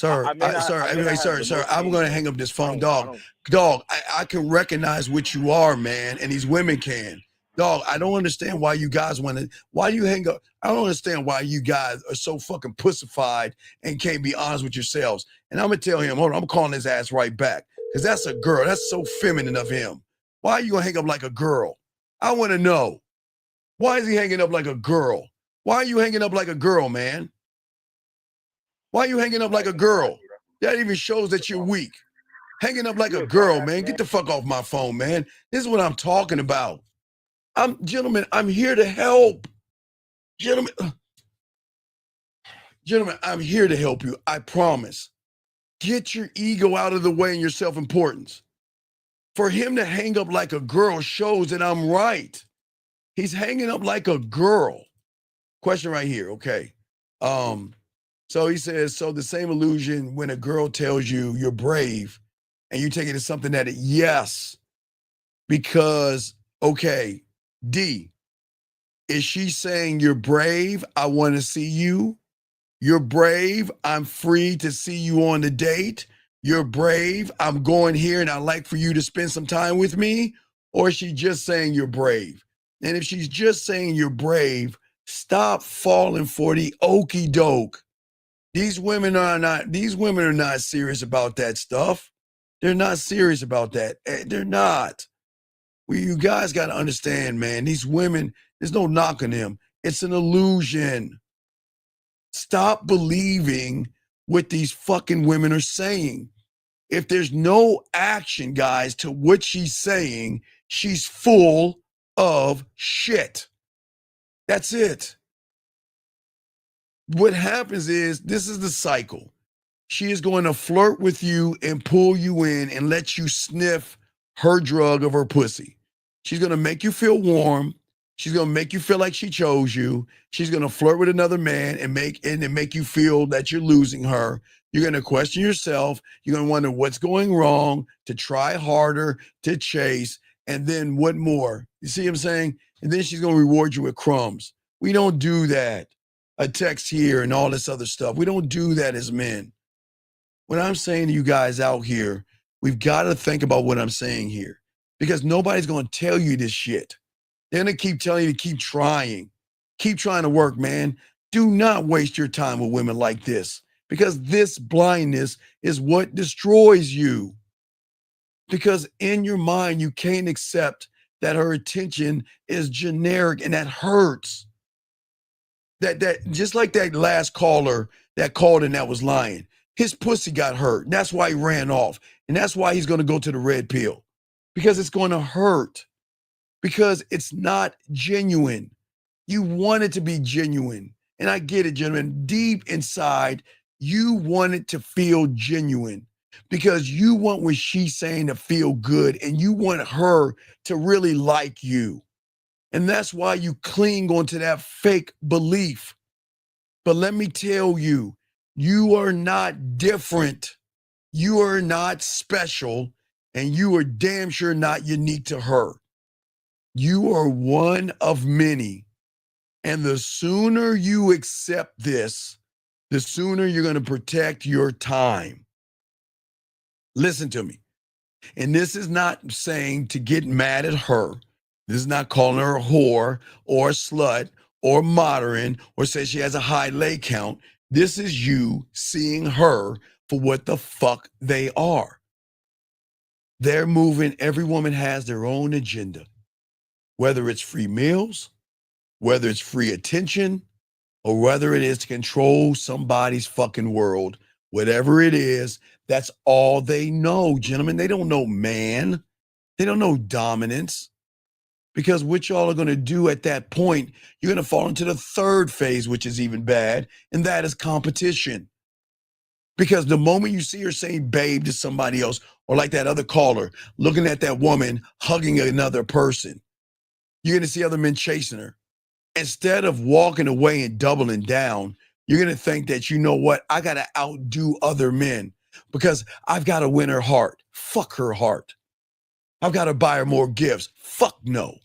I'm going to hang up this phone, dog. I can recognize what you are, man, and these women can. Dog, I don't understand why you guys why you hang up. I don't understand why you guys are so fucking pussified and can't be honest with yourselves. And I'm going to tell him, hold on, I'm calling his ass right back. Because that's a girl. That's so feminine of him. Why are you going to hang up like a girl? I want to know. Why is he hanging up like a girl? Why are you hanging up like a girl, man? Why are you hanging up like a girl? That even shows that you're weak. Hanging up like a girl, man. Get the fuck off my phone, man. This is what I'm talking about. Gentlemen, I'm here to help. Gentlemen, I'm here to help you. I promise. Get your ego out of the way and your self-importance. For him to hang up like a girl shows that I'm right. He's hanging up like a girl. Question right here, okay. So he says, so the same illusion when a girl tells you you're brave and you take it as something that, yes, because, okay, D, is she saying you're brave? I want to see you. You're brave. I'm free to see you on the date. You're brave. I'm going here and I'd like for you to spend some time with me. Or is she just saying you're brave? And if she's just saying you're brave, stop falling for the okey doke. These women are not serious about that stuff. They're not serious about that. They're not. You guys got to understand, man, these women, there's no knock on them. It's an illusion. Stop believing what these fucking women are saying. If there's no action, guys, to what she's saying, she's full of shit. That's it. What happens is, this is the cycle. She is going to flirt with you and pull you in and let you sniff her drug of her pussy. She's going to make you feel warm. She's going to make you feel like she chose you. She's going to flirt with another man and make you feel that you're losing her. You're going to question yourself. You're going to wonder what's going wrong, to try harder, to chase. And then what more? You see what I'm saying? And then she's going to reward you with crumbs. We don't do that. A text here and all this other stuff. We don't do that as men. What I'm saying to you guys out here, we've got to think about what I'm saying here, because nobody's going to tell you this shit. They're going to keep telling you to keep trying to work, man. Do not waste your time with women like this, because this blindness is what destroys you. Because in your mind, you can't accept that her attention is generic, and that hurts. That just like that last caller that called and that was lying. His pussy got hurt. And that's why he ran off. And that's why he's going to go to the red pill. Because it's going to hurt. Because it's not genuine. You want it to be genuine. And I get it, gentlemen. Deep inside, you want it to feel genuine. Because you want what she's saying to feel good. And you want her to really like you. And that's why you cling onto that fake belief. But let me tell you, you are not different. You are not special. And you are damn sure not unique to her. You are one of many. And the sooner you accept this, the sooner you're going to protect your time. Listen to me. And this is not saying to get mad at her. This is not calling her a whore or a slut or modern or say she has a high lay count. This is you seeing her for what the fuck they are. They're moving. Every woman has their own agenda, whether it's free meals, whether it's free attention, or whether it is to control somebody's fucking world. Whatever it is, that's all they know, gentlemen. They don't know man. They don't know dominance. Because what y'all are going to do at that point, you're going to fall into the third phase, which is even bad, and that is competition. Because the moment you see her saying babe to somebody else, or like that other caller, looking at that woman hugging another person, you're going to see other men chasing her. Instead of walking away and doubling down, you're going to think that, you know what, I got to outdo other men because I've got to win her heart. Fuck her heart. I've got to buy her more gifts. Fuck no.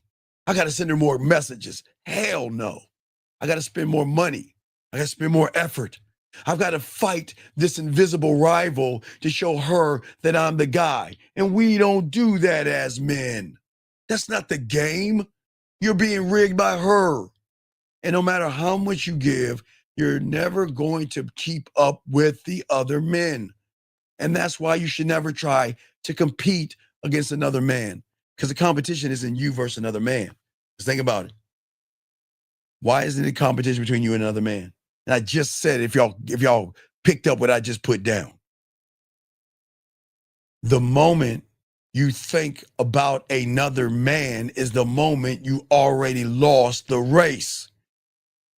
I got to send her more messages. Hell no. I got to spend more money. I got to spend more effort. I've got to fight this invisible rival to show her that I'm the guy. And we don't do that as men. That's not the game. You're being rigged by her. And no matter how much you give, you're never going to keep up with the other men. And that's why you should never try to compete against another man, because the competition isn't you versus another man. Just think about it. Why isn't it competition between you and another man? And I just said, if y'all picked up what I just put down, the moment you think about another man is the moment you already lost the race.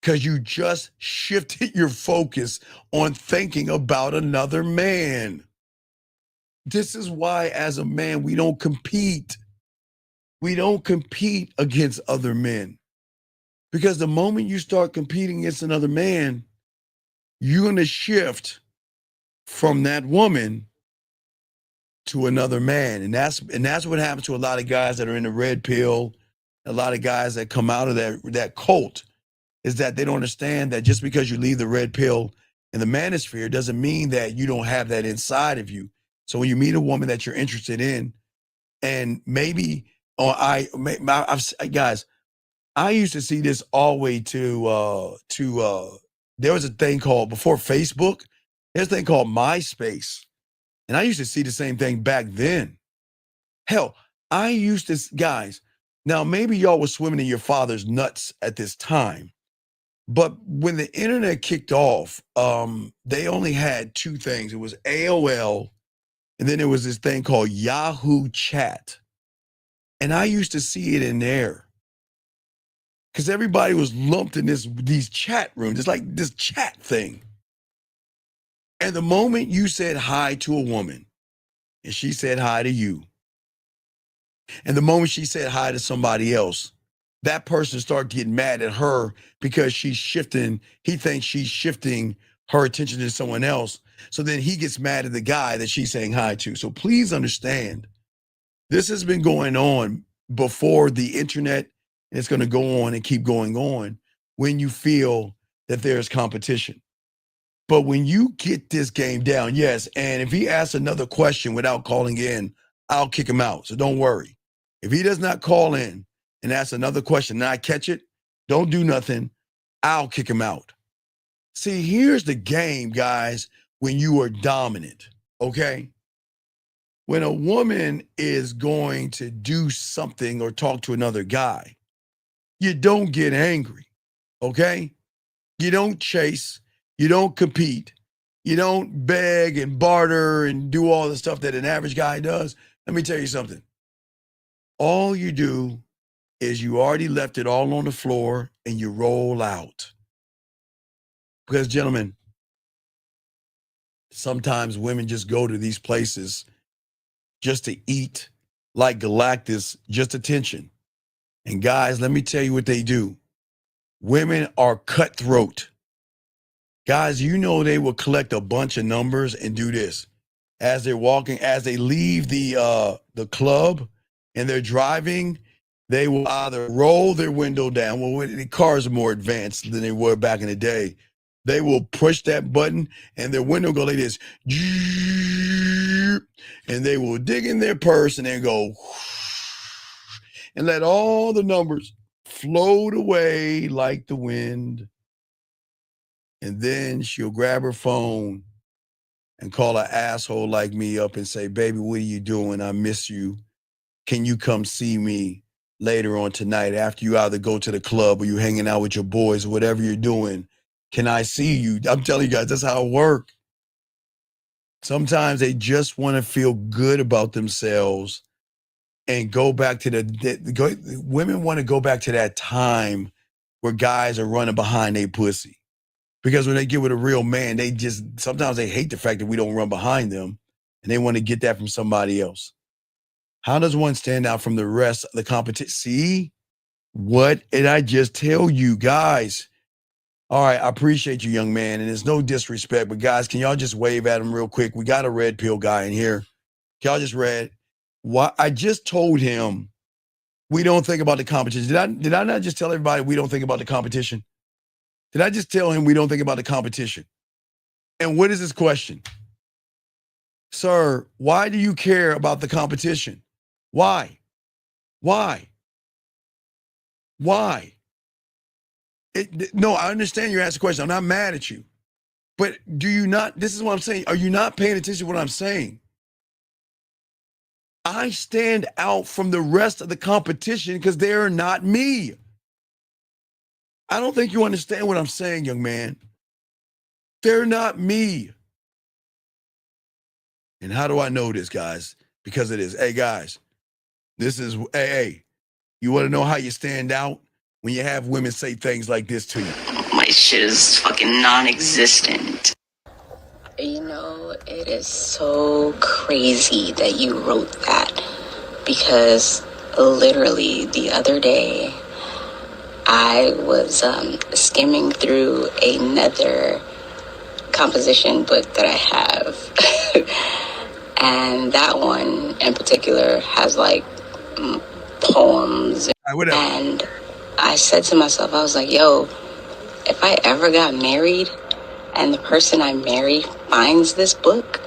because you just shifted your focus on thinking about another man. This is why, as a man, we don't compete. We don't compete against other men. Because the moment you start competing against another man, you're going to shift from that woman to another man. And that's what happens to a lot of guys that are in the red pill, a lot of guys that come out of that cult, is that they don't understand that just because you leave the red pill in the manosphere doesn't mean that you don't have that inside of you. So when you meet a woman that you're interested in, and maybe, guys, I used to see this all the way to there was a thing called, before Facebook, there's a thing called MySpace. And I used to see the same thing back then. Hell, I used to, guys, now maybe y'all were swimming in your father's nuts at this time, but when the internet kicked off, they only had two things. It was AOL, and then there was this thing called Yahoo Chat. And I used to see it in there, because everybody was lumped in these chat rooms. It's like this chat thing. And the moment you said hi to a woman, and she said hi to you, and the moment she said hi to somebody else, that person started getting mad at her because he thinks she's shifting her attention to someone else. So then he gets mad at the guy that she's saying hi to. So please understand, this has been going on before the internet, and it's going to go on and keep going on when you feel that there's competition. But when you get this game down, yes, and if he asks another question without calling in, I'll kick him out. So don't worry. If he does not call in and ask another question and I catch it, don't do nothing, I'll kick him out. See, here's the game, guys, when you are dominant, okay? When a woman is going to do something or talk to another guy, you don't get angry, okay? You don't chase. You don't compete. You don't beg and barter and do all the stuff that an average guy does. Let me tell you something. All you do is you already left it all on the floor and you roll out. Because, gentlemen, sometimes women just go to these places just to eat like Galactus, just attention. And guys, let me tell you what they do. Women are cutthroat. Guys, you know they will collect a bunch of numbers and do this. As they're walking, as they leave the club and they're driving, they will either roll their window down. Well, the cars are more advanced than they were back in the day. They will push that button and their window go like this. And they will dig in their purse and then go and let all the numbers float away like the wind. And then she'll grab her phone and call an asshole like me up and say, baby, what are you doing? I miss you. Can you come see me later on tonight after you either go to the club or you hanging out with your boys or whatever you're doing? Can I see you? I'm telling you guys, that's how it works. Sometimes they just want to feel good about themselves and go back to women want to go back to that time where guys are running behind their pussy. Because when they get with a real man, sometimes they hate the fact that we don't run behind them and they want to get that from somebody else. How does one stand out from the rest of the competition? See, what did I just tell you guys? All right, I appreciate you, young man, and there's no disrespect, but guys, can y'all just wave at him real quick? We got a red pill guy in here. Y'all just read. What I just told him, we don't think about the competition. Did I not just tell everybody we don't think about the competition? Did I just tell him we don't think about the competition? And what is his question? Sir, why do you care about the competition? Why? Why? Why? No, I understand you're asking a question. I'm not mad at you. But do you not, this is what I'm saying, are you not paying attention to what I'm saying? I stand out from the rest of the competition because they're not me. I don't think you understand what I'm saying, young man. They're not me. And how do I know this, guys? Because it is. Hey, guys, this is, hey, you want to know how you stand out? When you have women say things like this to you. my shit is fucking non-existent. You know, it is so crazy that you wrote that, because literally the other day I was skimming through another composition book that I have and that one in particular has like poems, and I said to myself, I was like, yo, if I ever got married and the person I marry finds this book,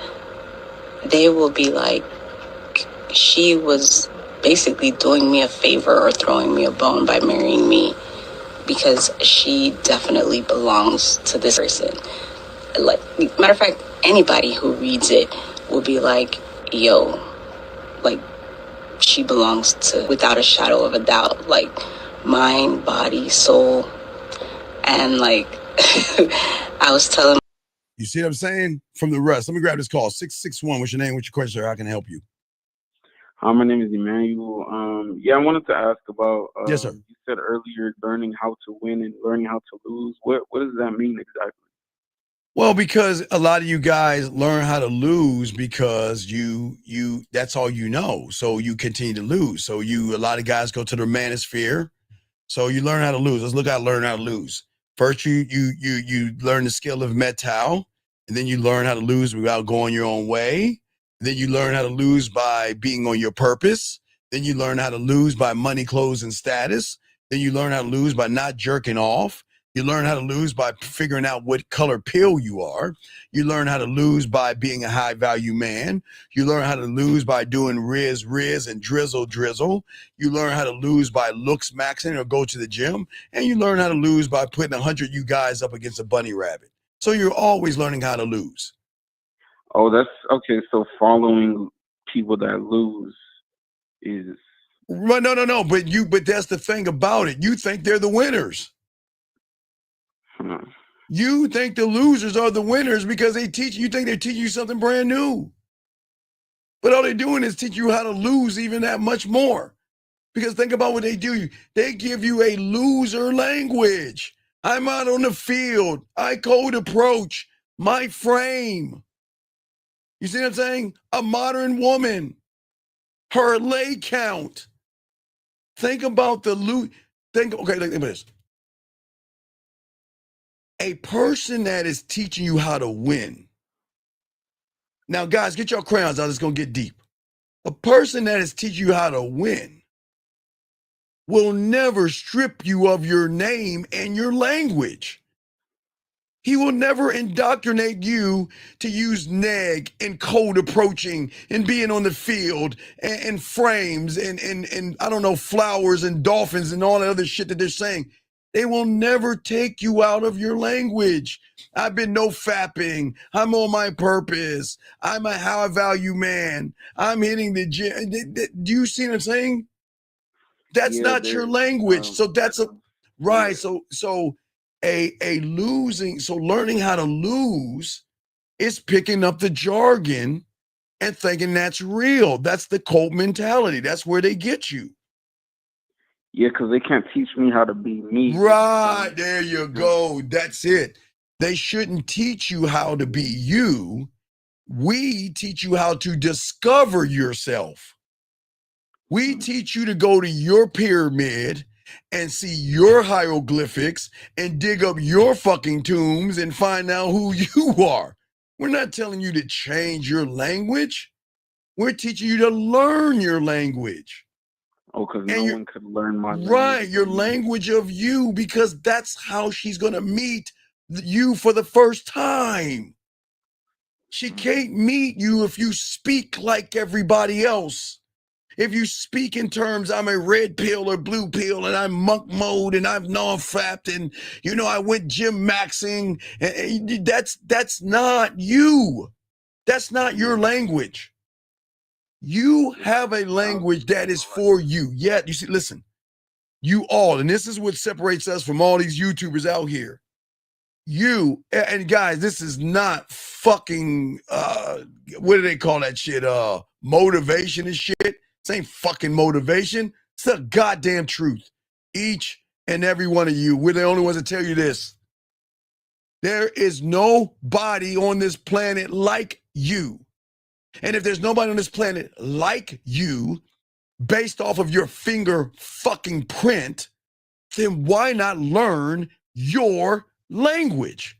they will be like, she was basically doing me a favor or throwing me a bone by marrying me, because she definitely belongs to this person. Like, matter of fact, anybody who reads it will be like, yo, like, she belongs to, without a shadow of a doubt, like, mind, body, soul. And like, I was telling. You see what I'm saying? From the rest. Let me grab this call. 661. What's your name? What's your question, sir? How can I help you? Hi, my name is Emmanuel. I wanted to ask about. Yes, sir. You said earlier, learning how to win and learning how to lose. What does that mean exactly? Well, because a lot of you guys learn how to lose because you that's all you know. So you continue to lose. So a lot of guys go to the manosphere. So you learn how to lose. Let's look at learn how to lose. First, you learn the skill of metal, and then you learn how to lose without going your own way. Then you learn how to lose by being on your purpose. Then you learn how to lose by money, clothes, and status. Then you learn how to lose by not jerking off. You learn how to lose by figuring out what color pill you are. You learn how to lose by being a high value man. You learn how to lose by doing riz and drizzle. You learn how to lose by looks maxing or go to the gym. And you learn how to lose by putting 100 you guys up against a bunny rabbit. So you're always learning how to lose. Oh, that's okay. So following people that lose is. No. But that's the thing about it. You think they're the winners. You think the losers are the winners because you think they're teaching you something brand new. But all they're doing is teach you how to lose even that much more. Because think about what they do. They give you a loser language. I'm out on the field. I cold approach. My frame. You see what I'm saying? A modern woman. Her lay count. Think about the think about this. A person that is teaching you how to win. Now, guys, get your crayons out. It's going to get deep. A person that is teaching you how to win will never strip you of your name and your language. He will never indoctrinate you to use neg and code approaching and being on the field and frames and I don't know, flowers and dolphins and all that other shit that they're saying. They will never take you out of your language. I've been no fapping. I'm on my purpose. I'm a high value man. I'm hitting the gym. Do you see what I'm saying? That's not your language. So that's right. So a losing. So learning how to lose is picking up the jargon and thinking that's real. That's the cult mentality. That's where they get you. Yeah, because they can't teach me how to be me. Right, there you go. That's it. They shouldn't teach you how to be you. We teach you how to discover yourself. We teach you to go to your pyramid and see your hieroglyphics and dig up your fucking tombs and find out who you are. We're not telling you to change your language. We're teaching you to learn your language. Oh, because no one could learn my language. Right, your language of you, because that's how she's going to meet you for the first time. She can't meet you if you speak like everybody else. If you speak in terms, I'm a red pill or blue pill, and I'm monk mode, and I've non-fapped, and, I went gym maxing, and that's not you. That's not your language. You have a language that is for you. Yet, you see, listen, you all, and this is what separates us from all these YouTubers out here. You, and guys, this is not fucking, what do they call that shit? Motivation and shit. This ain't fucking motivation. It's the goddamn truth. Each and every one of you, we're the only ones that tell you this. There is nobody on this planet like you. And if there's nobody on this planet like you, based off of your finger fucking print, then why not learn your language?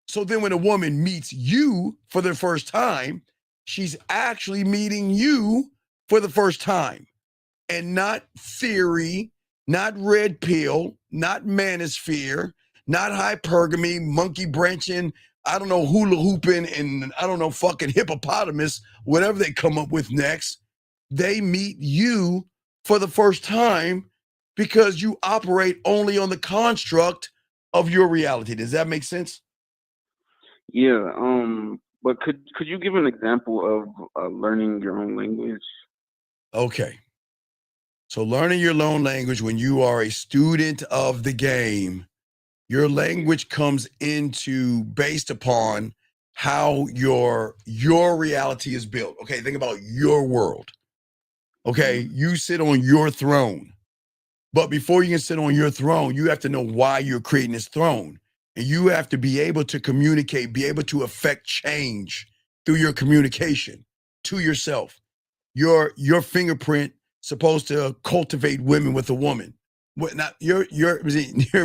So then when a woman meets you for the first time, she's actually meeting you for the first time. And not theory, not red pill, not manosphere, not hypergamy, monkey branching, I don't know, hula hooping, and I don't know, fucking hippopotamus, whatever they come up with next. They meet you for the first time because you operate only on the construct of your reality. Does that make sense? Yeah. But could you give an example of learning your own language? Okay. So learning your own language, when you are a student of the game, your language comes into based upon how your reality is built. Okay, think about your world. Okay, you sit on your throne. But before you can sit on your throne, you have to know why you're creating this throne. And you have to be able to communicate, be able to affect change through your communication to yourself. Your fingerprint supposed to cultivate women with a woman. What not your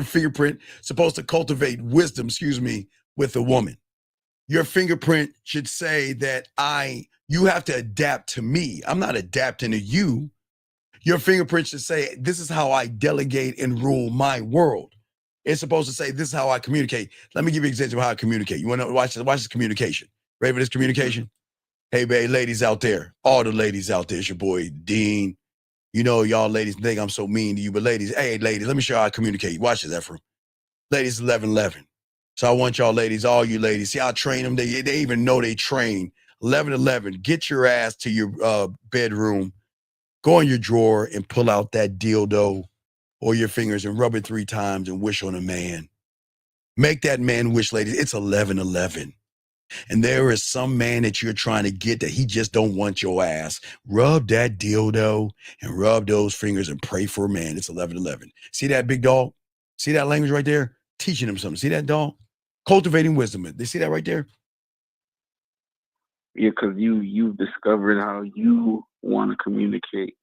fingerprint supposed to cultivate wisdom, with a woman. Your fingerprint should say that you have to adapt to me. I'm not adapting to you. Your fingerprint should say, this is how I delegate and rule my world. It's supposed to say, this is how I communicate. Let me give you an example of how I communicate. You want to watch this communication? Ready for this communication? Hey, babe, ladies out there, all the ladies out there, it's your boy, Dean. You know, y'all ladies think I'm so mean to you, but ladies, hey, ladies, let me show you how I communicate. Watch this, Ephraim. Ladies, 11-11. So I want y'all ladies, all you ladies, see, I train them. They even know they train. 11-11, get your ass to your bedroom, go in your drawer and pull out that dildo or your fingers and rub it 3 times and wish on a man. Make that man wish, ladies. It's 11-11. And there is some man that you're trying to get that he just don't want your ass. Rub that dildo and rub those fingers and pray for a man. It's 11-11. See that, big dog? See that language right there? Teaching him something. See that, dog? Cultivating wisdom. They see that right there? Yeah, because you've discovered how you want to communicate.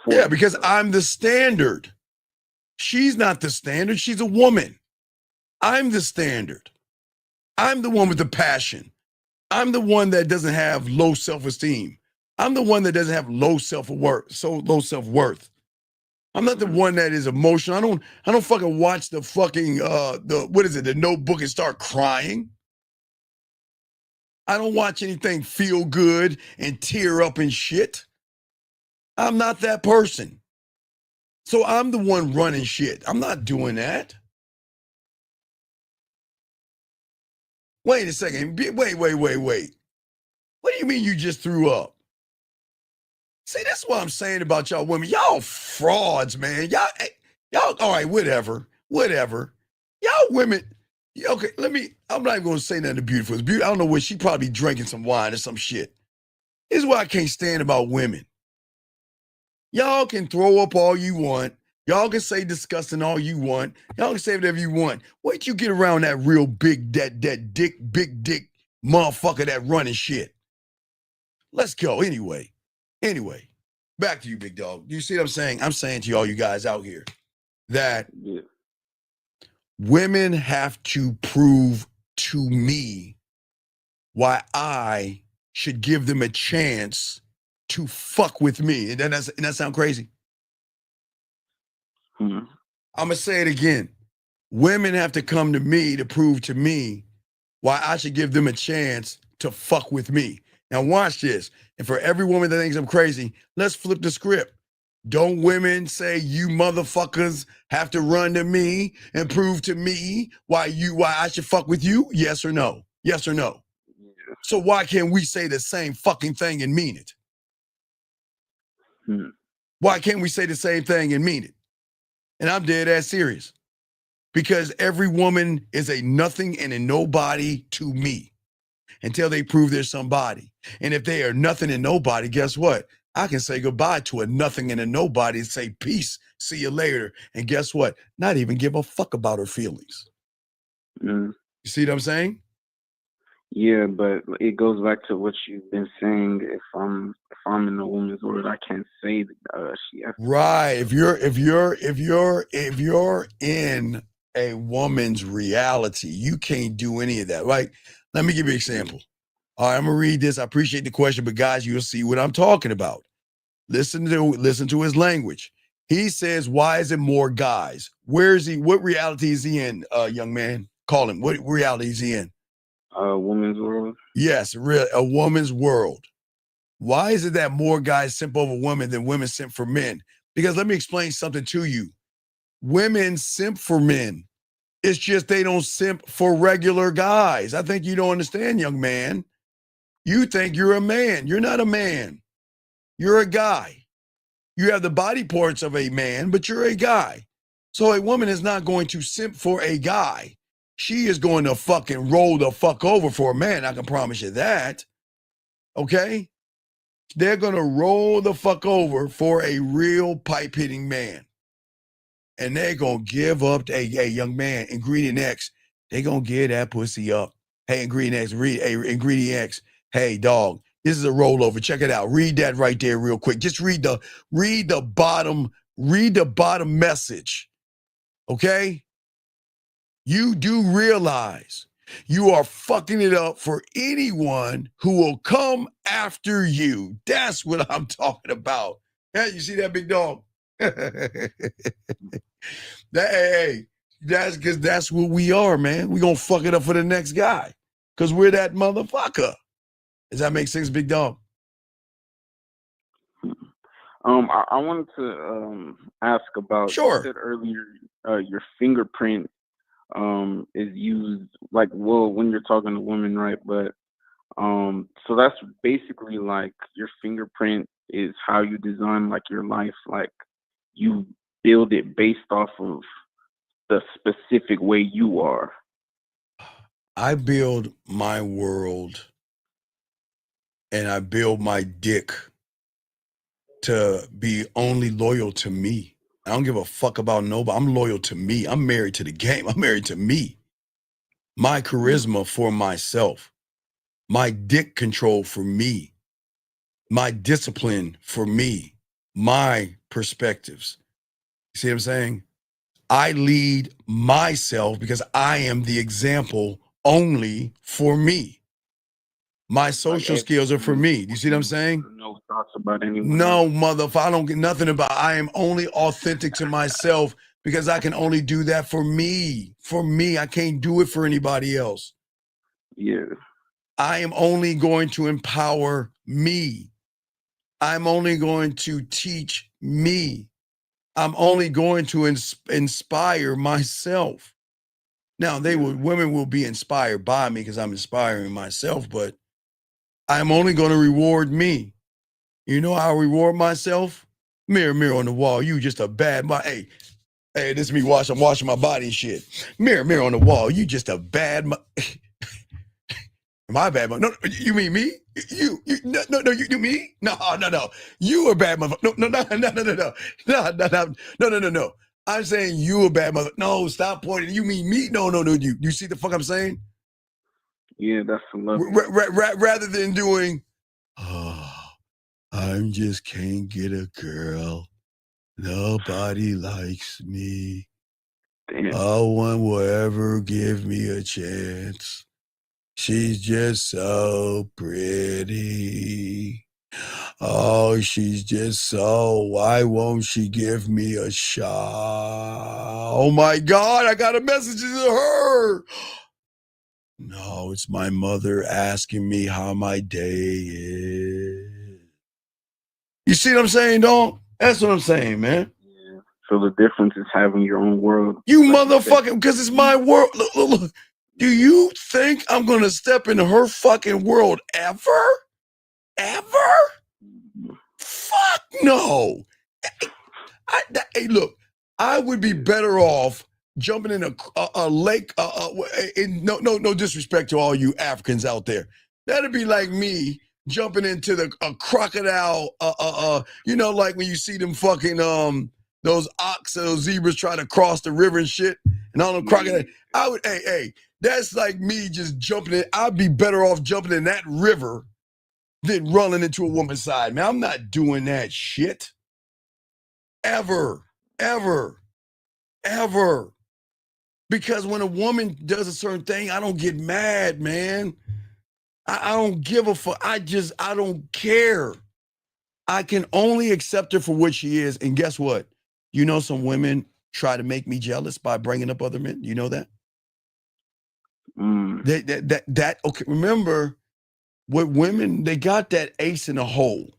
Yeah, because I'm the standard. She's not the standard. She's a woman. I'm the standard. I'm the one with the passion. I'm the one that doesn't have low self-esteem. I'm the one that doesn't have low self-worth. I'm not the one that is emotional. I don't fucking watch the fucking the Notebook and start crying. I don't watch anything feel good and tear up and shit. I'm not that person. So I'm the one running shit. I'm not doing that. Wait a second. Wait. What do you mean you just threw up? See, that's what I'm saying about y'all women. Y'all frauds, man. Y'all, all right, whatever. Y'all women, okay, I'm not even going to say nothing beautiful. It's beautiful. I don't know where she probably drinking some wine or some shit. This is what I can't stand about women. Y'all can throw up all you want. Y'all can say disgusting all you want. Y'all can say whatever you want. Wait till you get around that real big, that big dick motherfucker that running shit. Let's go. Anyway, back to you, big dog. You see what I'm saying? I'm saying to all you guys out here that women have to prove to me why I should give them a chance to fuck with me. And that sound crazy? I'm going to say it again. Women have to come to me to prove to me why I should give them a chance to fuck with me. Now watch this. And for every woman that thinks I'm crazy, let's flip the script. Don't women say you motherfuckers have to run to me and prove to me why I should fuck with you? Yes or no? Yes or no? Yeah. So why can't we say the same fucking thing and mean it? Why can't we say the same thing and mean it? And I'm dead ass serious. Because every woman is a nothing and a nobody to me until they prove they're somebody. And if they are nothing and nobody, guess what? I can say goodbye to a nothing and a nobody and say peace, see you later. And guess what? Not even give a fuck about her feelings. You see what I'm saying? Yeah, but it goes back to what you've been saying. If I'm in a woman's world, I can't say that she has to. Right. If you're in a woman's reality, you can't do any of that. Right. Let me give you an example. All right, I'm gonna read this. I appreciate the question, but guys, you'll see what I'm talking about. Listen to his language. He says, why is it more guys? Where is he? What reality is he in, young man? Call him. What reality is he in? Woman's world. Yes, a woman's world. Why is it that more guys simp over women than women simp for men? Because let me explain something to you. Women simp for men. It's just they don't simp for regular guys. I think you don't understand, young man. You think you're a man. You're not a man. You're a guy. You have the body parts of a man, but you're a guy. So a woman is not going to simp for a guy. She is going to fucking roll the fuck over for a man. I can promise you that. Okay? They're going to roll the fuck over for a real pipe hitting man. And they're going to give up, hey, young man, Ingredient X, they're going to give that pussy up. Hey, Ingredient Ingredient X, hey, dog, this is a rollover. Check it out. Read that right there real quick. Just read the bottom message. Okay? You do realize you are fucking it up for anyone who will come after you. That's what I'm talking about. Hey, you see that, big dog? That's because that's what we are, man. We're going to fuck it up for the next guy because we're that motherfucker. Does that make sense, big dog? I wanted to ask about. Sure. You said earlier, your fingerprint is used like, well, when you're talking to women, right? But so that's basically like your fingerprint is how you design like your life. Like you build it based off of the specific way you are. I build my world and I build my dick to be only loyal to me. I don't give a fuck about nobody. I'm loyal to me. I'm married to the game. I'm married to me. My charisma for myself. My dick control for me. My discipline for me. My perspectives. You see what I'm saying? I lead myself because I am the example only for me. My social skills are for me. Do you see what I'm saying? No thoughts about anyone. No, motherfucker. I don't get nothing about. I am only authentic to myself because I can only do that for me. For me, I can't do it for anybody else. Yeah. I am only going to empower me. I'm only going to teach me. I'm only going to inspire myself. Now, women will be inspired by me because I'm inspiring myself, but I'm only going to reward me. You know how I reward myself? Mirror, mirror on the wall. You just a bad Hey, this is me I'm washing my body and shit. Mirror, mirror on the wall. You just a bad Am I a bad mother? No, you mean me? You me? No. You a bad mother. No. I'm saying you a bad mother. No, stop pointing. You mean me? No. You see the fuck I'm saying? Yeah, that's a love. Rather than doing, I just can't get a girl. Nobody likes me. Damn. No one will ever give me a chance. She's just so pretty. Oh, she's just so, why won't she give me a shot? Oh my God, I got a message to her. No, it's my mother asking me how my day is. You see what I'm saying, dog? That's what I'm saying, man. Yeah. So the difference is having your own world. You motherfucking, because it's my world. Look. Do you think I'm going to step into her fucking world ever? Ever? Fuck no. Hey, look, I would be better off jumping in a lake. No disrespect to all you Africans out there. That'd be like me jumping into a crocodile. Like when you see them fucking those ox, those zebras try to cross the river and shit, and all them crocodiles. I would, That's like me just jumping in. I'd be better off jumping in that river than running into a woman's side. Man, I'm not doing that shit. Ever. Because when a woman does a certain thing, I don't get mad, man. I don't give a fuck. I don't care. I can only accept her for what she is. And guess what? You know, some women try to make me jealous by bringing up other men. You know that? Okay, remember, with women, they got that ace in the hole.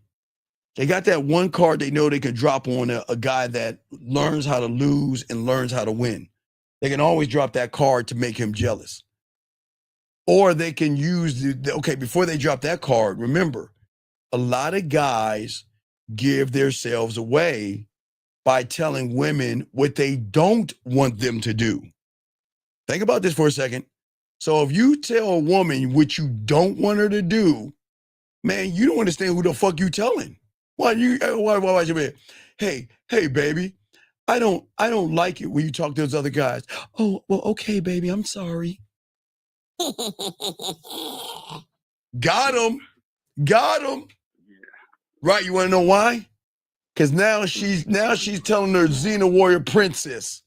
They got that one card they know they can drop on a guy that learns how to lose and learns how to win. They can always drop that card to make him jealous. Or they can use before they drop that card, remember, a lot of guys give themselves away by telling women what they don't want them to do. Think about this for a second. So if you tell a woman what you don't want her to do, man, you don't understand who the fuck you telling. Why you be, hey, baby, I don't like it when you talk to those other guys. Oh, well, okay, baby, I'm sorry. Got him. Right, you want to know why? Because now she's telling her Xena Warrior Princess,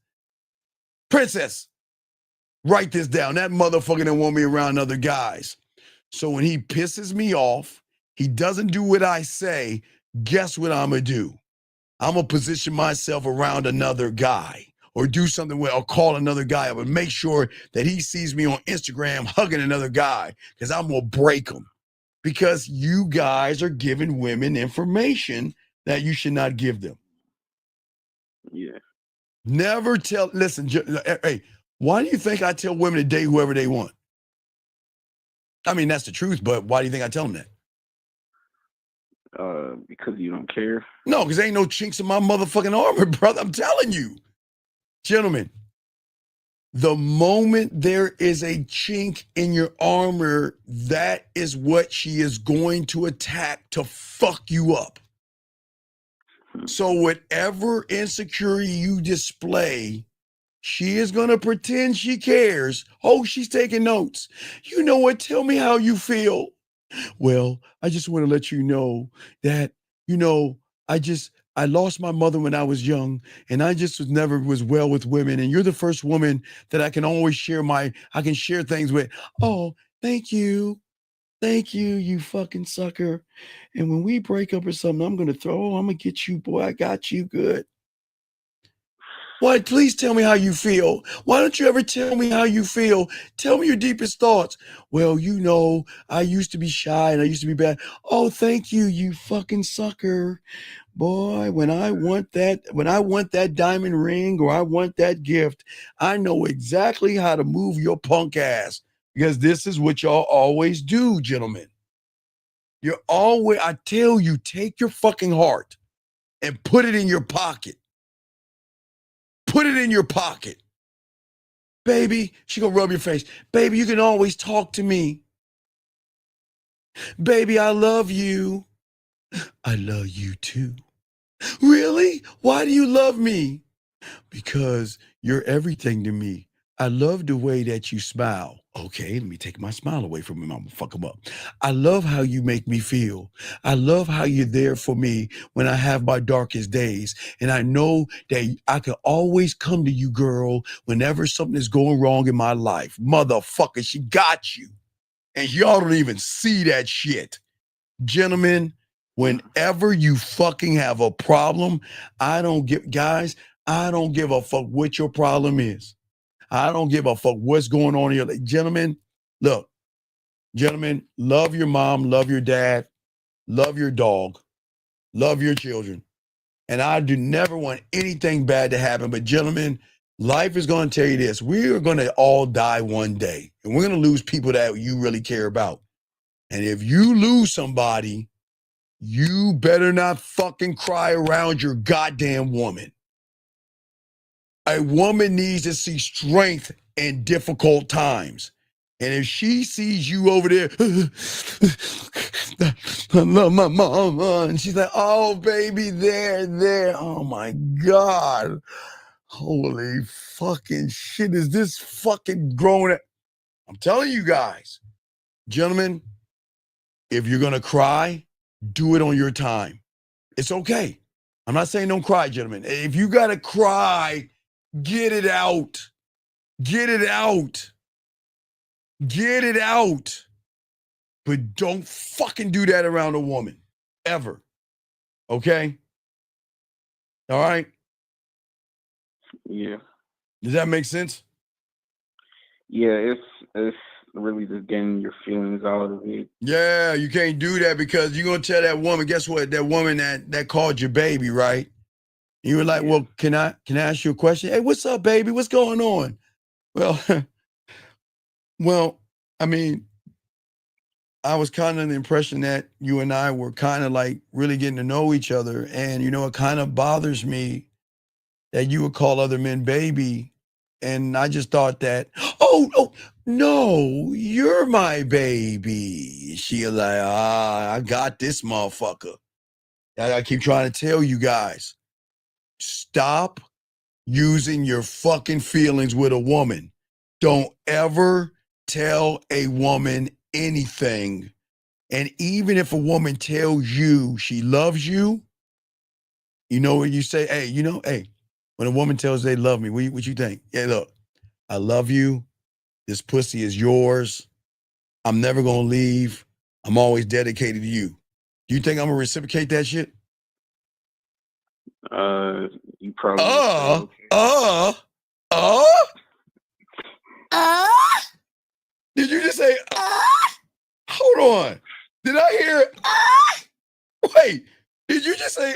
write this down. That motherfucker don't want me around other guys. So when he pisses me off, he doesn't do what I say, guess what I'm going to do? I'm going to position myself around another guy or do something where I'll call another guy up and make sure that he sees me on Instagram hugging another guy because I'm going to break him. Because you guys are giving women information that you should not give them. Yeah. Never tell, listen, hey, why do you think I tell women to date whoever they want? I mean, that's the truth, but why do you think I tell them that? Because you don't care. No, because ain't no chinks in my motherfucking armor, brother. I'm telling you. Gentlemen, the moment there is a chink in your armor, that is what she is going to attack to fuck you up. So whatever insecurity you display, she is going to pretend she cares. Oh, she's taking notes. You know what? Tell me how you feel. Well, I just want to let you know that, I lost my mother when I was young, and I just never was well with women. And you're the first woman that I can always share things with. Oh, thank you. Thank you, you fucking sucker. And when we break up or something, I'm going to get you, boy. I got you good. Why? Please tell me how you feel. Why don't you ever tell me how you feel? Tell me your deepest thoughts. Well, I used to be shy and I used to be bad. Oh, thank you, you fucking sucker. Boy, when I want that diamond ring or I want that gift, I know exactly how to move your punk ass because this is what y'all always do, gentlemen. I tell you, take your fucking heart and put it in your pocket. Put it in your pocket. Baby, she gonna rub your face. Baby, you can always talk to me. Baby, I love you. I love you too. Really? Why do you love me? Because you're everything to me. I love the way that you smile. Okay, let me take my smile away from him. I'm gonna fuck him up. I love how you make me feel. I love how you're there for me when I have my darkest days. And I know that I can always come to you, girl, whenever something is going wrong in my life. Motherfucker, she got you. And y'all don't even see that shit. Gentlemen, whenever you fucking have a problem, I don't give a fuck what your problem is. I don't give a fuck what's going on in your life. Gentlemen, love your mom, love your dad, love your dog, love your children. And I do never want anything bad to happen. But gentlemen, life is going to tell you this. We are going to all die one day. And we're going to lose people that you really care about. And if you lose somebody, you better not fucking cry around your goddamn woman. A woman needs to see strength in difficult times. And if she sees you over there, I love my mama, and she's like, oh, baby, there. Oh, my God. Holy fucking shit. Is this fucking grown? I'm telling you guys, gentlemen, if you're going to cry, do it on your time. It's okay. I'm not saying don't cry, gentlemen. If you got to cry, get it out. Get it out. Get it out. But don't fucking do that around a woman. Ever. Okay? All right? Yeah. Does that make sense? Yeah, it's really just getting your feelings out of it. Yeah, you can't do that because you're going to tell that woman, guess what? That woman that called your baby, right? You were like, well, can I ask you a question? Hey, what's up, baby? What's going on? Well, I mean, I was kind of under the impression that you and I were kind of like really getting to know each other. And, it kind of bothers me that you would call other men baby. And I just thought that, oh, no, you're my baby. She like, I got this motherfucker. I keep trying to tell you guys, stop using your fucking feelings with a woman. Don't ever tell a woman anything. And even if a woman tells you she loves you, you know what you say? Hey, when a woman tells they love me, what you think? Yeah, look, I love you. This pussy is yours. I'm never going to leave. I'm always dedicated to you. Do you think I'm going to reciprocate that shit? You probably Did you just say, hold on. Did I hear, wait, did you just say,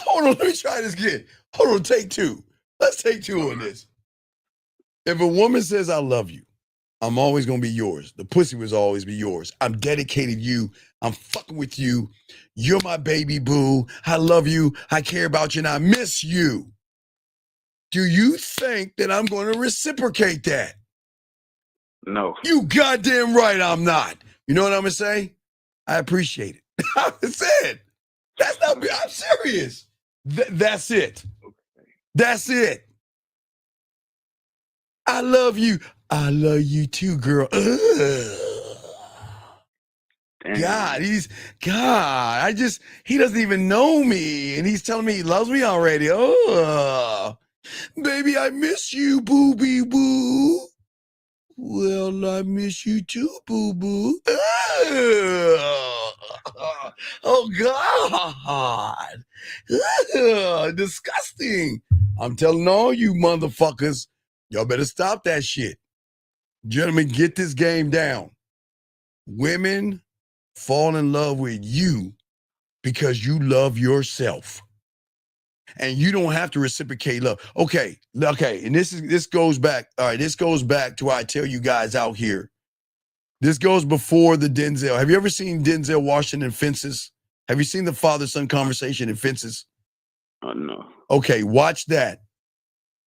Hold on, let me try this again. Hold on, take two. Let's take two on this. If a woman says, I love you, I'm always going to be yours. The pussy will always be yours. I'm dedicated to you. I'm fucking with you. You're my baby boo. I love you. I care about you and I miss you. Do you think that I'm going to reciprocate that? No. You goddamn right I'm not. You know what I'm going to say? I appreciate it. I said, that's not, I'm serious. That's it. That's it. I love you. I love you too, girl. God, he doesn't even know me. And he's telling me he loves me already. Oh, baby, I miss you, boo-bee boo. Well, I miss you too, boo-boo. Oh, God. Disgusting. I'm telling all you motherfuckers, y'all better stop that shit. Gentlemen, get this game down. Women fall in love with you because you love yourself. And you don't have to reciprocate love. Okay. And this goes back. All right, this goes back to why I tell you guys out here. This goes before the Denzel. Have you ever seen Denzel Washington Fences? Have you seen the father-son conversation in Fences? No. Okay, watch that.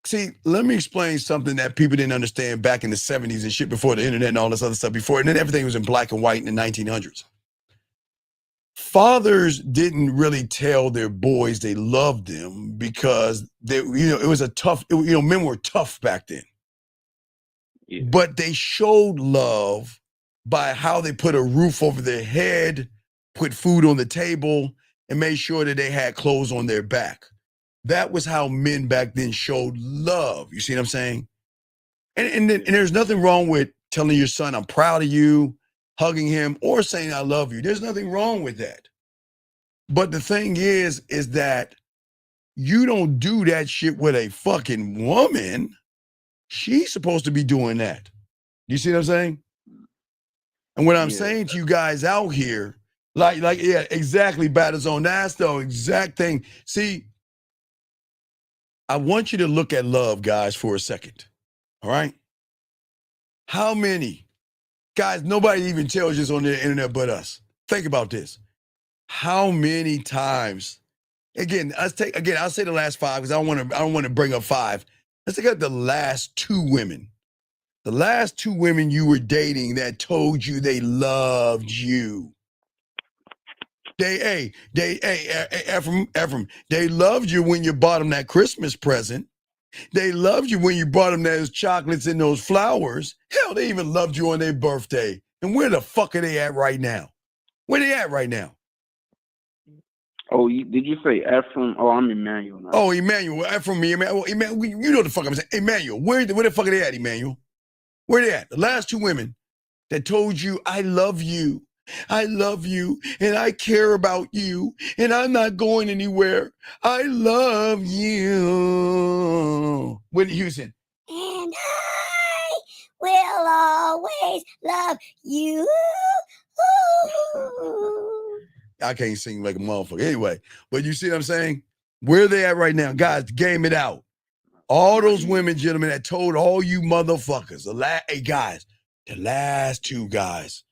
See, let me explain something that people didn't understand back in the 70s and shit before the internet and all this other stuff before. And then everything was in black and white in the 1900s. Fathers didn't really tell their boys they loved them because it was a tough, men were tough back then. Yeah. But they showed love by how they put a roof over their head, put food on the table, and made sure that they had clothes on their back. That was how men back then showed love. You see what I'm saying? And there's nothing wrong with telling your son, I'm proud of you, hugging him, or saying I love you. There's nothing wrong with that. But the thing is that you don't do that shit with a fucking woman. She's supposed to be doing that. You see what I'm saying? And what I'm saying to you guys out here, yeah, exactly, Battlezone. That's the exact thing. See, I want you to look at love, guys, for a second. All right? How many? Guys, nobody even tells us on the internet but us. Think about this. How many times? Again, I'll say the last five because I don't want to bring up five. Let's take out the last two women. The last two women you were dating that told you they loved you. Ephraim, they loved you when you bought them that Christmas present. They loved you when you brought them those chocolates and those flowers. Hell, they even loved you on their birthday. And where the fuck are they at right now? Where they at right now? Oh, did you say Ephraim? Oh, I'm Emmanuel now. Oh, Emmanuel. Ephraim, Emmanuel, you know what the fuck I'm saying. Emmanuel, where the fuck are they at, Emmanuel? Where they at? The last two women that told you, I love you. I love you, and I care about you, and I'm not going anywhere. I love you. Whitney Houston. And I will always love you. I can't sing like a motherfucker. Anyway, but you see what I'm saying? Where they at right now? Guys, game it out. All those women, gentlemen, that told all you motherfuckers, hey, guys, the last two guys,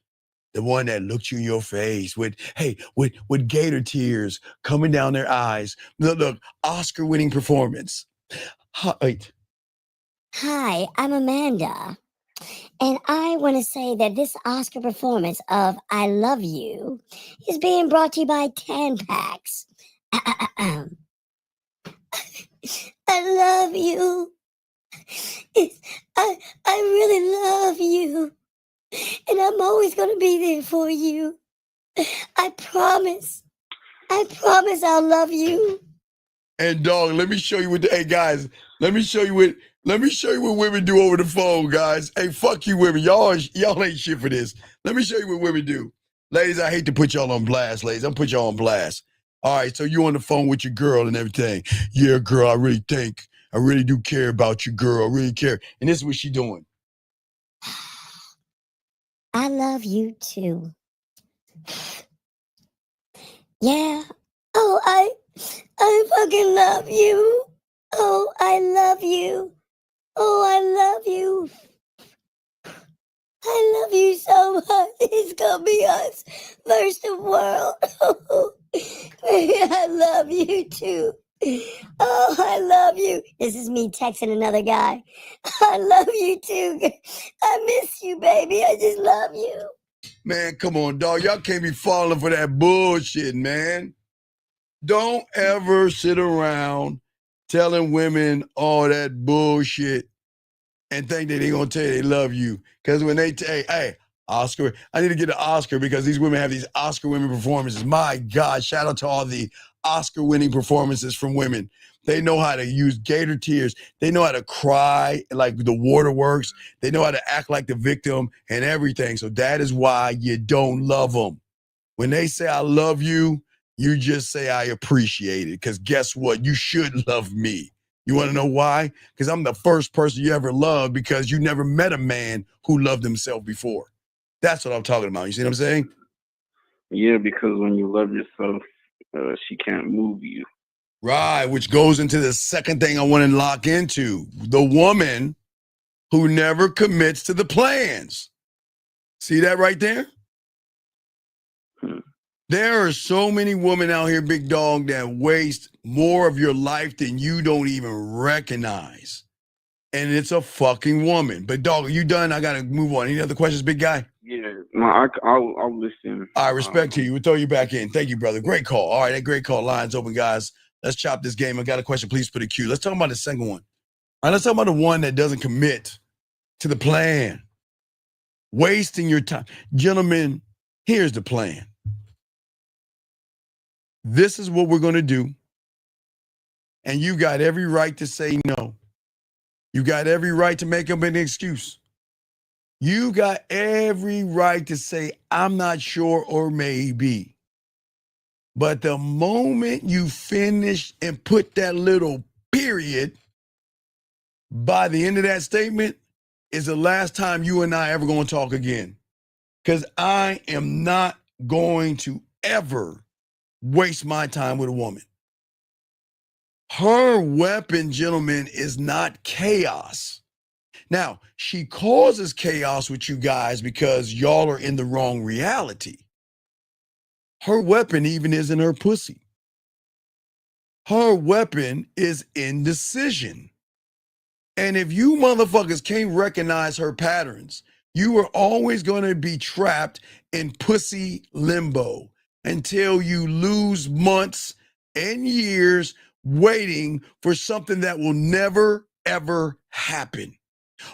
the one that looked you in your face with gator tears coming down their eyes. Look, Oscar-winning performance. Wait. Hi, I'm Amanda. And I want to say that this Oscar performance of I Love You is being brought to you by Tampax. I love you. I really love you. And I'm always going to be there for you. I promise. I promise I'll love you. And dog, let me show you what hey guys, let me show you what women do over the phone, guys. Hey, fuck you women. Y'all ain't shit for this. Let me show you what women do. Ladies, I hate to put y'all on blast, ladies. I'm put y'all on blast. All right, so you on the phone with your girl and everything. Yeah, girl, I really do care about you, girl. I really care. And this is what she doing. I love you too. Yeah. Oh, I fucking love you. Oh, I love you. Oh, I love you. I love you so much. It's gonna be us versus the world. I love you too. Oh, I love you. This is me texting another guy. I love you too. I miss you, baby. I just love you. Man, come on, dog. Y'all can't be falling for that bullshit, man. Don't ever sit around telling women all that bullshit and think that they're going to tell you they love you. Because when they say, hey, Oscar, I need to get an Oscar because these women have these Oscar-winning performances. My God, shout out to all the Oscar-winning performances from women. They know how to use gator tears. They know how to cry like the waterworks. They know how to act like the victim and everything. So that is why you don't love them. When they say, I love you, you just say, I appreciate it. Because guess what? You should love me. You want to know why? Because I'm the first person you ever loved because you never met a man who loved himself before. That's what I'm talking about. You see what I'm saying? Yeah, because when you love yourself, she can't move you. Right, which goes into the second thing I want to lock into. The woman who never commits to the plans. See that right there? There are so many women out here, big dog, that waste more of your life than you don't even recognize. And it's a fucking woman. But dog, are you done? I got to move on. Any other questions, big guy? Yeah, no, I'll listen. I respect to you. We'll throw you back in. Thank you, brother. Great call. All right, that great call. Lines open, guys. Let's chop this game. I got a question. Please put a cue. Let's talk about the second one. All right, let's talk about the one that doesn't commit to the plan. Wasting your time. Gentlemen, here's the plan. This is what we're going to do. And you got every right to say no. You got every right to make up an excuse. You got every right to say, I'm not sure or maybe. But the moment you finish and put that little period, by the end of that statement is the last time you and I ever going to talk again. Because I am not going to ever waste my time with a woman. Her weapon, gentlemen, is not chaos. Now, she causes chaos with you guys because y'all are in the wrong reality. Her weapon even isn't her pussy. Her weapon is indecision. And if you motherfuckers can't recognize her patterns, you are always going to be trapped in pussy limbo until you lose months and years waiting for something that will never ever happen.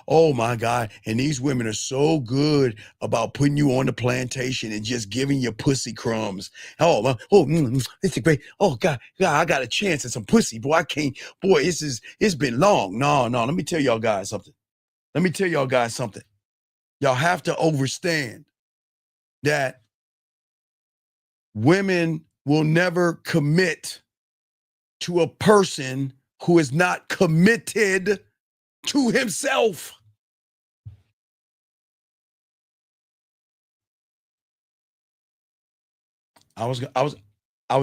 Oh my God. And these women are so good about putting you on the plantation and just giving you pussy crumbs. This is great. Oh God, I got a chance at some pussy. Boy, I can't. Boy, it's been long. No. Let me tell y'all guys something. Y'all have to understand that women will never commit to a person who is not committed to himself. I was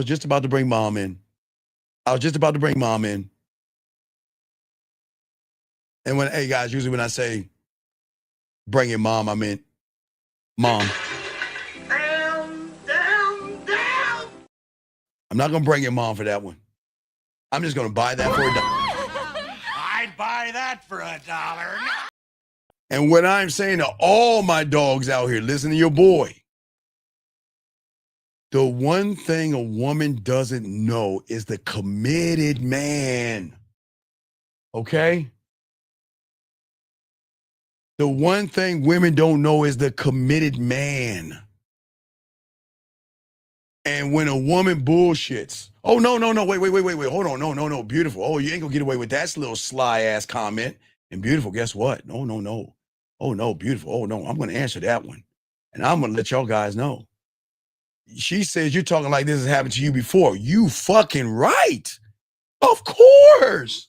just about to bring mom in. And hey guys, usually when I say bring in mom, I meant mom. I'm not gonna bring in mom for that one. I'm just gonna buy that for $1. I'd buy that for $1. And what I'm saying to all my dogs out here, listen to your boy. The one thing a woman doesn't know is the committed man. Okay? The one thing women don't know is the committed man. And when a woman bullshits, oh, no, wait, hold on, no, beautiful. Oh, you ain't gonna get away with that little sly ass comment. And beautiful, guess what? No. Oh, no, beautiful. Oh, no, I'm gonna answer that one. And I'm gonna let y'all guys know. She says you're talking like this has happened to you before. You fucking right. Of course.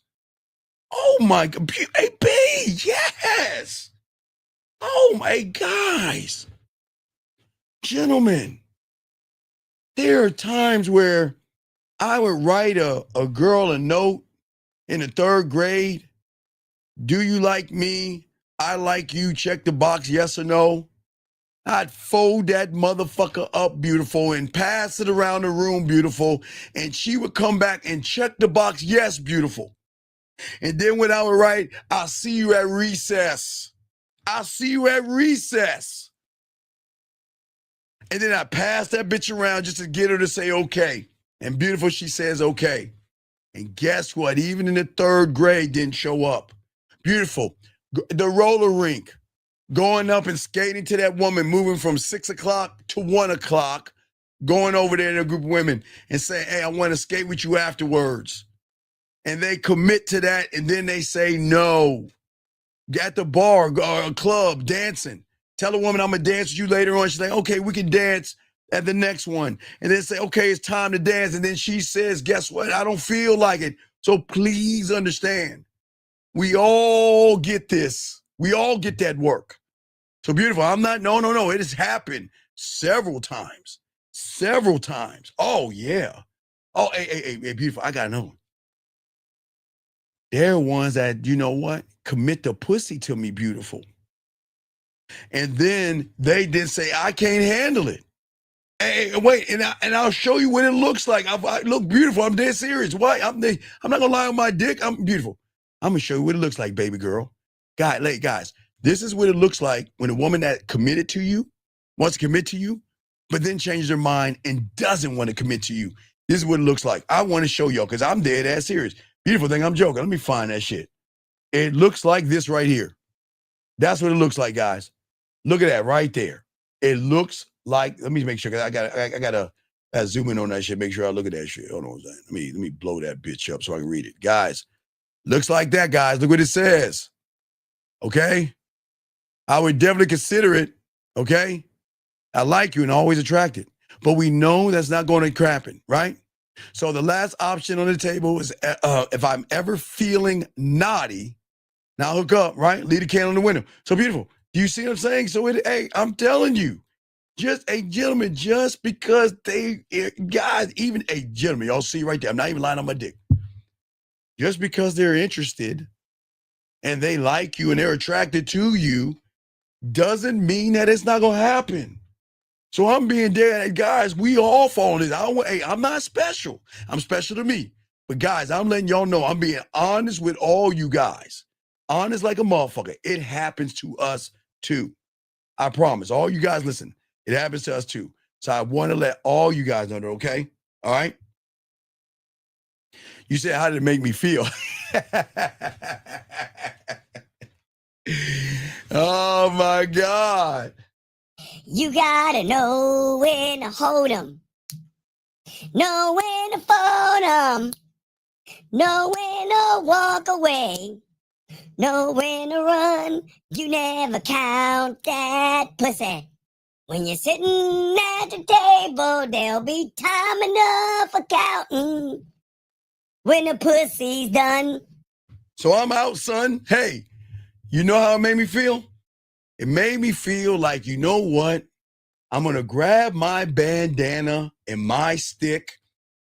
Oh my God. Hey, B, yes. Oh my guys. Gentlemen. There are times where I would write a girl a note in the 3rd grade. Do you like me? I like you. Check the box, yes or no. I'd fold that motherfucker up, beautiful, and pass it around the room, beautiful. And she would come back and check the box, yes, beautiful. And then when I would write, I'll see you at recess. I'll see you at recess. And then I pass that bitch around just to get her to say okay. And beautiful, she says okay. And guess what? Even in the 3rd grade, didn't show up. Beautiful. The roller rink. Going up and skating to that woman, moving from 6 o'clock to 1 o'clock, going over there to a group of women and saying, hey, I want to skate with you afterwards. And they commit to that, and then they say no. At the bar, or a club, dancing. Tell a woman I'm going to dance with you later on. She's like, okay, we can dance at the next one. And then say, okay, it's time to dance. And then she says, guess what? I don't feel like it. So please understand. We all get this. We all get that work. So beautiful. I'm not, no. It has happened several times. Oh, yeah. Oh, hey, beautiful. I got to know. There are ones that, you know what? Commit the pussy to me, beautiful. And then they did say, I can't handle it. Hey, wait, and I'll show you what it looks like. I look beautiful. I'm dead serious. Why? I'm not going to lie on my dick. I'm beautiful. I'm going to show you what it looks like, baby girl. Guys, this is what it looks like when a woman that committed to you, wants to commit to you, but then changes her mind and doesn't want to commit to you. This is what it looks like. I want to show y'all because I'm dead ass serious. Beautiful thing, I'm joking. Let me find that shit. It looks like this right here. That's what it looks like, guys. Look at that right there. It looks like, let me make sure, I gotta zoom in on that shit, make sure I look at that shit. Hold on, let me blow that bitch up so I can read it. Guys, looks like that, guys. Look what it says. Okay? I would definitely consider it, okay? I like you and always attracted. But we know that's not going to happen, right? So the last option on the table is if I'm ever feeling naughty, now hook up, right? Leave the candle in the window. So beautiful. Do you see what I'm saying? So, hey, I'm telling you, just a gentleman, just because guys, even a gentleman, y'all see right there, I'm not even lying on my dick. Just because they're interested and they like you and they're attracted to you doesn't mean that it's not going to happen. So I'm being dead. Guys, we all fall in this. I'm not special. I'm special to me. But guys, I'm letting y'all know I'm being honest with all you guys. Honest like a motherfucker. It happens to us too. I promise. All you guys listen. It happens to us too. So I want to let all you guys know that, okay? All right? You said, how did it make me feel? Oh my God. You gotta know when to hold 'em, know when to fold 'em, know when to walk away, know when to run. You never count that pussy. When you're sitting at the table, there'll be time enough for counting when the pussy's done. So I'm out, son. Hey, you know how it made me feel? It made me feel like, you know what? I'm going to grab my bandana and my stick,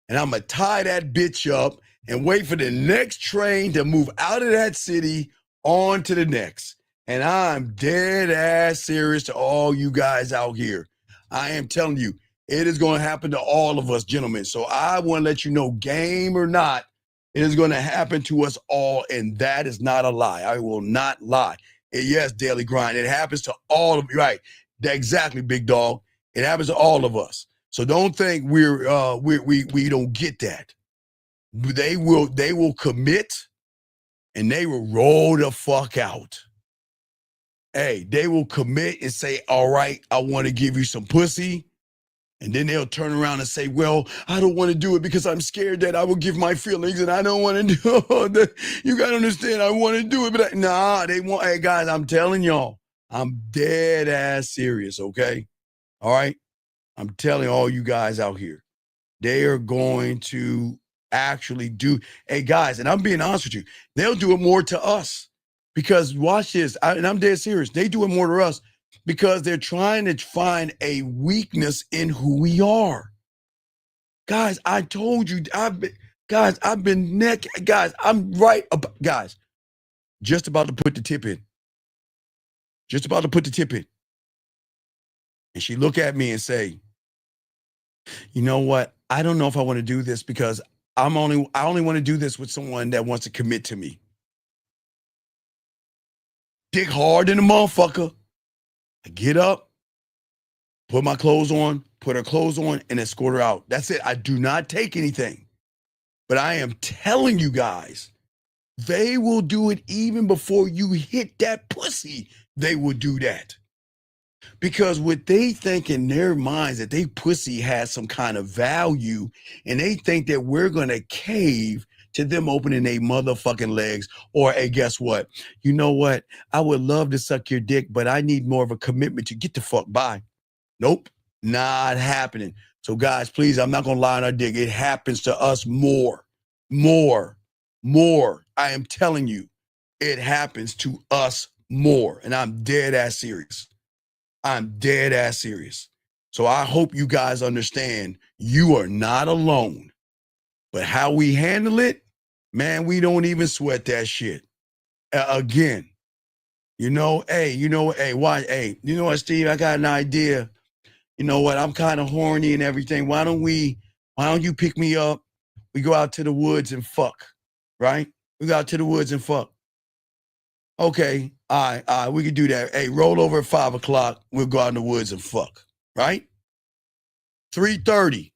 and I'm going to tie that bitch up and wait for the next train to move out of that city on to the next. And I'm dead ass serious to all you guys out here. I am telling you, it is going to happen to all of us, gentlemen. So I want to let you know, game or not, it is going to happen to us all, and that is not a lie. I will not lie. Yes, Daily Grind. It happens to all of you, right? Exactly, big dog. It happens to all of us. So don't think we don't get that. They will commit, and they will roll the fuck out. Hey, they will commit and say, all right, I want to give you some pussy. And then they'll turn around and say, well, I don't want to do it because I'm scared that I will give my feelings and I don't want to do it. You got to understand, I want to do it. But nah, they want, hey guys, I'm telling y'all, I'm dead ass serious, okay? All right? I'm telling all you guys out here, they are going to actually do, hey guys, and I'm being honest with you, they'll do it more to us. Because watch this, and I'm dead serious, they do it more to us because they're trying to find a weakness in who we are. Guys, I told you, I'm right about, guys, just about to put the tip in. Just about to put the tip in. And she look at me and say, you know what? I don't know if I want to do this because I only want to do this with someone that wants to commit to me. Dick hard in the motherfucker. I get up, put my clothes on, put her clothes on, and escort her out. That's it. I do not take anything. But I am telling you guys, they will do it even before you hit that pussy. They will do that. Because what they think in their minds that they pussy has some kind of value, and they think that we're going to cave to them opening their motherfucking legs, or hey, guess what? You know what? I would love to suck your dick, but I need more of a commitment to get the fuck by. Nope, not happening. So guys, please, I'm not going to lie on our dick. It happens to us more. I am telling you, it happens to us more. And I'm dead ass serious. I'm dead ass serious. So I hope you guys understand you are not alone. But how we handle it, man, we don't even sweat that shit. Again, you know, hey, why? Hey, you know what, Steve? I got an idea. You know what? I'm kind of horny and everything. Why don't you pick me up? We go out to the woods and fuck, right? We go out to the woods and fuck. Okay, all right, we can do that. Hey, roll over at 5 o'clock. We'll go out in the woods and fuck, right? 3:30.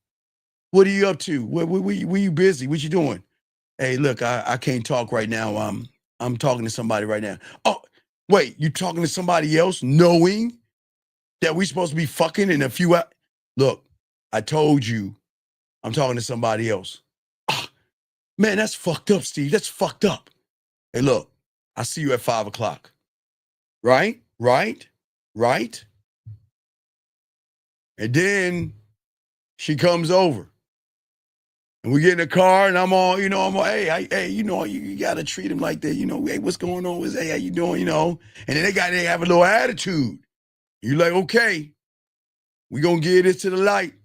What are you up to? Where you busy? What you doing? Hey, look, I can't talk right now. I'm talking to somebody right now. Oh, wait, you talking to somebody else knowing that we supposed to be fucking in a few hours? Look, I told you I'm talking to somebody else. Ah, man, that's fucked up, Steve. That's fucked up. Hey, look, I see you at 5 o'clock. Right? And then she comes over. And we get in the car, and I'm all, hey, you got to treat him like that. Hey, what's going on? Hey, how you doing? And then they have a little attitude. You're like, okay, we going to get this to the light.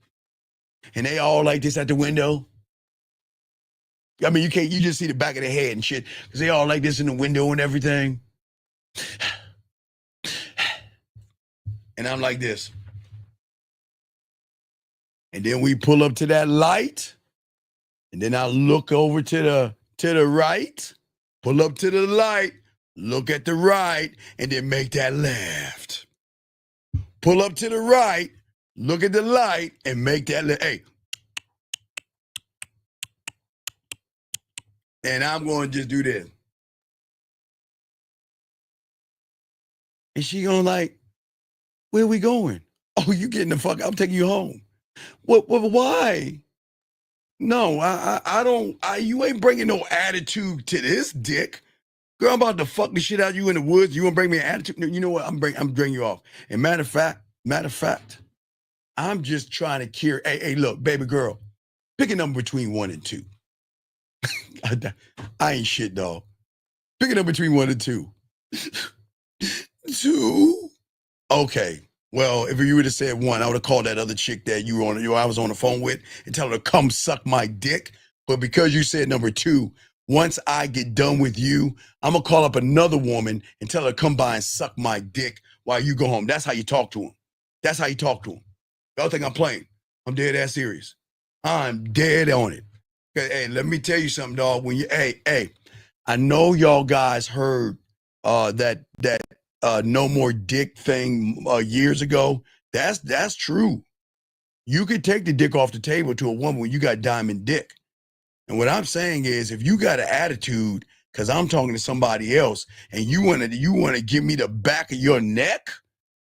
And they all like this at the window. I mean, you just see the back of their head and shit, because they all like this in the window and everything. And I'm like this. And then we pull up to that light. And then I look over to the right, pull up to the light, look at the right, and then make that left. Pull up to the right, look at the light, and make that left. Hey. and I'm going to just do this. And she gonna like, where we going? Oh, you getting the fuck, I'm taking you home. What why? No, I don't, you ain't bringing no attitude to this dick. Girl, I'm about to fuck the shit out of you in the woods. You want to bring me an attitude? No, you know what? I'm bringing you off. And matter of fact, I'm just trying to cure. Hey, look, baby girl, pick a number between 1 and 2. I ain't shit, dog. Pick a number between 1 and 2. 2? Okay. Well, if you would have said 1, I would have called that other chick that I was on the phone with and tell her to come suck my dick. But because you said number 2, once I get done with you, I'm going to call up another woman and tell her to come by and suck my dick while you go home. That's how you talk to him. That's how you talk to him. Y'all think I'm playing. I'm dead ass serious. I'm dead on it. Hey, let me tell you something, dog. When hey, I know y'all guys heard that no more dick thing years ago. That's true. You could take the dick off the table to a woman when you got diamond dick. And what I'm saying is, if you got an attitude, because I'm talking to somebody else, and you want to give me the back of your neck,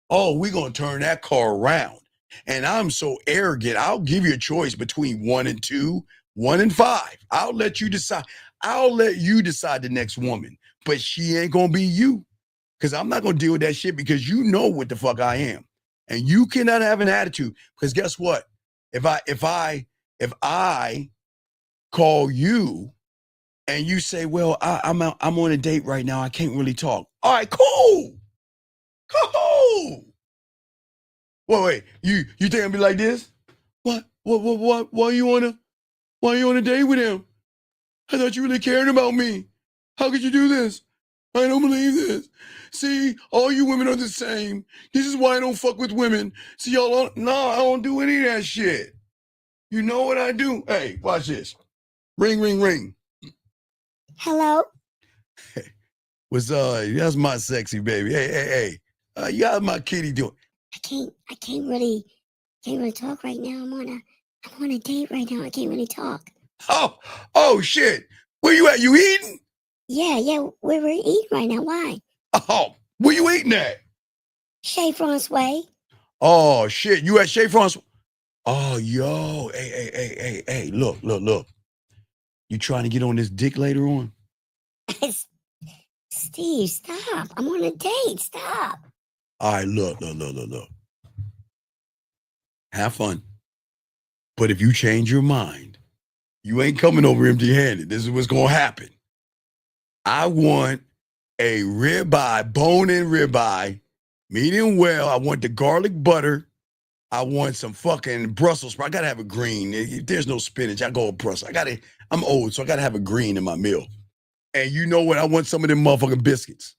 oh, we're gonna turn that car around. And I'm so arrogant, I'll give you a choice between 1 and 2, 1 and 5. I'll let you decide. I'll let you decide the next woman, but she ain't gonna be you. Because I'm not gonna deal with that shit, because you know what the fuck I am. And you cannot have an attitude, because guess what? If I call you and you say, well, I'm on a date right now, I can't really talk. All right, cool. Wait, you think I'll be like this? What? Why you on a date with him? I thought you really cared about me. How could you do this? I don't believe this. See, all you women are the same. This is why I don't fuck with women. See, I don't do any of that shit. You know what I do? Hey, watch this. Ring, ring, ring. Hello? What's that's my sexy baby. Hey. You how's my kitty doing? I can't really talk right now. I'm on a date right now. I can't really talk. Oh shit. Where you at? You eating? Yeah, we're eating right now. Why? Oh, where you eating at? Chez Francois. Oh shit. You at Chez Francois? Oh, yo. Hey, look. You trying to get on this dick later on? Steve, stop. I'm on a date. Stop. All right, look. Have fun. But if you change your mind, you ain't coming over empty-handed. This is what's going to happen. I want a ribeye, bone-in ribeye, medium well. I want the garlic butter. I want some fucking Brussels sprouts. I got to have a green. If there's no spinach, I go with Brussels. I'm old, so I got to have a green in my meal. And you know what? I want some of them motherfucking biscuits.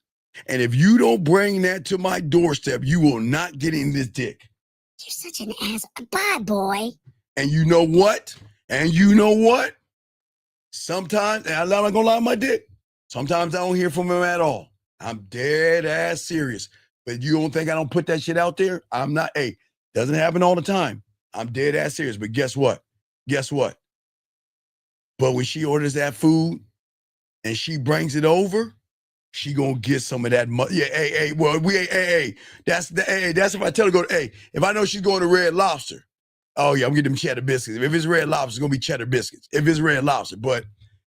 And if you don't bring that to my doorstep, you will not get in this dick. You're such an ass. Bye, boy. And you know what? Sometimes, and I'm not gonna lie on my dick, sometimes I don't hear from him at all. I'm dead ass serious. But you don't think I don't put that shit out there? I'm not. Hey, doesn't happen all the time. I'm dead ass serious. But guess what? But when she orders that food and she brings it over, she gonna get some of that money. Yeah, hey. That's if I tell her if I know she's going to Red Lobster, oh yeah, I'm getting them cheddar biscuits. If it's Red Lobster, it's gonna be cheddar biscuits. If it's Red Lobster, but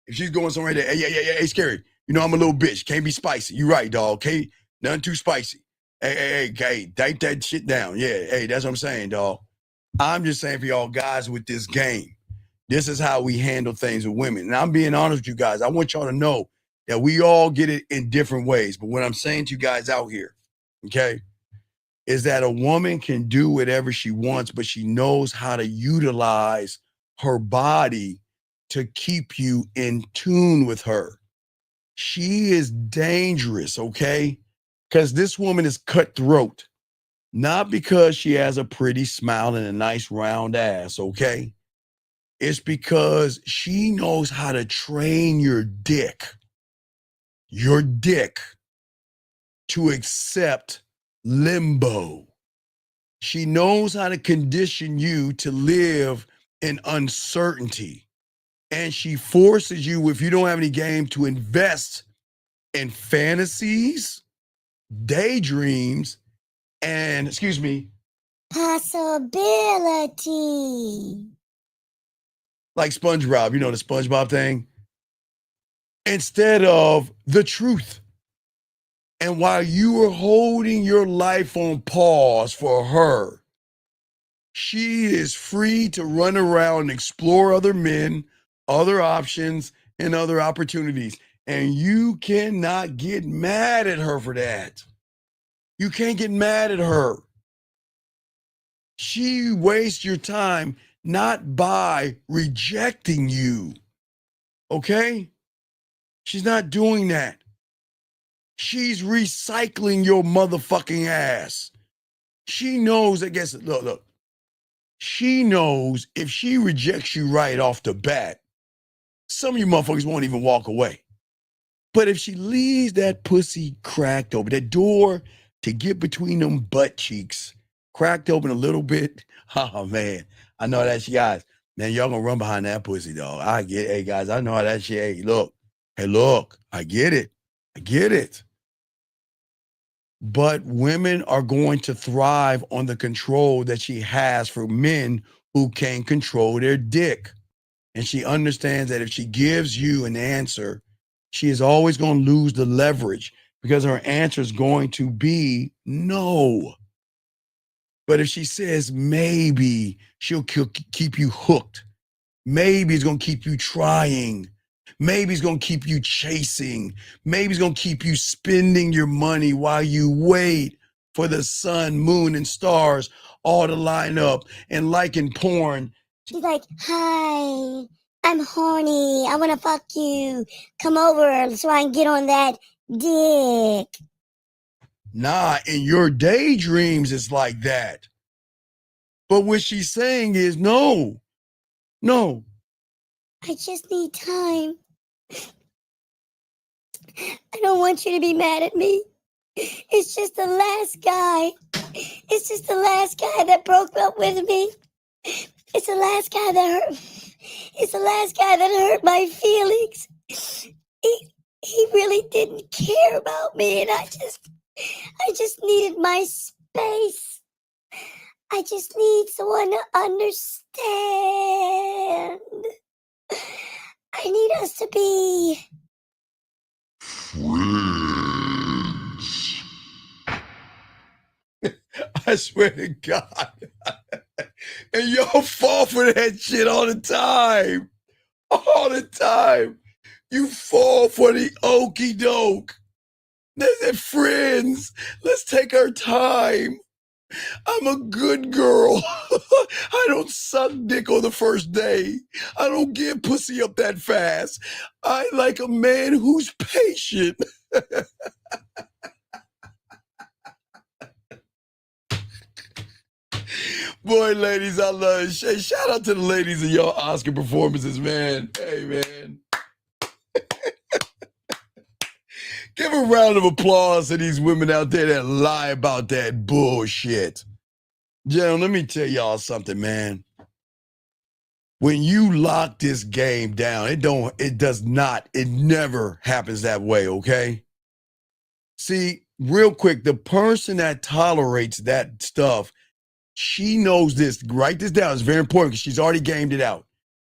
if she's going somewhere there, hey, Scary, you know I'm a little bitch. Can't be spicy. You right, dog. Can't nothing too spicy. Hey, dipe that shit down. Yeah, hey, that's what I'm saying, dog. I'm just saying for y'all guys with this game, this is how we handle things with women. And I'm being honest with you guys. I want y'all to know that we all get it in different ways. But what I'm saying to you guys out here, okay, is that a woman can do whatever she wants, but she knows how to utilize her body to keep you in tune with her. She is dangerous, okay? Because this woman is cutthroat. Not because she has a pretty smile and a nice round ass, okay? It's because she knows how to train your dick to accept limbo. She knows how to condition you to live in uncertainty. and she forces you, if you don't have any game, to invest in fantasies, daydreams, and possibility. Like SpongeBob, you know the SpongeBob thing, instead of the truth. And while you are holding your life on pause for her, she is free to run around and explore other men, other options, and other opportunities. And you cannot get mad at her for that. You can't get mad at her. She wastes your time not by rejecting you. Okay? She's not doing that. She's recycling your motherfucking ass. She knows, I guess, look. She knows if she rejects you right off the bat, some of you motherfuckers won't even walk away. But if she leaves that pussy cracked open, that door to get between them butt cheeks cracked open a little bit, oh man, I know that she guys, man, y'all gonna run behind that pussy, dog. I get it. Hey guys, I know how that shit, hey, look, I get it. But women are going to thrive on the control that she has for men who can't control their dick. And she understands that if she gives you an answer, she is always going to lose the leverage because her answer is going to be no. But if she says maybe, she'll keep you hooked. Maybe it's going to keep you trying. Maybe it's going to keep you chasing. Maybe it's going to keep you spending your money while you wait for the sun, moon, and stars all to line up. And like in porn, She's like, hi, I'm horny. I want to fuck you. Come over so I can get on that dick. nah, in your daydreams, it's like that. But what she's saying is no. I just need time. I don't want you to be mad at me. It's just the last guy. It's just the last guy that broke up with me. It's the last guy that hurt. It's the last guy that hurt my feelings. He really didn't care about me, and I just needed my space. I just need someone to understand. I need us to be friends. I swear to God. And y'all fall for that shit all the time. All the time. You fall for the okey doke. They're friends. Let's take our time. I'm a good girl. I don't suck dick on the first day. I don't get pussy up that fast. I like a man who's patient. Boy, ladies, I love it. Shout out to the ladies in y'all Oscar performances, man. Hey, man. Give a round of applause to these women out there that lie about that bullshit. Gentlemen, let me tell y'all something, man. When you lock this game down, it never happens that way, okay? See, real quick, the person that tolerates that stuff, she knows this. Write this down. It's very important because she's already gamed it out.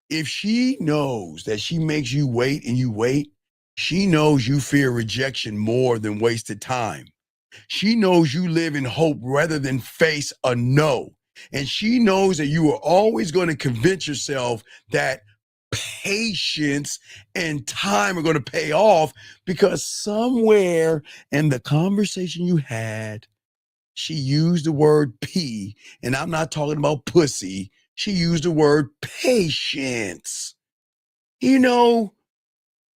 If she knows that she makes you wait and you wait, she knows you fear rejection more than wasted time. She knows you live in hope rather than face a no. And she knows that you are always going to convince yourself that patience and time are going to pay off because somewhere in the conversation you had, she used the word P, and I'm not talking about pussy. She used the word patience. You know,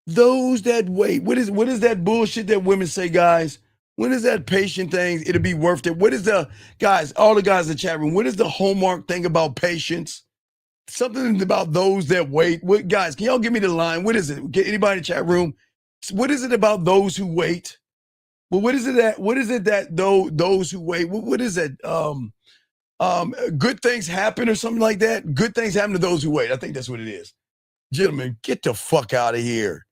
those that wait, what is that bullshit that women say, guys? When is that patient thing? It'll be worth it. What is the, guys, all the guys in the chat room, what is the hallmark thing about patience? Something about those that wait. What, guys, can y'all give me the line? What is it? Get anybody in the chat room? What is it about those who wait? Well, what is it that those who wait? What is it? Good things happen or something like that? Good things happen to those who wait. I think that's what it is. Gentlemen, get the fuck out of here.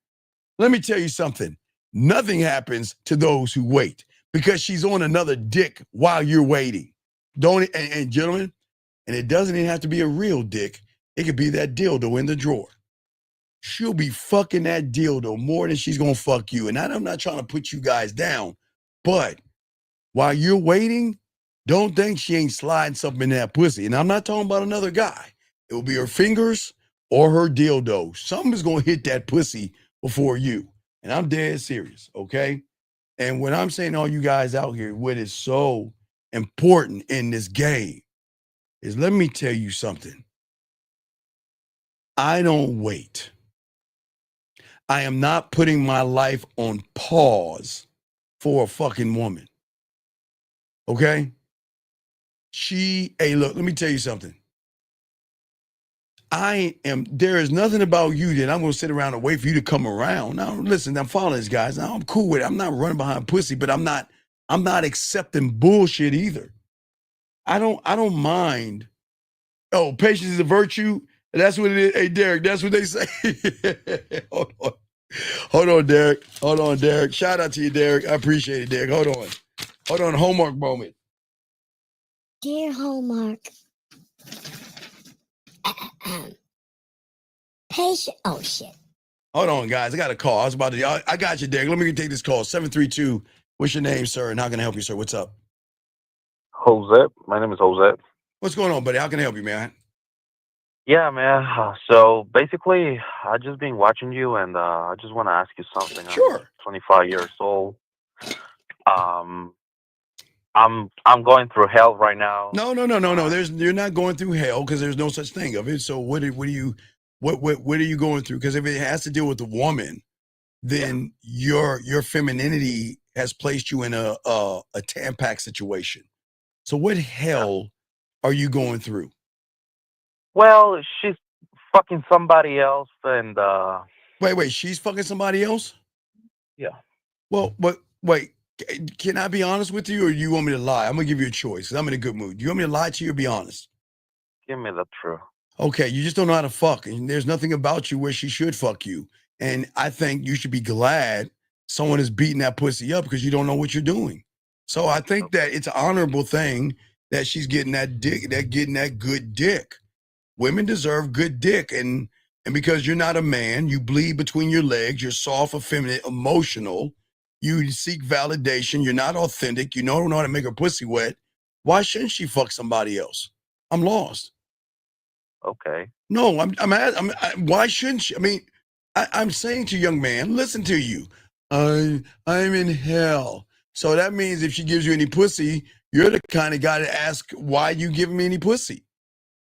Let me tell you something. Nothing happens to those who wait because she's on another dick while you're waiting. Don't and gentlemen, and it doesn't even have to be a real dick. It could be that dildo in the drawer. She'll be fucking that dildo more than she's gonna fuck you. And I'm not trying to put you guys down, but while you're waiting, don't think she ain't sliding something in that pussy. And I'm not talking about another guy. It will be her fingers or her dildo. Something's gonna hit that pussy before you. And I'm dead serious, okay? And when I'm saying all you guys out here, what is so important in this game is, let me tell you something. I don't wait. I am not putting my life on pause for a fucking woman. Okay? Hey, look, let me tell you something. There is nothing about you that I'm going to sit around and wait for you to come around. Now, listen, I'm following this, guys. Now, I'm cool with it. I'm not running behind pussy, but I'm not accepting bullshit either. I don't mind. Oh, patience is a virtue. That's what it is. Hey, Derek, that's what they say. Hold on, Derek. Hold on, Derek. Shout out to you, Derek. I appreciate it, Derek. Hold on. Homework moment. Dear Hallmark. Patient. Oh, shit. Hold on, guys. I got a call. I got you, Derek. Let me take this call. 732. What's your name, sir? And how can I help you, sir? What's up? Jose. My name is Jose. What's going on, buddy? How can I help you, man? Yeah, man. So basically, I just been watching you, and I just want to ask you something. Sure. I'm 25 years old. I'm going through hell right now. No. You're not going through hell because there's no such thing of it. So what are you going through? Because if it has to deal with the woman, then your femininity has placed you in a Tampax situation. So what hell are you going through? Well, she's fucking somebody else, and Wait, she's fucking somebody else? Yeah. Well, but wait, can I be honest with you, or you want me to lie? I'm gonna give you a choice. 'Cause I'm in a good mood. Do you want me to lie to you or be honest? Give me the truth. Okay, you just don't know how to fuck, and there's nothing about you where she should fuck you. And I think you should be glad someone is beating that pussy up because you don't know what you're doing. So I think that it's an honorable thing that she's getting that dick, getting that good dick. Women deserve good dick, and because you're not a man, you bleed between your legs, you're soft, effeminate, emotional, you seek validation, you're not authentic, you don't know how to make her pussy wet. Why shouldn't she fuck somebody else? I'm lost. Okay. No, why shouldn't she? I mean, I'm saying to young man, listen to you. I'm in hell. So that means if she gives you any pussy, you're the kind of guy to ask, why you giving me any pussy?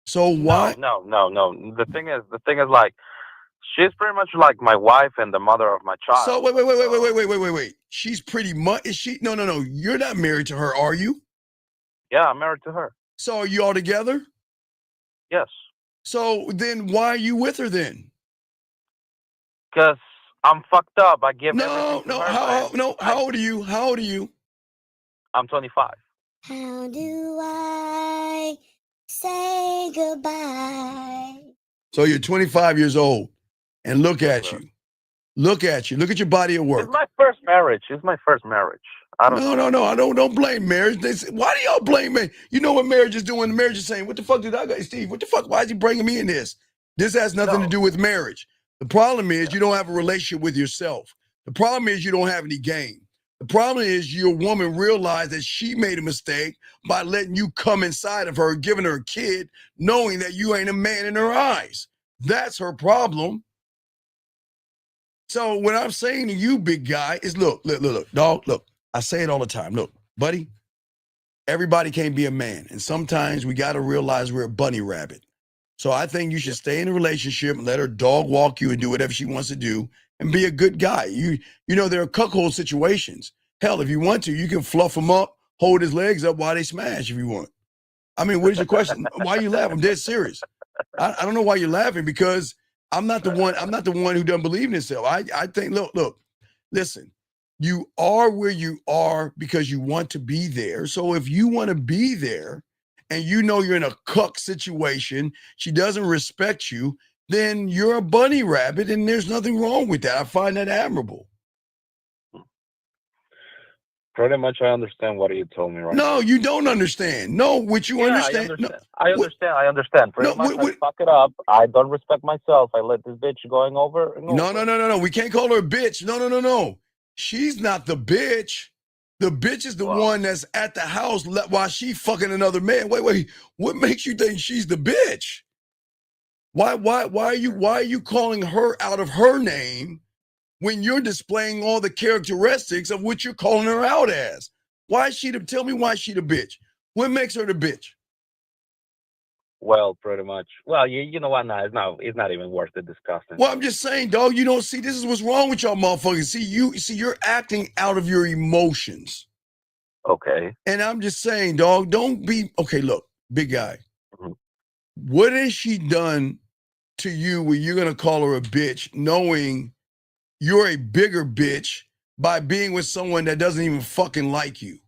So why? No. The thing is, like, she's pretty much like my wife and the mother of my child. So wait. She's pretty much, is she? No. You're not married to her, are you? Yeah, I'm married to her. So are you all together? Yes. So then why are you with her then? Because I'm fucked up. I give No. How old are you? How old are you? I'm 25. How do I say goodbye? So you're 25 years old, and look at you. Look at you. Look at your body of work. It's my first marriage. I don't know. No. I don't blame marriage. Why do y'all blame me? You know what marriage is doing? The marriage is saying, what the fuck did I got, Steve? What the fuck? Why is he bringing me in this? This has nothing to do with marriage. The problem is you don't have a relationship with yourself. The problem is you don't have any game. The problem is your woman realized that she made a mistake by letting you come inside of her, giving her a kid, knowing that you ain't a man in her eyes. That's her problem. So what I'm saying to you, big guy, is look, dog, look. I say it all the time. Look, buddy, everybody can't be a man. And sometimes we got to realize we're a bunny rabbit. So I think you should stay in a relationship and let her dog walk you and do whatever she wants to do and be a good guy. You know, there are cuckold situations. Hell, if you want to, you can fluff him up, hold his legs up while they smash if you want. I mean, what is your question? Why are you laughing? I'm dead serious. I don't know why you're laughing, because I'm not the one who doesn't believe in himself. I think, look, listen, you are where you are because you want to be there. So if you want to be there and you know you're in a cuck situation, she doesn't respect you, then you're a bunny rabbit, and there's nothing wrong with that. I find that admirable. Pretty much, I understand what you told me right No, now. you don't understand. No, what you Yeah, understand. I understand. Pretty much, I fuck it up. I don't respect myself. I let this bitch going over. No. We can't call her a bitch. No. She's not the bitch. The bitch is the one that's at the house while she fucking another man. Wait. What makes you think she's the bitch? Why are you calling her out of her name when you're displaying all the characteristics of what you're calling her out as? Tell me why she the bitch? What makes her the bitch? Well, pretty much. Well, you know what? No, it's not even worth the discussing. Well, I'm just saying, dog, you don't see, this is what's wrong with y'all motherfuckers. See, you're acting out of your emotions. Okay. And I'm just saying, dog, don't be, okay, look, big guy. Mhm. What has she done to you where you're going to call her a bitch, knowing you're a bigger bitch by being with someone that doesn't even fucking like you?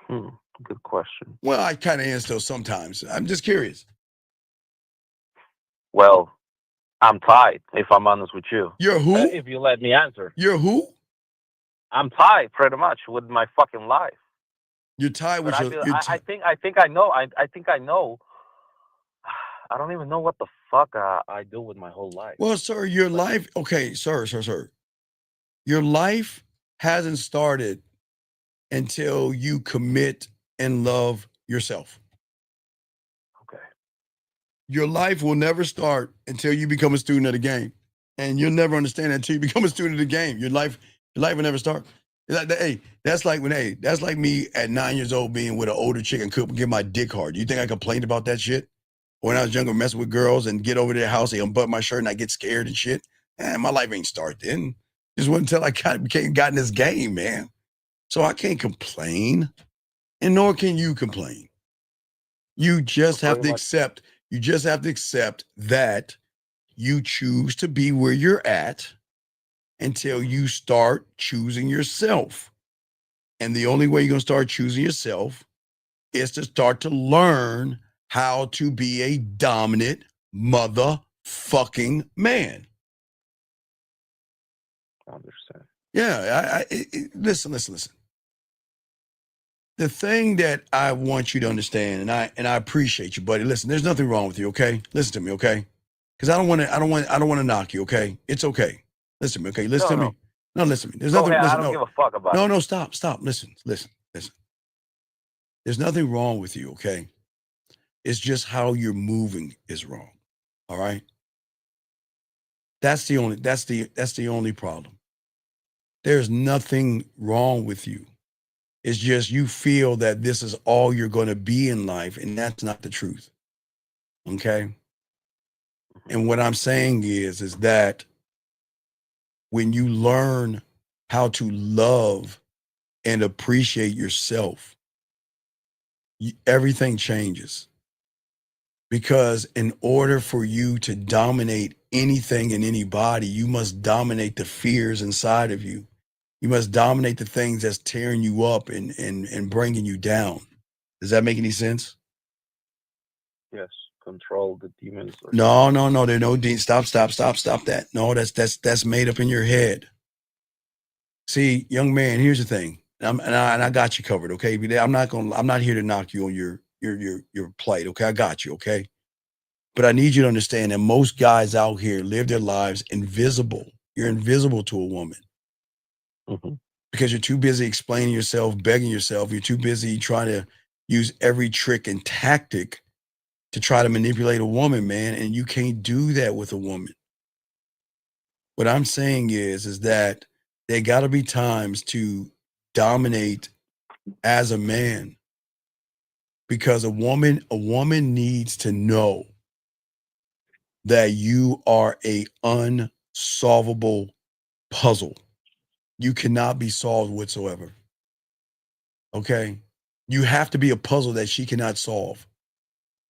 Good question. Well, I kind of answer those sometimes. I'm just curious. Well, I'm tied, if I'm honest with you. You're who? If you let me answer. You're who? I'm tied, pretty much, with my fucking life. You're tied with But your. I think I know. I think I know. I don't even know what the fuck I do with my whole life. Well, sir, your life. Okay, sir. Your life hasn't started until you commit and love yourself. Okay. Your life will never start until you become a student of the game, and you'll never understand that until you become a student of the game. Your life will never start. That's like me at 9 years old being with an older chick and could get my dick hard. You think I complained about that shit? When I was younger, messing with girls and get over to their house, they unbutton my shirt and I get scared and shit. Man, my life ain't start then. Just wasn't until I got in this game, man. So I can't complain, and nor can you complain. You just have to accept. You just have to accept that you choose to be where you're at until you start choosing yourself. And the only way you're gonna start choosing yourself is to start to learn how to be a dominant motherfucking man. I understand. Yeah, listen. The thing that I want you to understand, and I appreciate you, buddy. Listen, there's nothing wrong with you, okay? Listen to me, okay? Because I don't want to knock you, okay? It's okay. Listen to me, okay? Listen to me. No, listen to me. There's nothing. Ahead, listen, I don't give a fuck about it. No, stop. Listen. There's nothing wrong with you, okay? It's just how you're moving is wrong. All right? That's the only problem. There's nothing wrong with you. It's just you feel that this is all you're going to be in life, and that's not the truth. Okay? And what I'm saying is that when you learn how to love and appreciate yourself, everything changes. Because in order for you to dominate anything and anybody, you must dominate the fears inside of you. You must dominate the things that's tearing you up and bringing you down. Does that make any sense? Yes, control the demons. No. There are no demons. Stop that. No, that's made up in your head. See, young man, here's the thing. And I got you covered, okay? I'm not here to knock you on your plight, okay? I got you, okay? But I need you to understand that most guys out here live their lives invisible. You're invisible to a woman. Mm-hmm. Because you're too busy explaining yourself, begging yourself. You're too busy trying to use every trick and tactic to try to manipulate a woman, man. And you can't do that with a woman. What I'm saying is that there got to be times to dominate as a man. Because a woman needs to know that you are a unsolvable puzzle. You cannot be solved whatsoever. Okay? You have to be a puzzle that she cannot solve.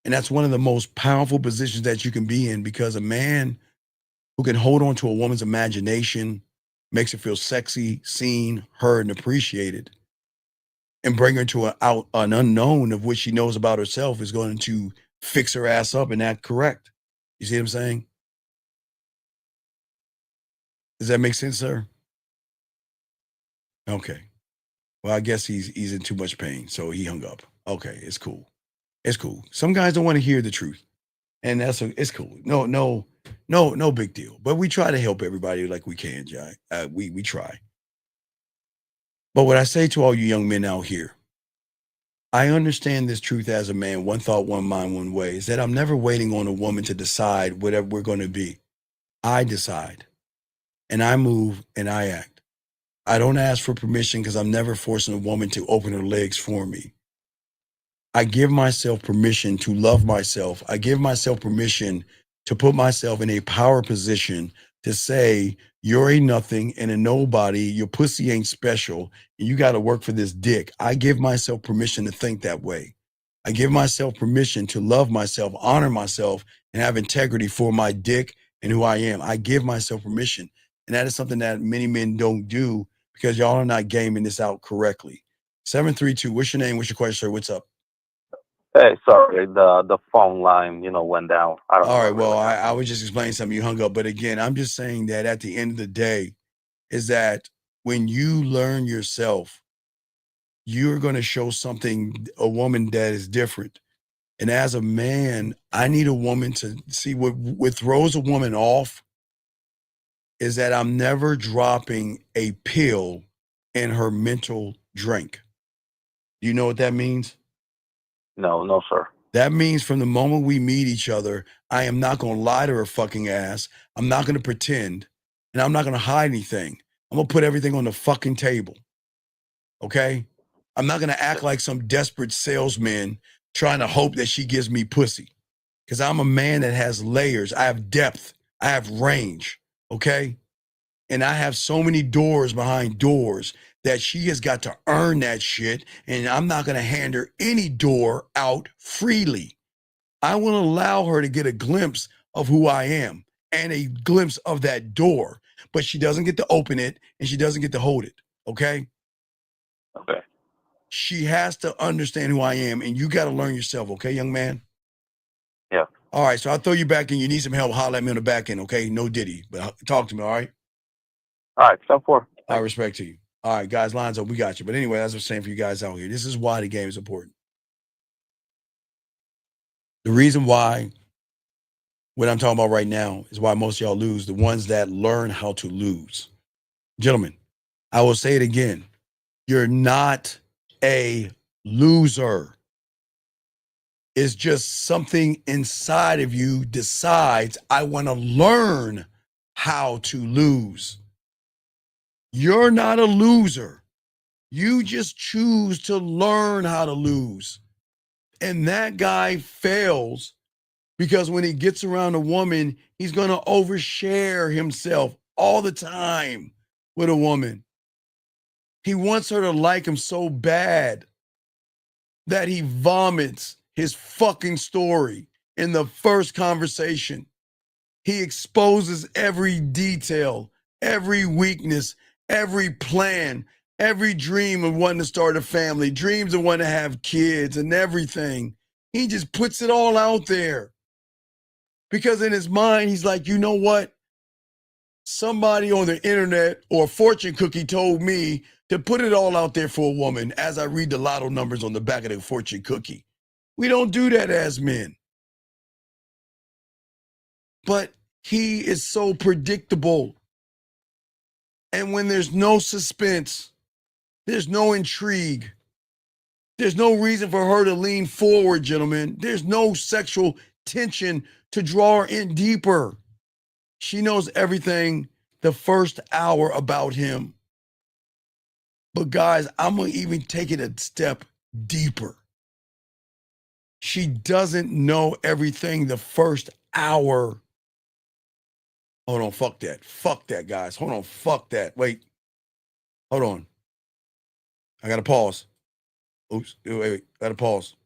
And that's one of the most powerful positions that you can be in, because a man who can hold on to a woman's imagination, makes her feel sexy, seen, heard, and appreciated, and bring her to an unknown of what she knows about herself, is going to fix her ass up and act correct. You see what I'm saying? Does that make sense, sir? Okay. Well, I guess he's in too much pain, so he hung up. Okay, it's cool. It's cool. Some guys don't want to hear the truth, and it's cool. No big deal. But we try to help everybody like we can, Jai. We try. But what I say to all you young men out here, I understand this truth as a man, one thought, one mind, one way, is that I'm never waiting on a woman to decide whatever we're going to be. I decide, and I move, and I act. I don't ask for permission because I'm never forcing a woman to open her legs for me. I give myself permission to love myself. I give myself permission to put myself in a power position to say, you're a nothing and a nobody, your pussy ain't special, and you got to work for this dick. I give myself permission to think that way. I give myself permission to love myself, honor myself, and have integrity for my dick and who I am. I give myself permission. And that is something that many men don't do because y'all are not gaming this out correctly. 732, what's your name? What's your question, sir? What's up? Hey, sorry, the phone line, went down. I don't know. All right, well, I was just explaining something, you hung up. But again, I'm just saying that at the end of the day, is that when you learn yourself, you're going to show a woman that is different. And as a man, I need a woman to see what throws a woman off is that I'm never dropping a pill in her mental drink. Do you know what that means? No, sir. That means from the moment we meet each other, I am not going to lie to her fucking ass. I'm not going to pretend, and I'm not going to hide anything. I'm going to put everything on the fucking table. Okay? I'm not going to act like some desperate salesman trying to hope that she gives me pussy. Because I'm a man that has layers. I have depth. I have range. Okay? And I have so many doors behind doors that she has got to earn that shit. And I'm not going to hand her any door out freely. I will allow her to get a glimpse of who I am and a glimpse of that door. But she doesn't get to open it and she doesn't get to hold it. Okay? Okay. She has to understand who I am, and you got to learn yourself. Okay, young man? Yeah. All right, so I'll throw you back in. You need some help, holler at me on the back end, okay? No Diddy, but talk to me, all right? All right, 10-4. I respect to you. All right, guys, lines up. We got you. But anyway, as I was saying for you guys out here, this is why the game is important. The reason why what I'm talking about right now is why most of y'all lose, the ones that learn how to lose. Gentlemen, I will say it again. You're not a loser. It's just something inside of you decides, I want to learn how to lose. You're not a loser. You just choose to learn how to lose. And that guy fails because when he gets around a woman, he's going to overshare himself all the time with a woman. He wants her to like him so bad that he vomits his fucking story in the first conversation. He exposes every detail, every weakness, every plan, every dream of wanting to start a family, dreams of wanting to have kids and everything. He just puts it all out there. Because in his mind, he's like, you know what? Somebody on the internet or a fortune cookie told me to put it all out there for a woman as I read the lotto numbers on the back of the fortune cookie. We don't do that as men. But he is so predictable. And when there's no suspense, there's no intrigue, there's no reason for her to lean forward, gentlemen. There's no sexual tension to draw her in deeper. She knows everything the first hour about him. But guys, I'm going to even take it a step deeper. She doesn't know everything the first hour. Hold on, fuck that. Fuck that, guys. Hold on, fuck that. Wait. Hold on. I got to pause. Oops. Wait. Got to pause.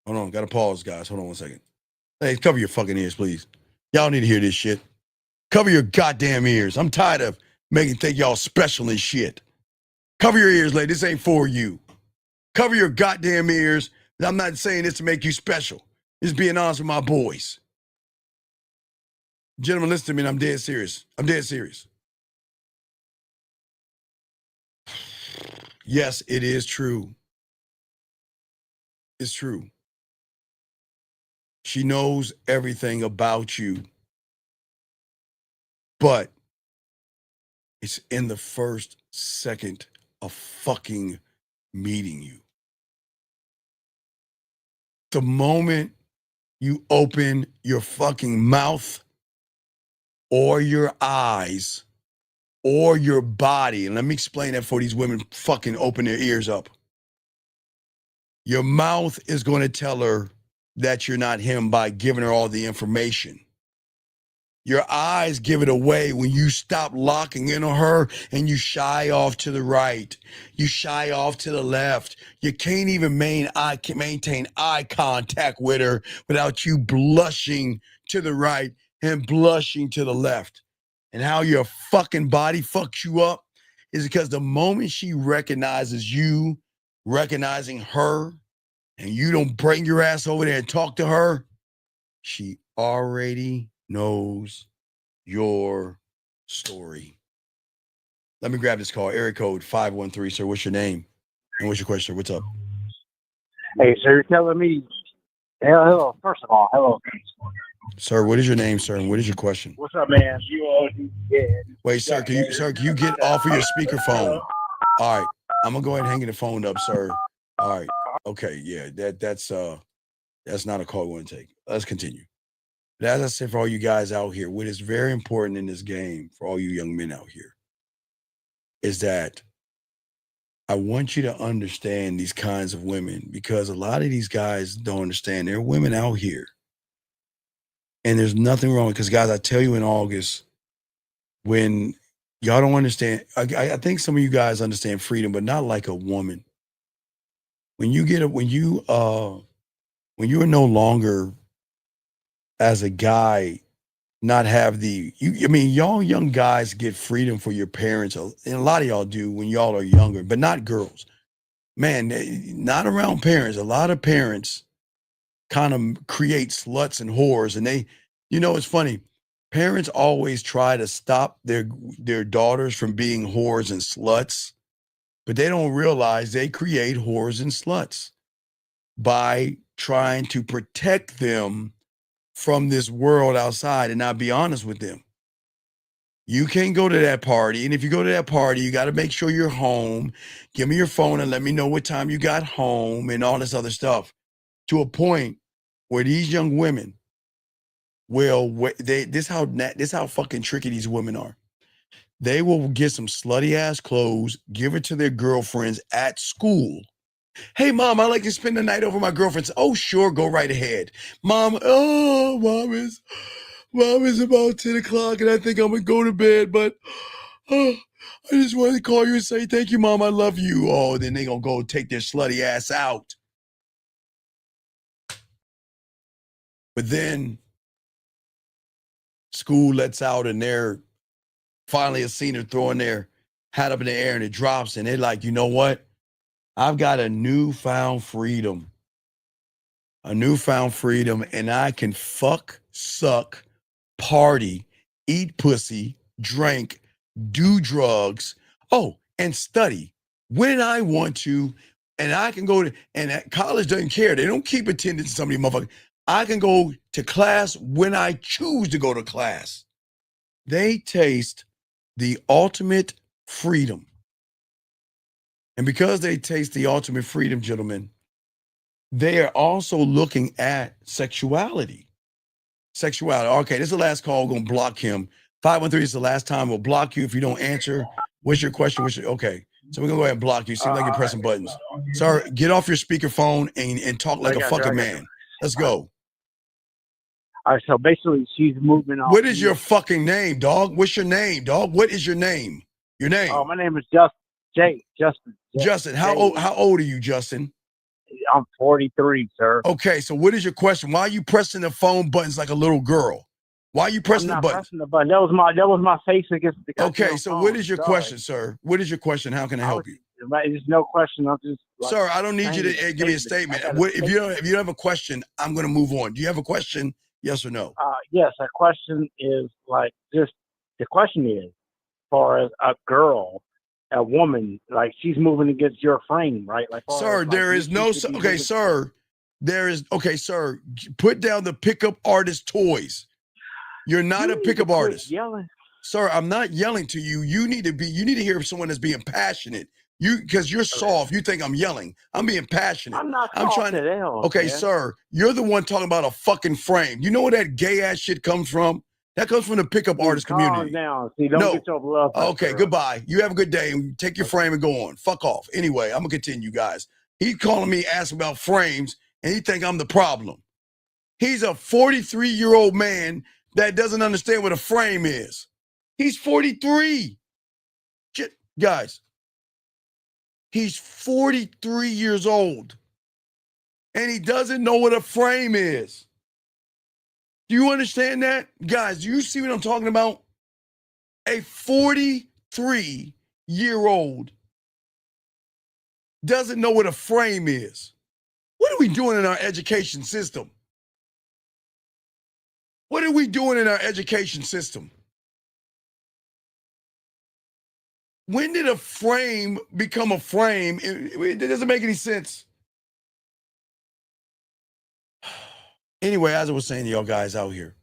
Hold on. Got to pause, guys. Hold on 1 second. Hey, cover your fucking ears, please. Y'all need to hear this shit. Cover your goddamn ears. I'm tired of making think y'all special and shit. Cover your ears, lady. This ain't for you. Cover your goddamn ears. I'm not saying this to make you special. Just being honest with my boys. Gentlemen, listen to me, and I'm dead serious. I'm dead serious. Yes, it is true. It's true. She knows everything about you. But it's in the first second of fucking meeting you. The moment you open your fucking mouth or your eyes or your body, and let me explain that for these women fucking open their ears up. Your mouth is going to tell her that you're not him by giving her all the information. Your eyes give it away when you stop locking in on her and you shy off to the right. You shy off to the left. You can't even maintain eye contact with her without you blushing to the right and blushing to the left. And how your fucking body fucks you up is because the moment she recognizes you, recognizing her, and you don't bring your ass over there and talk to her, she already knows your story. Let me grab this call. Area code 513, sir. What's your name? And what's your question? What's up? Hey, sir, you're telling me. Hello. First of all, hello. Sir, what is your name, sir? And what is your question? What's up, man? You all dead. Wait, sir, can you get off of your speakerphone? All right. I'm gonna go ahead and hang the phone up, sir. All right. Okay, yeah, that's not a call we want to take. Let's continue. But as I said, for all you guys out here, what is very important in this game, for all you young men out here, is that I want you to understand these kinds of women, because a lot of these guys don't understand. There are women out here. And there's nothing wrong, because guys, I tell you in August, when y'all don't understand, I think some of you guys understand freedom, but not like a woman. When you are no longer as a guy not have y'all young guys get freedom for your parents, and a lot of y'all do when y'all are younger, but not girls. Man, not around parents. A lot of parents kind of create sluts and whores, and it's funny. Parents always try to stop their daughters from being whores and sluts, but they don't realize they create whores and sluts by trying to protect them from this world outside and not be honest with them. You can't go to that party. And if you go to that party, you got to make sure you're home. Give me your phone and let me know what time you got home and all this other stuff, to a point where these young women this how fucking tricky these women are. They will get some slutty ass clothes, give it to their girlfriends at school. Hey, mom, I like to spend the night over my girlfriend's. Oh, sure, go right ahead. Mom, mom is about 10 o'clock and I think I'm going to go to bed, but I just wanted to call you and say, thank you, mom, I love you. Oh, then they going to go take their slutty ass out. But then school lets out and they're finally a senior throwing their hat up in the air and it drops and they're like, you know what? I've got a newfound freedom. And I can fuck, suck, party, eat pussy, drink, do drugs, and study when I want to. And I can go to, and college doesn't care. They don't keep attendance to somebody, motherfucker. I can go to class when I choose to go to class. They taste the ultimate freedom. And because they taste the ultimate freedom, gentlemen, they are also looking at sexuality. Okay, this is the last call. We're going to block him. 513 is the last time. We'll block you if you don't answer. What's your question? Okay, so we're going to go ahead and block you. Seems like you're pressing buttons. Sir, get off your speakerphone and talk like a fucking man. Let's go. All right, so basically she's moving on. What is your fucking name, dog? What's your name, dog? What is your name? Your name? Oh, my name is Justin. Justin, how old are you, Justin? I'm 43, sir. Okay, so what is your question? Why are you pressing the phone buttons like a little girl? Why are you pressing the button? Pressing the button. That was my face against the. Okay, so what is your question, sir? What is your question? How can I help you? There's no question. I'm just like, Sir, I don't need you saying to give me a statement. statement. I got a If you statement. don't have a question, I'm going to move on. Do you have a question? Yes or no? Yes, a question is like just the question is, as far as a girl, a woman, like she's moving against your frame, right? Like, far Sir, as, like, there you is no. should be Okay, moving. sir. There is. Okay, sir. Put down the pickup artist toys. You're not You a need to pickup quit artist. yelling. Sir, I'm not yelling to you. You need to hear someone that's being passionate. Because you're soft. You think I'm yelling. I'm being passionate. I'm not I'm soft trying at to. all, Okay, man. sir. You're the one talking about a fucking frame. You know where that gay ass shit comes from? That comes from the pickup artist Calm community. down. See, don't No. get your blood pressure Okay, up. goodbye. You have a good day and take your frame and go on. Fuck off. Anyway, I'm gonna continue, guys. He's calling me, asking about frames, and he think I'm the problem. He's a 43-year-old man that doesn't understand what a frame is. He's 43. Guys, he's 43 years old, and he doesn't know what a frame is. Do you understand that? Guys, do you see what I'm talking about? A 43-year-old doesn't know what a frame is. What are we doing in our education system? What are we doing in our education system? When did a frame become a frame? It doesn't make any sense. Anyway, as I was saying to y'all guys out here,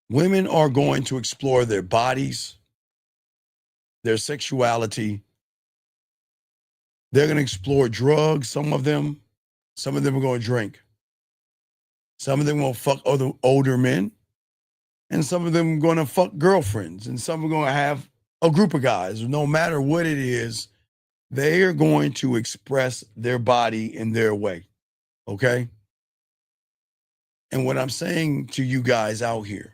women are going to explore their bodies, their sexuality. They're going to explore drugs, some of them. Some of them are going to drink. Some of them will fuck other older men. And some of them are going to fuck girlfriends. And some are going to have a group of guys. No matter what it is, they are going to express their body in their way. Okay? And what I'm saying to you guys out here,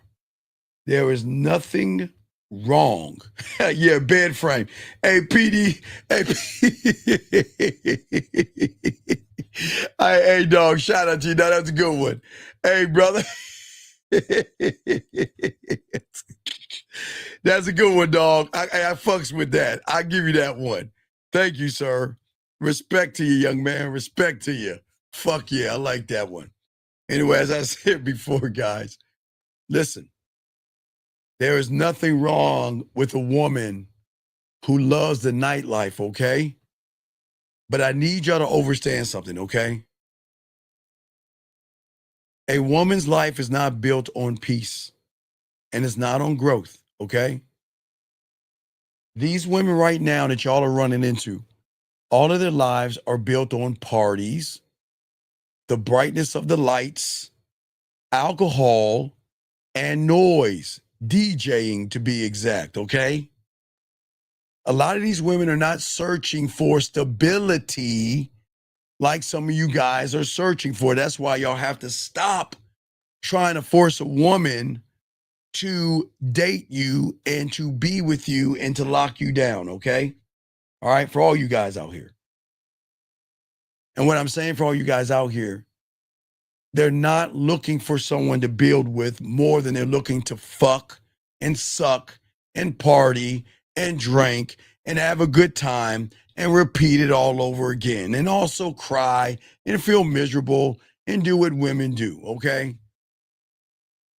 there is nothing wrong. Yeah, bed frame. Hey, PD. Hey, dog, shout out to you. That's a good one. Hey, brother. That's a good one, dog. I fucks with that. I give you that one. Thank you, sir. Respect to you, young man. Respect to you. Fuck yeah, I like that one. Anyway, as I said before, guys, listen. There is nothing wrong with a woman who loves the nightlife, okay? But I need y'all to understand something, okay? A woman's life is not built on peace, and it's not on growth, okay? These women right now that y'all are running into, all of their lives are built on parties, the brightness of the lights, alcohol, and noise, DJing to be exact, okay? A lot of these women are not searching for stability like some of you guys are searching for. That's why y'all have to stop trying to force a woman to date you and to be with you and to lock you down, okay? All right, for all you guys out here. And what I'm saying for all you guys out here, they're not looking for someone to build with more than they're looking to fuck and suck and party and drink and have a good time and repeat it all over again, and also cry and feel miserable and do what women do, okay?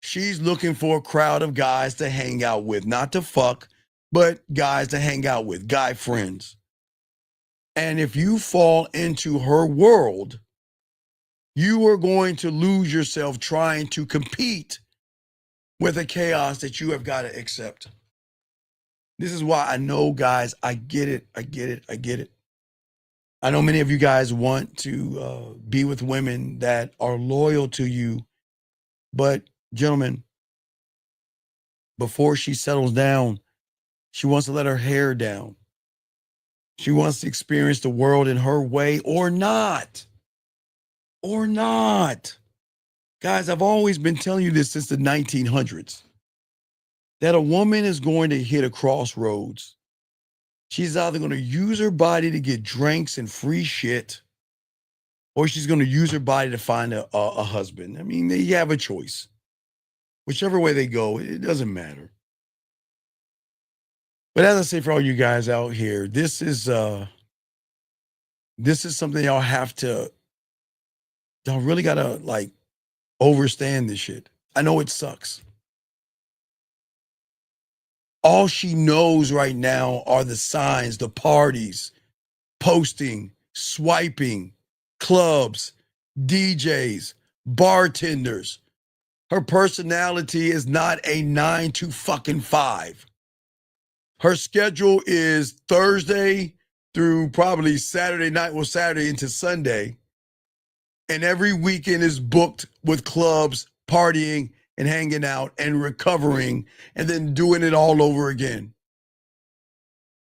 She's looking for a crowd of guys to hang out with, not to fuck, but guys to hang out with, guy friends. And if you fall into her world, you are going to lose yourself trying to compete with the chaos that you have got to accept. This is why I know, guys, I get it. I know many of you guys want to be with women that are loyal to you. But, gentlemen, before she settles down, she wants to let her hair down. She wants to experience the world in her way or not. Or not. Guys, I've always been telling you this since the 1900s. That a woman is going to hit a crossroads. She's either going to use her body to get drinks and free shit, or she's going to use her body to find a husband. I mean, they have a choice. Whichever way they go, it doesn't matter. But as I say, for all you guys out here, this is something y'all really gotta like overstand this shit. I know it sucks. All she knows right now are the signs, the parties, posting, swiping, clubs, DJs, bartenders. Her personality is not a 9 to fucking 5. Her schedule is Thursday through probably Saturday night, well, Saturday into Sunday. And every weekend is booked with clubs, partying, and hanging out and recovering and then doing it all over again.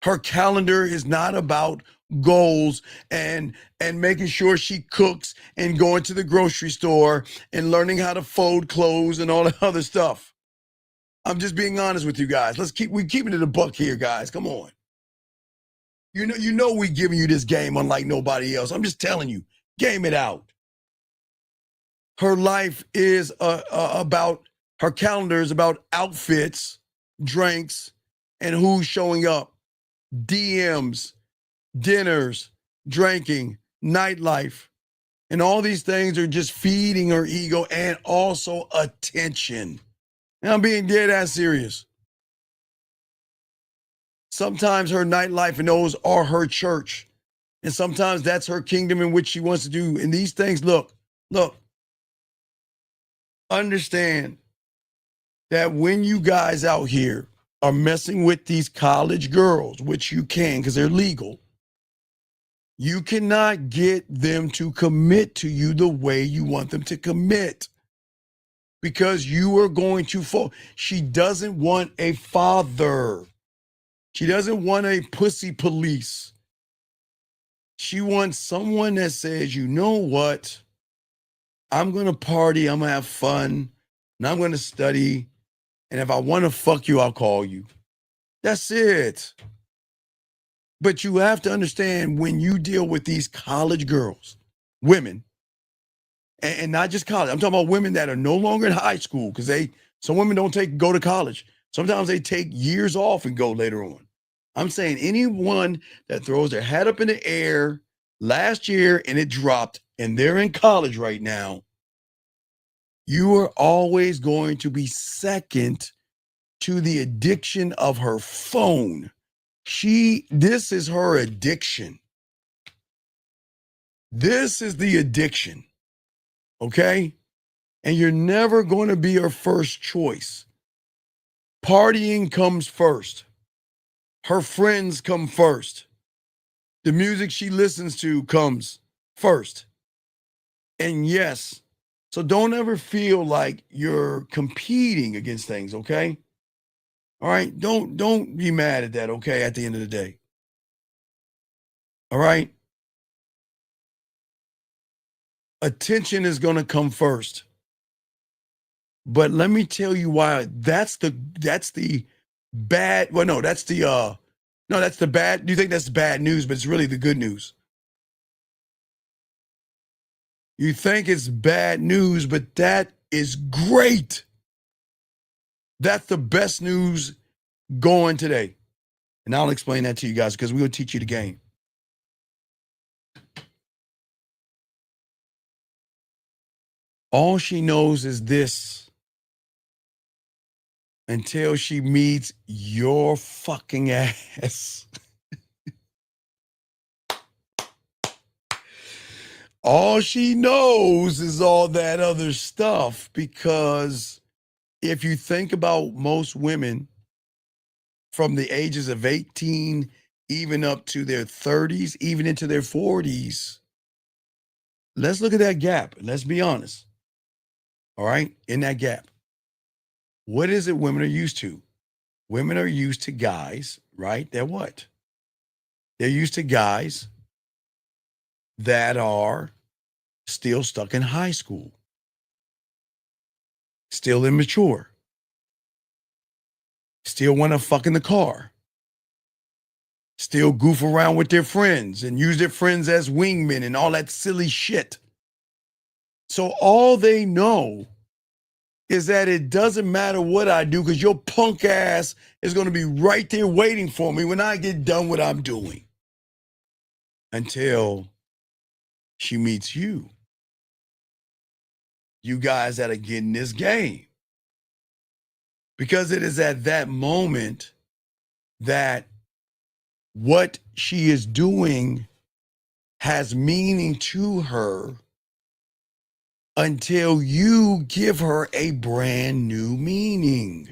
Her calendar is not about goals and making sure she cooks and going to the grocery store and learning how to fold clothes and all that other stuff. I'm just being honest with you guys. We're keeping it a buck here, guys. Come on. You know we giving you this game unlike nobody else. I'm just telling you, game it out. Her life is about, her calendar is about outfits, drinks, and who's showing up. DMs, dinners, drinking, nightlife. And all these things are just feeding her ego and also attention. And I'm being dead ass serious. Sometimes her nightlife and those are her church. And sometimes that's her kingdom in which she wants to do. And these things, look. Understand that when you guys out here are messing with these college girls, which you can because they're legal, you cannot get them to commit to you the way you want them to commit because you are going to fall. She doesn't want a father. She doesn't want a pussy police. She wants someone that says, you know what? I'm going to party, I'm going to have fun, and I'm going to study. And if I want to fuck you, I'll call you. That's it. But you have to understand when you deal with these college girls, women, and not just college. I'm talking about women that are no longer in high school because some women don't go to college. Sometimes they take years off and go later on. I'm saying anyone that throws their hat up in the air last year and it dropped and they're in college right now, you are always going to be second to the addiction of her phone. This is her addiction. This is the addiction. Okay? And you're never going to be her first choice. Partying comes first. Her friends come first. The music she listens to comes first. And yes, so don't ever feel like you're competing against things, okay? All right? Don't be mad at that, okay, at the end of the day. All right? Attention is going to come first. But let me tell you why that's the bad, well, no, that's the bad, you think that's bad news, but it's really the good news. You think it's bad news, but that is great. That's the best news going today. And I'll explain that to you guys because we'll teach you the game. All she knows is this until she meets your fucking ass. All she knows is all that other stuff, because if you think about most women from the ages of 18, even up to their 30s, even into their 40s, let's look at that gap. Let's be honest. All right? In that gap. What is it women are used to? Women are used to guys, right? They're what? They're used to guys that are still stuck in high school, still immature, still want to fuck in the car, still goof around with their friends and use their friends as wingmen and all that silly shit. So all they know is that it doesn't matter what I do because your punk ass is going to be right there waiting for me when I get done what I'm doing. Until she meets you. You guys that are getting this game. Because it is at that moment that what she is doing has meaning to her until you give her a brand new meaning.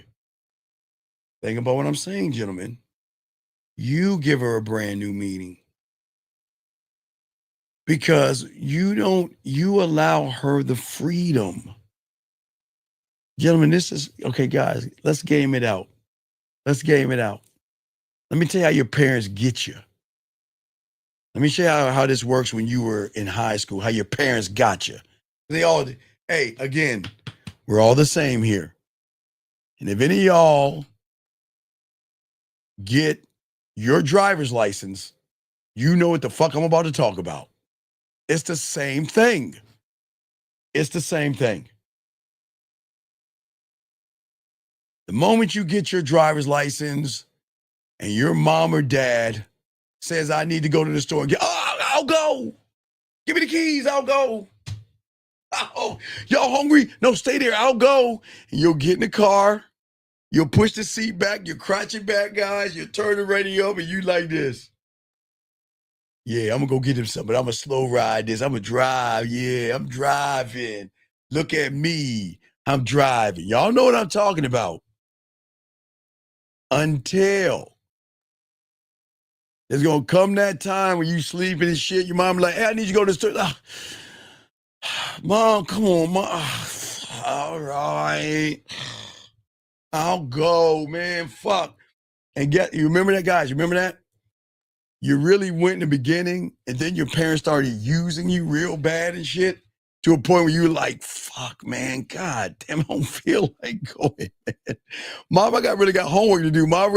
Think about what I'm saying, gentlemen. You give her a brand new meaning. Because you allow her the freedom. Gentlemen, this is, okay, guys, let's game it out. Let's game it out. Let me tell you how your parents get you. Let me show you how this works when you were in high school, how your parents got you. They all, hey, again, we're all the same here. And if any of y'all get your driver's license, you know what the fuck I'm about to talk about. It's the same thing. It's the same thing. The moment you get your driver's license and your mom or dad says, I need to go to the store and get, I'll go. Give me the keys, I'll go. Oh, y'all hungry? No, stay there, I'll go. And you'll get in the car, you'll push the seat back, you'll crouch it back, guys, you'll turn the radio up and you like this. Yeah, I'm gonna go get him something, but I'm gonna slow ride this. I'm gonna drive. Yeah, I'm driving. Look at me. I'm driving. Y'all know what I'm talking about. Until there's gonna come that time when you sleeping and shit, your mom like, hey, I need you to go to the store. Mom, come on, Mom. All right. I'll go, man. Fuck. And you remember that, guys? You remember that? You really went in the beginning, and then your parents started using you real bad and shit to a point where you were like, fuck, man, God damn, I don't feel like going. Mom, I really got homework to do. Mom,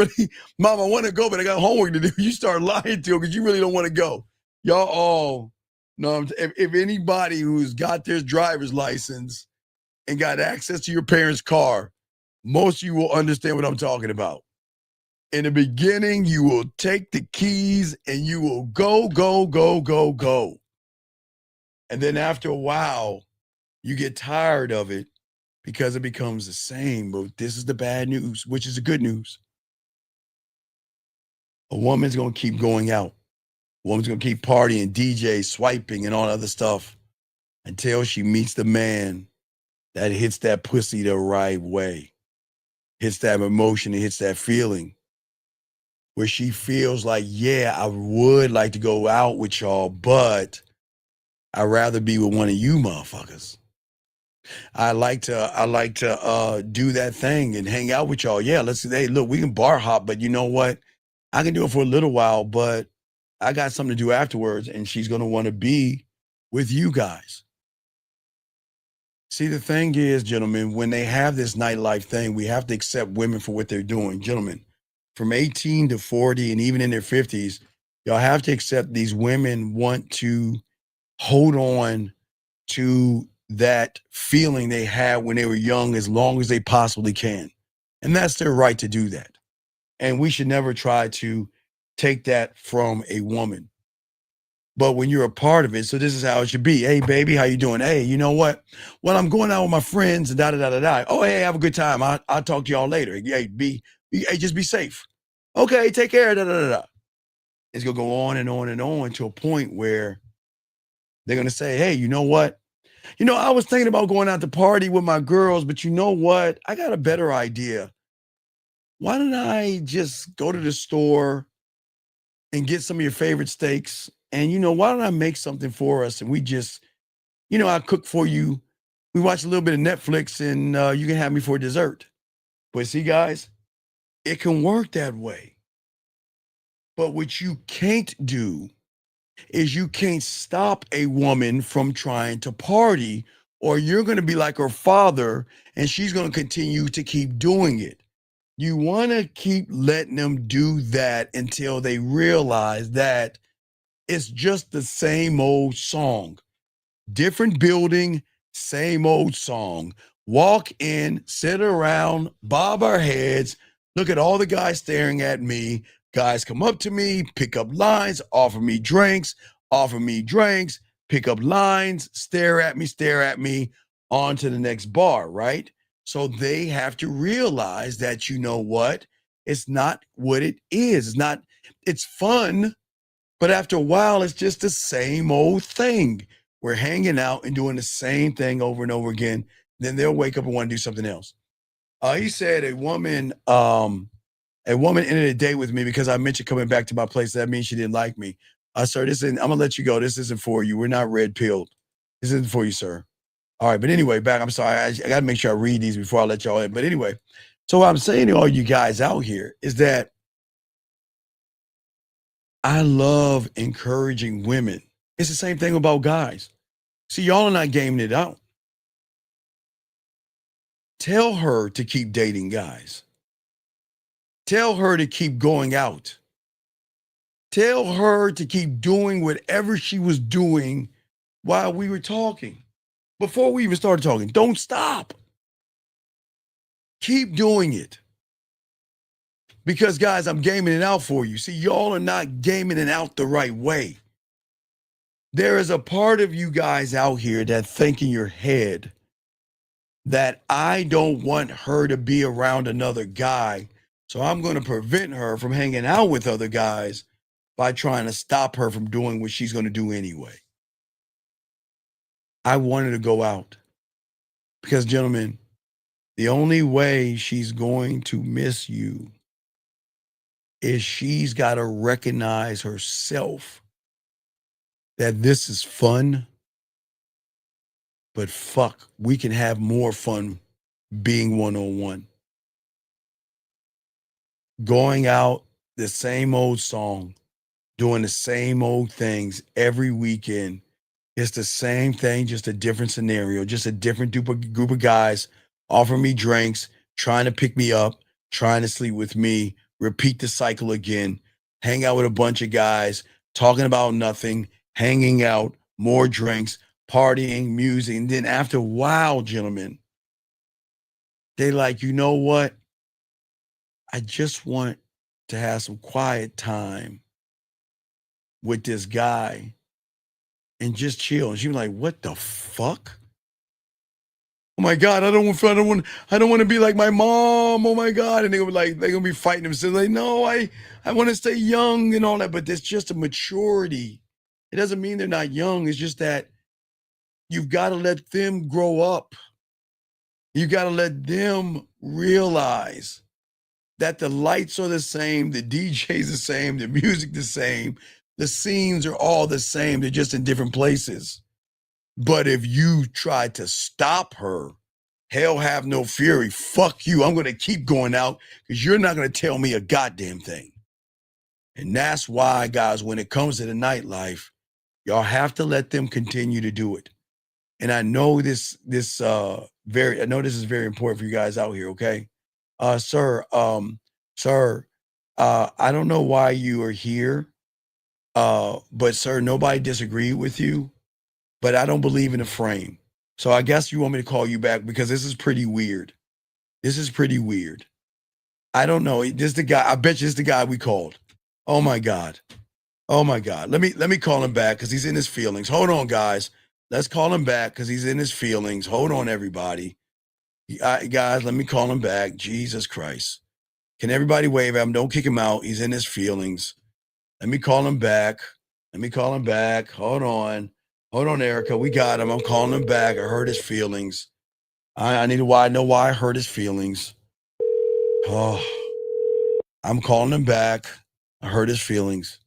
I want to go, but I got homework to do. You start lying to her because you really don't want to go. Y'all all know, if anybody who's got their driver's license and got access to your parents' car, most of you will understand what I'm talking about. In the beginning, you will take the keys and you will go, go, go, go, go. And then after a while, you get tired of it because it becomes the same. But this is the bad news, which is the good news. A woman's going to keep going out. A woman's going to keep partying, DJ, swiping, and all other stuff until she meets the man that hits that pussy the right way, hits that emotion, and hits that feeling. Where she feels like, yeah, I would like to go out with y'all, but I'd rather be with one of you motherfuckers. I like to do that thing and hang out with y'all. Yeah, hey, look, we can bar hop, but you know what? I can do it for a little while, but I got something to do afterwards, and she's gonna want to be with you guys. See, the thing is, gentlemen, when they have this nightlife thing, we have to accept women for what they're doing. Gentlemen, from 18 to 40 and even in their 50s, y'all have to accept these women want to hold on to that feeling they had when they were young as long as they possibly can. And that's their right to do that. And we should never try to take that from a woman. But when you're a part of it, so this is how it should be. Hey, baby, how you doing? Hey, you know what? Well, I'm going out with my friends and da-da-da-da-da. Oh, hey, have a good time. I'll talk to y'all later. Hey, just be safe. Okay, take care. Da-da-da-da. It's going to go on and on and on to a point where they're going to say, hey, you know what? You know, I was thinking about going out to party with my girls, but you know what? I got a better idea. Why don't I just go to the store and get some of your favorite steaks? And, you know, why don't I make something for us? And we just, you know, I cook for you. We watch a little bit of Netflix and you can have me for dessert. But see, guys, it can work that way. But what you can't do is you can't stop a woman from trying to party, or you're going to be like her father and she's going to continue to keep doing it. You want to keep letting them do that until they realize that it's just the same old song. Different building, same old song. walk in, sit around, bob our heads, look at all the guys staring at me. Guys come up to me, pick up lines, offer me drinks, pick up lines, stare at me, on to the next bar, right? So they have to realize that, you know what? It's not what it is. It's fun, but after a while, it's just the same old thing. We're hanging out and doing the same thing over and over again. Then they'll wake up and want to do something else. He said a woman ended a date with me because I mentioned coming back to my place. That means she didn't like me. Sir, I'm gonna let you go. This isn't for you. We're not red pilled. This isn't for you, sir. All right, but anyway, back. I'm sorry. I got to make sure I read these before I let y'all in. But anyway, so what I'm saying to all you guys out here is that I love encouraging women. It's the same thing about guys. See, y'all are not gaming it out. Tell her to keep dating guys. Tell her to keep going out. Tell her to keep doing whatever she was doing while we were talking. Before we even started talking, don't stop. Keep doing it. Because, guys, I'm gaming it out for you. See, y'all are not gaming it out the right way. There is a part of you guys out here that think in your head that I don't want her to be around another guy, so I'm going to prevent her from hanging out with other guys by trying to stop her from doing what she's going to do anyway. I want her to go out because, gentlemen, the only way she's going to miss you is she's got to recognize herself that this is fun, but fuck, we can have more fun being one-on-one. Going out, the same old song, doing the same old things every weekend. It's the same thing, just a different scenario, just a different group of guys offering me drinks, trying to pick me up, trying to sleep with me, repeat the cycle again, hang out with a bunch of guys, talking about nothing, hanging out, more drinks, partying, music. And then after a while, gentlemen, they like, you know what? I just want to have some quiet time with this guy and just chill. And she was like, what the fuck? Oh my God, I don't want to be like my mom. Oh my God. And they're gonna be fighting themselves. Like, no, I want to stay young and all that, but there's just a maturity. It doesn't mean they're not young. It's just that you've got to let them grow up. You got to let them realize that the lights are the same, the DJ's the same, the music the same, the scenes are all the same. They're just in different places. But if you try to stop her, hell have no fury. Fuck you. I'm going to keep going out because you're not going to tell me a goddamn thing. And that's why, guys, when it comes to the nightlife, y'all have to let them continue to do it. And I know this is very important for you guys out here, okay? Sir, I don't know why you are here. But sir, nobody disagreed with you, but I don't believe in a frame. So I guess you want me to call you back because this is pretty weird. I don't know. This is the guy. I bet you this is the guy we called. Oh my God. Let me call him back because he's in his feelings. Hold on, guys. Let's call him back because he's in his feelings. Hold on, everybody. Guys, let me call him back. Jesus Christ. Can everybody wave at him? Don't kick him out. He's in his feelings. Let me call him back. Hold on, Erica. We got him. I'm calling him back. I hurt his feelings. I know why I hurt his feelings. Oh, I'm calling him back. I hurt his feelings.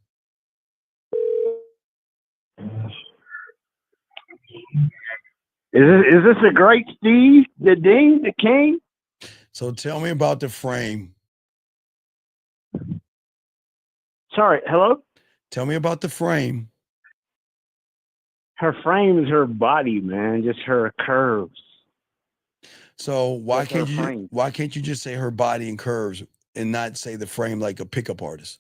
Is this a great Steve, the Dean, the King? So tell me about the frame. Sorry, hello? Tell me about the frame. Her frame is her body, man, just her curves. So why That's her can't frame. you just say her body and curves and not say the frame like a pickup artist?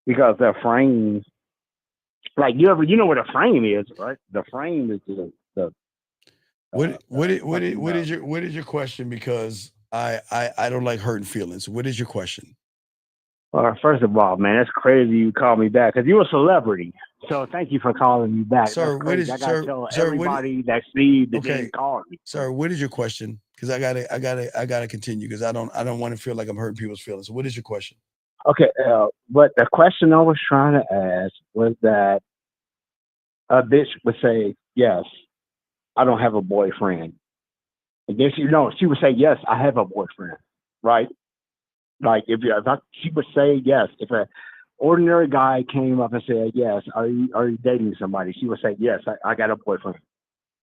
Because that frame, like you know what a frame is, right? The frame is What is your question? Because I don't like hurting feelings. What is your question? Well, first of all, man, it's crazy you called me back because you're a celebrity. So thank you for calling me back. Sir, That's what crazy. is I gotta sir, tell sir, what everybody that Steve the okay. Dean called me. Sir, what is your question? Because I gotta continue because I don't want to feel like I'm hurting people's feelings. So what is your question? Okay, but the question I was trying to ask was that a bitch would say, "Yes, I don't have a boyfriend," and then she would say, "Yes, I have a boyfriend," right? Like if she would say yes. If an ordinary guy came up and said, "Yes, are you dating somebody?" She would say, "Yes, I got a boyfriend."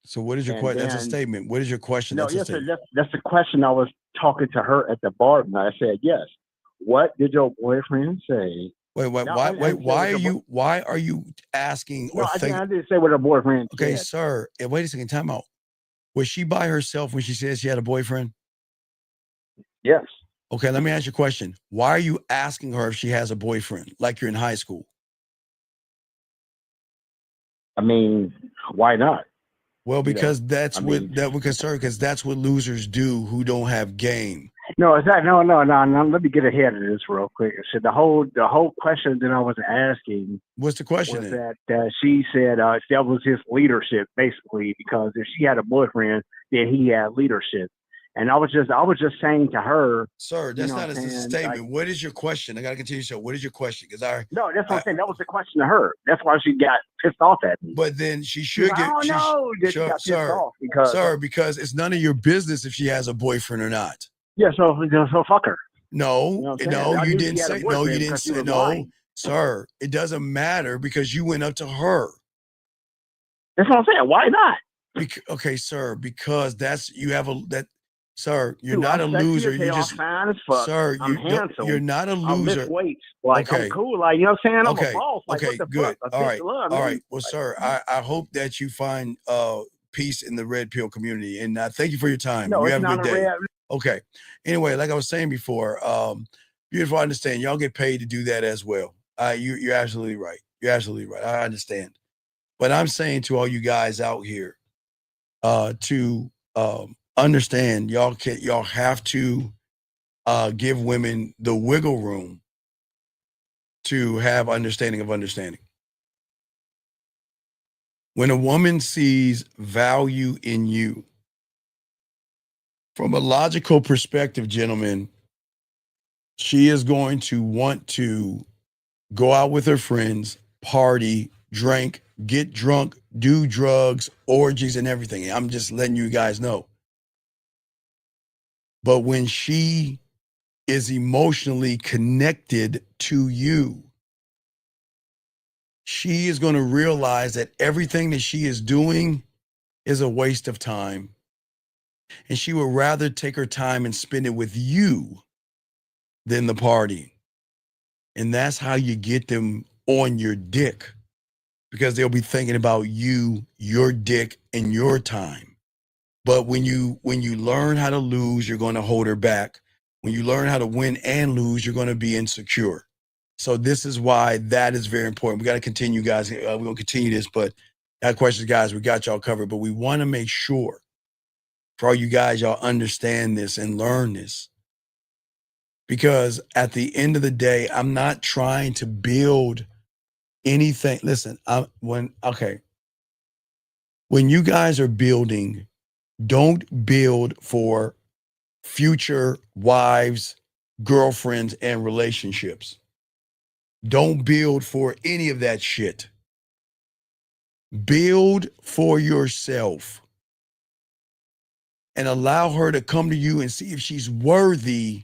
So what is your And question? That's a then statement. What is your question? no, That's a yes, sir, statement. that's the question I was talking to her at the bar, and I said, "Yes." What did your boyfriend say? Wait, No, I didn't say what your why are you asking No, or I thinking? didn't say what her boyfriend Okay, said. sir. Wait a second. Time out. Was she by herself when she said she had a boyfriend? Yes. Okay, let me ask you a question. Why are you asking her if she has a boyfriend, like you're in high school? I mean, why not? Well, You know, because that's I what mean, that we're concerned because that's what losers do who don't have game. no, it's not. No. Let me get ahead of this real quick. So the whole question that I was asking What's the question was then? that she said that was his leadership basically because if she had a boyfriend, then he had leadership. And I was just saying to her, Sir, you that's know not what a I'm saying? statement. Like, What is your question? I gotta continue. So what is your question? Because no, that's what I'm saying. That was the question to her. That's why she got pissed off at me. but then she She's should like, get oh no, that she got pissed off because because it's none of your business if she has a boyfriend or not. yeah, so fuck her. No, You know what I'm saying? no, I you knew she didn't had a say no, you boyfriend didn't because she say was no, lying. sir. It doesn't matter because you went up to her. That's what I'm saying. Why not? Okay, sir, because sir, you're Dude, not a I'm sexy loser. as You hell. just I'm fine as fuck. sir, I'm handsome. you're not a I lift loser. weights. Like I'm Okay. cool. Like you know what I'm saying? I'm a Okay. boss. Like Okay, what the good. fuck? A All bitch right. love All me. right. Well, sir, I hope that you find peace in the red pill community. And thank you for your time. No, You it's have a not good a day. red. Okay. Anyway, like I was saying before, beautiful. I understand. Y'all get paid to do that as well. You're absolutely right. You're absolutely right. I understand. But I'm saying to all you guys out here, to understand, y'all have to give women the wiggle room to have understanding of understanding. When a woman sees value in you, from a logical perspective, gentlemen, she is going to want to go out with her friends, party, drink, get drunk, do drugs, orgies, and everything. I'm just letting you guys know. But when she is emotionally connected to you, she is going to realize that everything that she is doing is a waste of time. And she would rather take her time and spend it with you than the party. And that's how you get them on your dick, because they'll be thinking about you, your dick, and your time. But when you learn how to lose, you're going to hold her back. When you learn how to win and lose, you're going to be insecure. So this is why that is very important. We got to continue, guys. We're going to continue this, but that questions, guys, we got y'all covered. But we want to make sure for all you guys, y'all understand this and learn this. Because at the end of the day, I'm not trying to build anything. Listen, when you guys are building, don't build for future wives, girlfriends, and relationships. Don't build for any of that shit. Build for yourself and allow her to come to you and see if she's worthy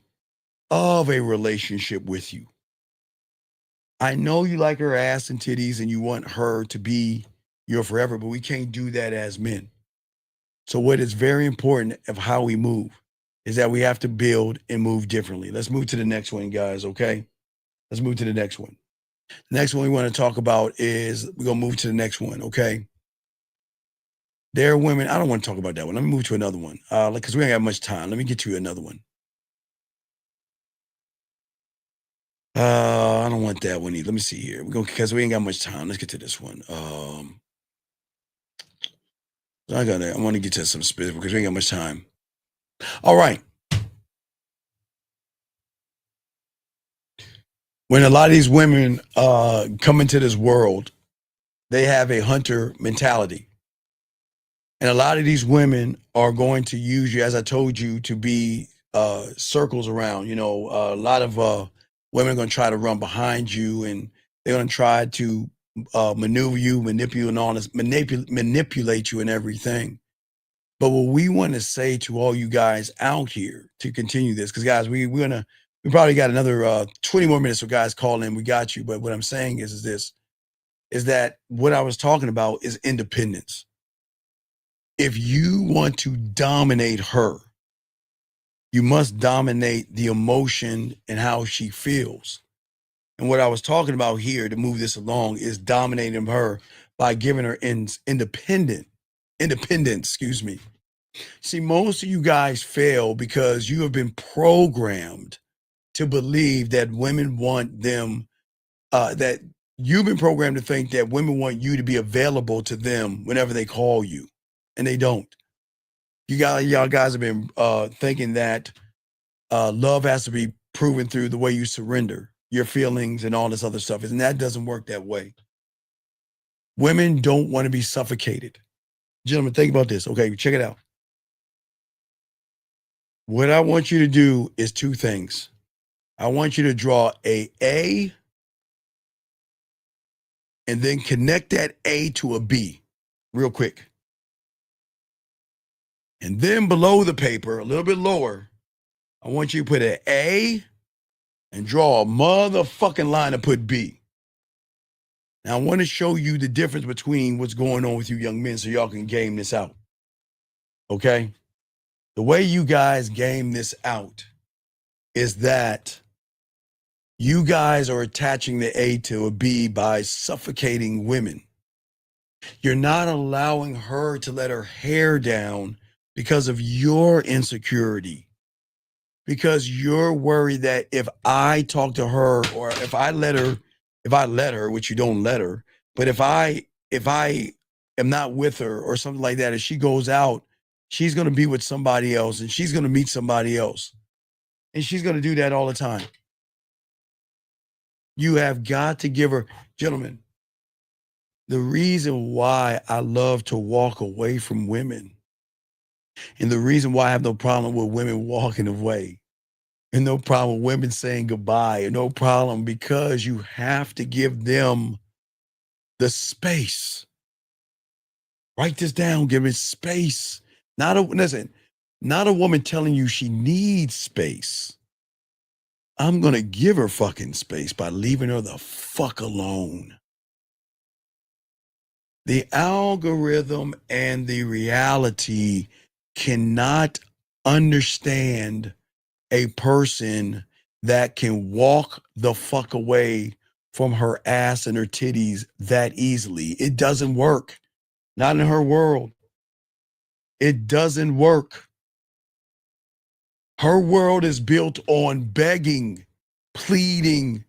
of a relationship with you. I know you like her ass and titties and you want her to be your forever, but we can't do that as men. So what is very important of how we move is that we have to build and move differently. Let's move to the next one, guys, okay? Let's move to the next one. The next one we want to talk about is, we're going to move to the next one, okay? There are women, I don't want to talk about that one. Let me move to another one because we ain't got much time. Let me get to another one. I don't want that one either. Let me see here. We're going because we ain't got much time. Let's get to this one. I want to get to some specific because we ain't got much time. All right. When a lot of these women come into this world, they have a hunter mentality. And a lot of these women are going to use you, as I told you, to be circles around. You know, a lot of women are going to try to run behind you, and they're going to try to maneuver you, manipulate, and all this, manipulate you and everything. But what we want to say to all you guys out here to continue this, because guys, we probably got another 20 more minutes. So guys, call in, we got you. But what I'm saying is that what I was talking about is independence. If you want to dominate her, you must dominate the emotion and how she feels. And what I was talking about here to move this along is dominating her by giving her independence, excuse me. See, most of you guys fail because you have been programmed to believe that women want them, that you've been programmed to think that women want you to be available to them whenever they call you. And they don't. Y'all guys have been thinking that love has to be proven through the way you surrender your feelings and all this other stuff. And that doesn't work that way. Women don't want to be suffocated. Gentlemen, think about this. Okay, check it out. What I want you to do is two things. I want you to draw a A and then connect that A to a B real quick. And then below the paper, a little bit lower, I want you to put an A and draw a motherfucking line to put B. Now, I want to show you the difference between what's going on with you young men so y'all can game this out. Okay? The way you guys game this out is that you guys are attaching the A to a B by suffocating women. You're not allowing her to let her hair down because of your insecurity, because you're worried that if I talk to her or if I let her, which you don't let her, but if I am not with her or something like that, if she goes out, she's going to be with somebody else and she's going to meet somebody else. And she's going to do that all the time. You have got to give her, gentlemen, the reason why I love to walk away from women and the reason why I have no problem with women walking away and no problem with women saying goodbye and no problem because you have to give them the space. Write this down, give it space. Not a woman telling you she needs space. I'm going to give her fucking space by leaving her the fuck alone. The algorithm and the reality cannot understand a person that can walk the fuck away from her ass and her titties that easily. It doesn't work. Not in her world. It doesn't work. Her world is built on begging, pleading,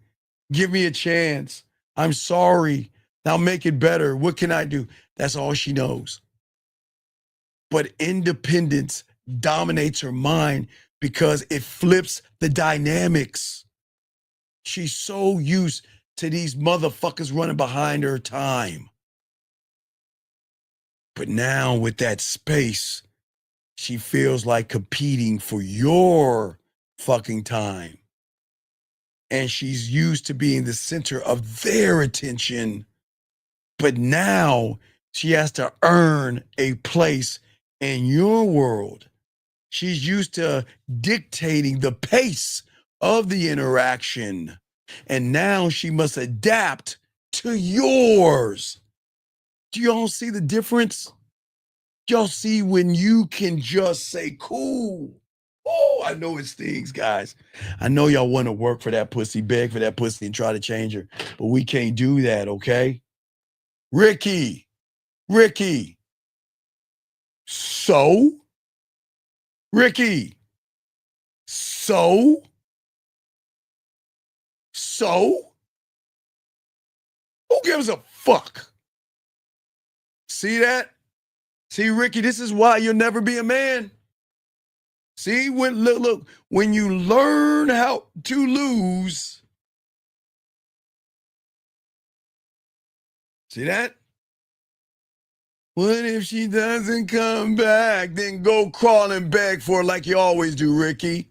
give me a chance. I'm sorry. Now make it better. What can I do? That's all she knows. But independence dominates her mind because it flips the dynamics. She's so used to these motherfuckers running behind her time. But now with that space, she feels like competing for your fucking time. And she's used to being the center of their attention. But now she has to earn a place in your world. She's used to dictating the pace of the interaction. And now she must adapt to yours. Do y'all see the difference? Y'all see when you can just say, cool. Oh, I know it stings, guys. I know y'all want to work for that pussy, beg for that pussy and try to change her. But we can't do that, okay? Ricky. So? Ricky. So? Who gives a fuck? See that? See, Ricky, this is why you'll never be a man. See, look, when you learn how to lose, see that? What if she doesn't come back? Then go crawl and beg for it like you always do, Ricky.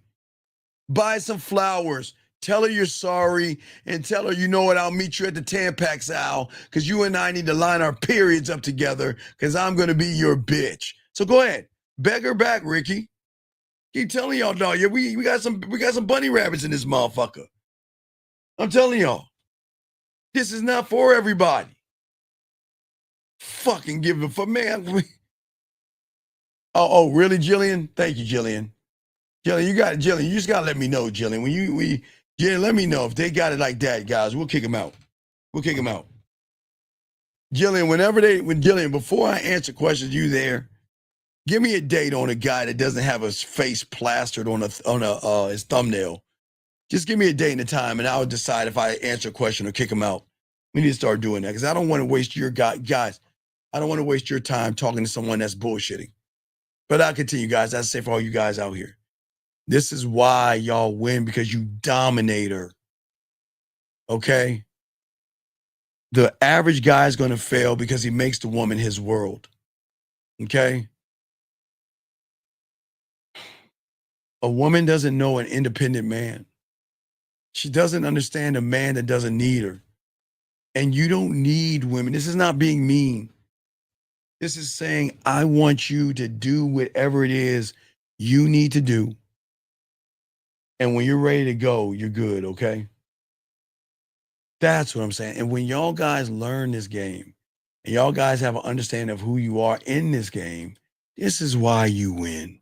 Buy some flowers. Tell her you're sorry and tell her, you know what, I'll meet you at the Tampax, Al, because you and I need to line our periods up together because I'm going to be your bitch. So go ahead. Beg her back, Ricky. Keep telling y'all, dog. Yeah, we got some bunny rabbits in this motherfucker. I'm telling y'all. This is not for everybody. Fucking give a fuck, man. Oh, really, Jillian? Thank you, Jillian. Jillian, you just gotta let me know, Jillian. Jillian, let me know if they got it like that, guys. We'll kick them out. Jillian, before I answer questions, you there? Give me a date on a guy that doesn't have his face plastered on his thumbnail. Just give me a date and a time, and I'll decide if I answer a question or kick him out. We need to start doing that because I don't want to waste your guys. I don't want to waste your time talking to someone that's bullshitting. But I'll continue, guys. That's safe for all you guys out here. This is why y'all win, because you dominate her. Okay? The average guy is going to fail because he makes the woman his world. Okay? A woman doesn't know an independent man. She doesn't understand a man that doesn't need her. And you don't need women. This is not being mean. This is saying, I want you to do whatever it is you need to do. And when you're ready to go, you're good, okay? That's what I'm saying. And when y'all guys learn this game, and y'all guys have an understanding of who you are in this game, this is why you win.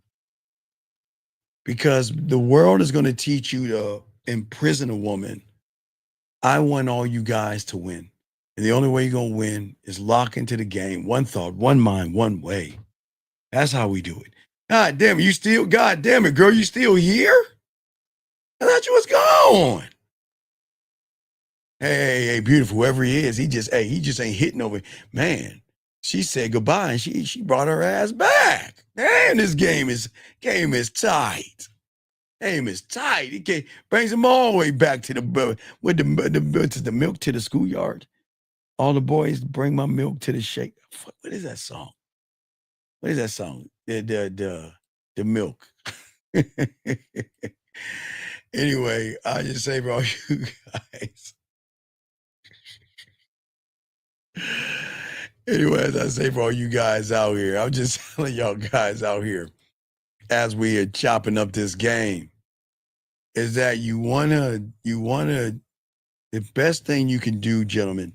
Because the world is going to teach you to imprison a woman. I want all you guys to win. And the only way you're going to win is lock into the game. One thought, one mind, one way. That's how we do it. God damn it, God damn it, girl, you still here? I thought you was gone. Hey, beautiful, whoever he is, he just ain't hitting over. Man, she said goodbye and she brought her ass back. Damn, this game is tight. Game is tight. It brings them all the way back to the milk to the schoolyard. All the boys bring my milk to the shake. What is that song? The milk. Anyway, I just say for all you guys. Anyway, as I say for all you guys out here, I'm just telling y'all guys out here, as we are chopping up this game, is that you wanna, the best thing you can do, gentlemen,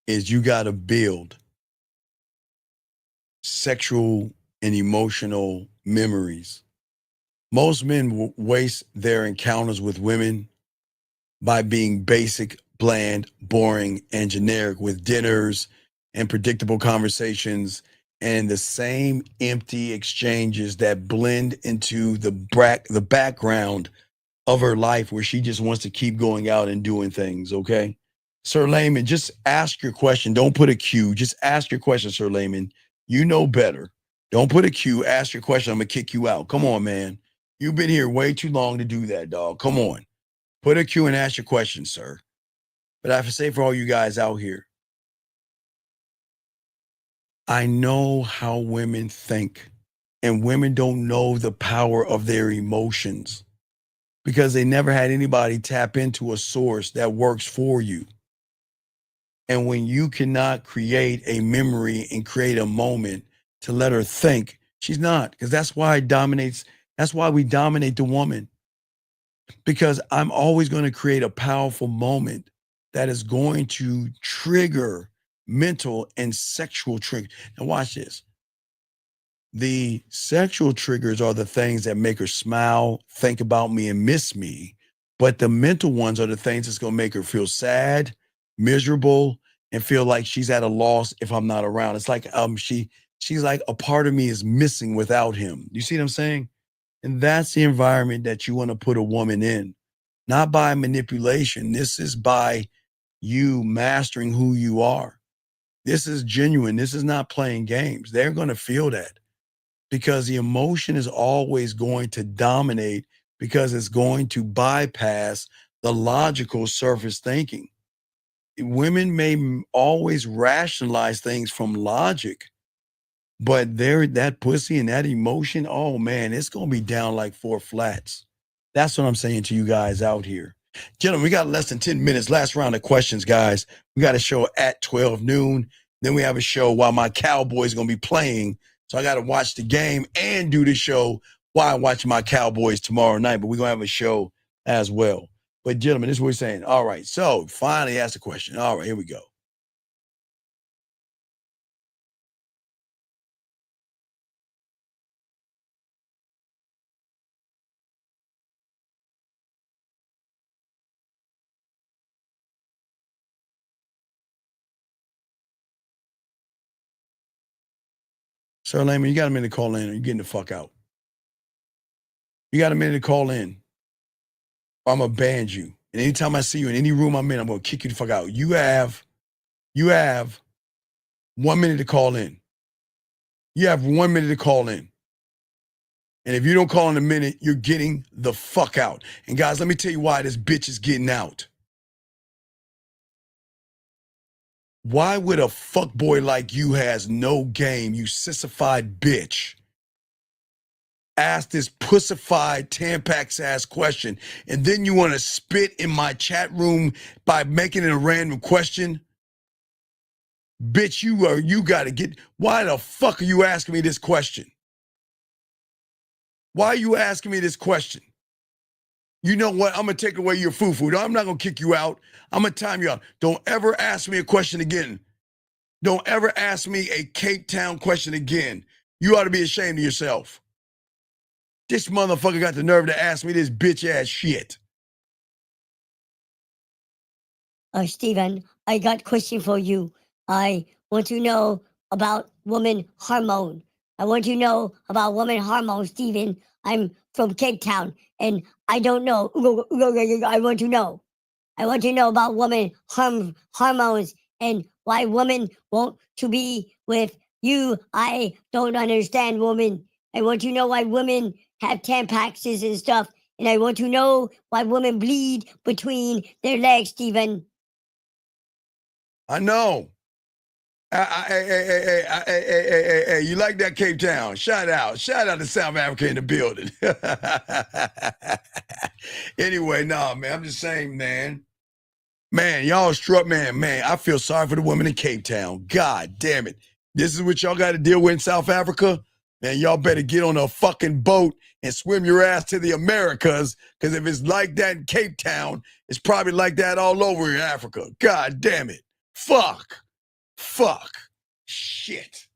is you gotta build sexual and emotional memories. Most men waste their encounters with women by being basic, bland, boring, and generic with dinners and predictable conversations and the same empty exchanges that blend into the background of her life where she just wants to keep going out and doing things, okay? Sir Layman, just ask your question. Don't put a Q. Just ask your question, Sir Layman. You know better. Don't put a Q. Ask your question. I'm going to kick you out. Come on, man. You've been here way too long to do that, dog. Come on. Put a Q and ask your question, sir. But I have to say for all you guys out here, I know how women think, and women don't know the power of their emotions because they never had anybody tap into a source that works for you. And when you cannot create a memory and create a moment to let her think, she's not, because that's why it dominates. That's why we dominate the woman, because I'm always going to create a powerful moment that is going to trigger mental and sexual triggers. Now watch this. The sexual triggers are the things that make her smile, think about me, and miss me. But the mental ones are the things that's going to make her feel sad, miserable, and feel like she's at a loss if I'm not around. It's like she's like a part of me is missing without him. You see what I'm saying? And that's the environment that you want to put a woman in, not by manipulation. This is by you mastering who you are. This is genuine. This is not playing games. They're going to feel that because the emotion is always going to dominate because it's going to bypass the logical surface thinking. Women may always rationalize things from logic, but that pussy and that emotion, oh man, it's going to be down like 4 flats. That's what I'm saying to you guys out here. Gentlemen, we got less than 10 minutes. Last round of questions, guys. We got a show at 12 noon. Then we have a show while my Cowboys going to be playing. So I got to watch the game and do the show while I watch my Cowboys tomorrow night. But we're going to have a show as well. But gentlemen, this is what we're saying. All right. So finally ask the question. All right, here we go. Sir Lehman, you got a minute to call in or you're getting the fuck out. You got a minute to call in or I'm going to ban you. And anytime I see you in any room I'm in, I'm going to kick you the fuck out. You have 1 minute to call in. You have 1 minute to call in. And if you don't call in a minute, you're getting the fuck out. And guys, let me tell you why this bitch is getting out. Why would a fuckboy like you has no game, you sissified bitch, ask this pussified Tampax ass question, and then you want to spit in my chat room by making it a random question? Bitch, you got to get, why the fuck are you asking me this question? Why are you asking me this question? You know what? I'm going to take away your foo-foo. I'm not going to kick you out. I'm going to time you out. Don't ever ask me a question again. Don't ever ask me a Cape Town question again. You ought to be ashamed of yourself. This motherfucker got the nerve to ask me this bitch-ass shit. Stephen, I got a question for you. I want to know about woman hormone. I want to know about woman hormone, Stephen. I'm from Cape Town, and I don't know. I want to know. I want to know about woman hormones and why women want to be with you. I don't understand women. I want to know why women have tampaxes and stuff, and I want to know why women bleed between their legs, Stephen. I know. Hey, you like that Cape Town? Shout out to South Africa in the building. Anyway, nah, man, I'm just saying, man, y'all struck, man, I feel sorry for the women in Cape Town. God damn it. This is what y'all got to deal with in South Africa? Man, y'all better get on a fucking boat and swim your ass to the Americas, because if it's like that in Cape Town, it's probably like that all over in Africa. God damn it. Fuck. Shit.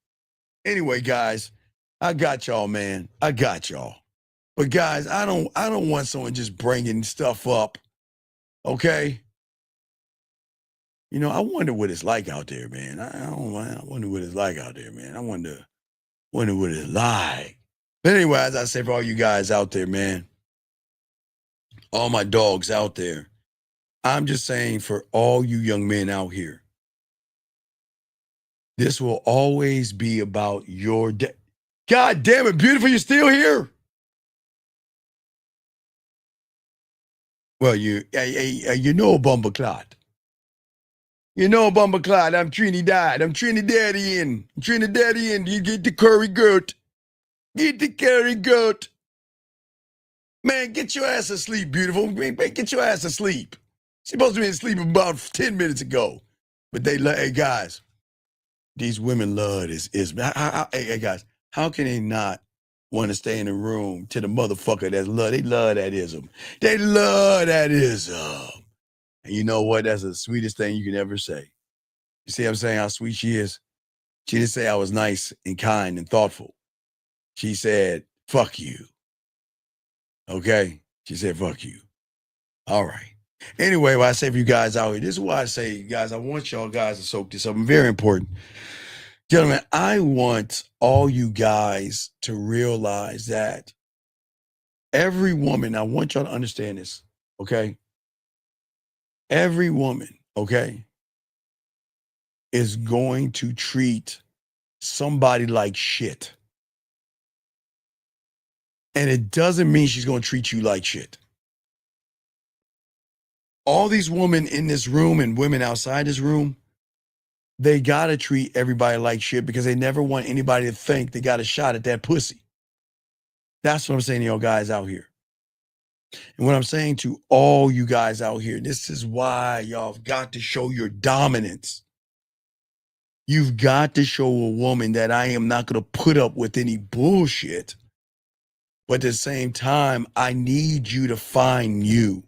Anyway, guys, I got y'all, man. I got y'all. But guys, I don't want someone just bringing stuff up. Okay? You know, I wonder what it's like out there, man. I wonder what it's like out there, man. I wonder what it's like. But anyway, as I say, for all you guys out there, man, all my dogs out there, I'm just saying for all you young men out here, this will always be about your day. God damn it, beautiful, you're still here? Well, you know Bumbleclot. You know Bumbleclot, I'm Trinidad. I'm Trinidadian. You get the curry goat. Get the curry goat. Man, get your ass asleep, beautiful. Man, get your ass asleep. Supposed to be asleep about 10 minutes ago. But hey, guys. These women love this ism. Hey, guys, how can they not want to stay in the room to the motherfucker that's love? They love that ism. They love that ism. And you know what? That's the sweetest thing you can ever say. You see what I'm saying? How sweet she is? She didn't say I was nice and kind and thoughtful. She said, fuck you. Okay? She said, fuck you. All right. Anyway, what I say for you guys out here, this is why I say, guys, I want y'all guys to soak this up. Very important. Gentlemen, I want all you guys to realize that every woman, I want y'all to understand this, okay? Every woman, okay, is going to treat somebody like shit. And it doesn't mean she's going to treat you like shit. All these women in this room and women outside this room, they got to treat everybody like shit because they never want anybody to think they got a shot at that pussy. That's what I'm saying to y'all guys out here. And what I'm saying to all you guys out here, this is why y'all have got to show your dominance. You've got to show a woman that I am not going to put up with any bullshit. But at the same time, I need you to find you.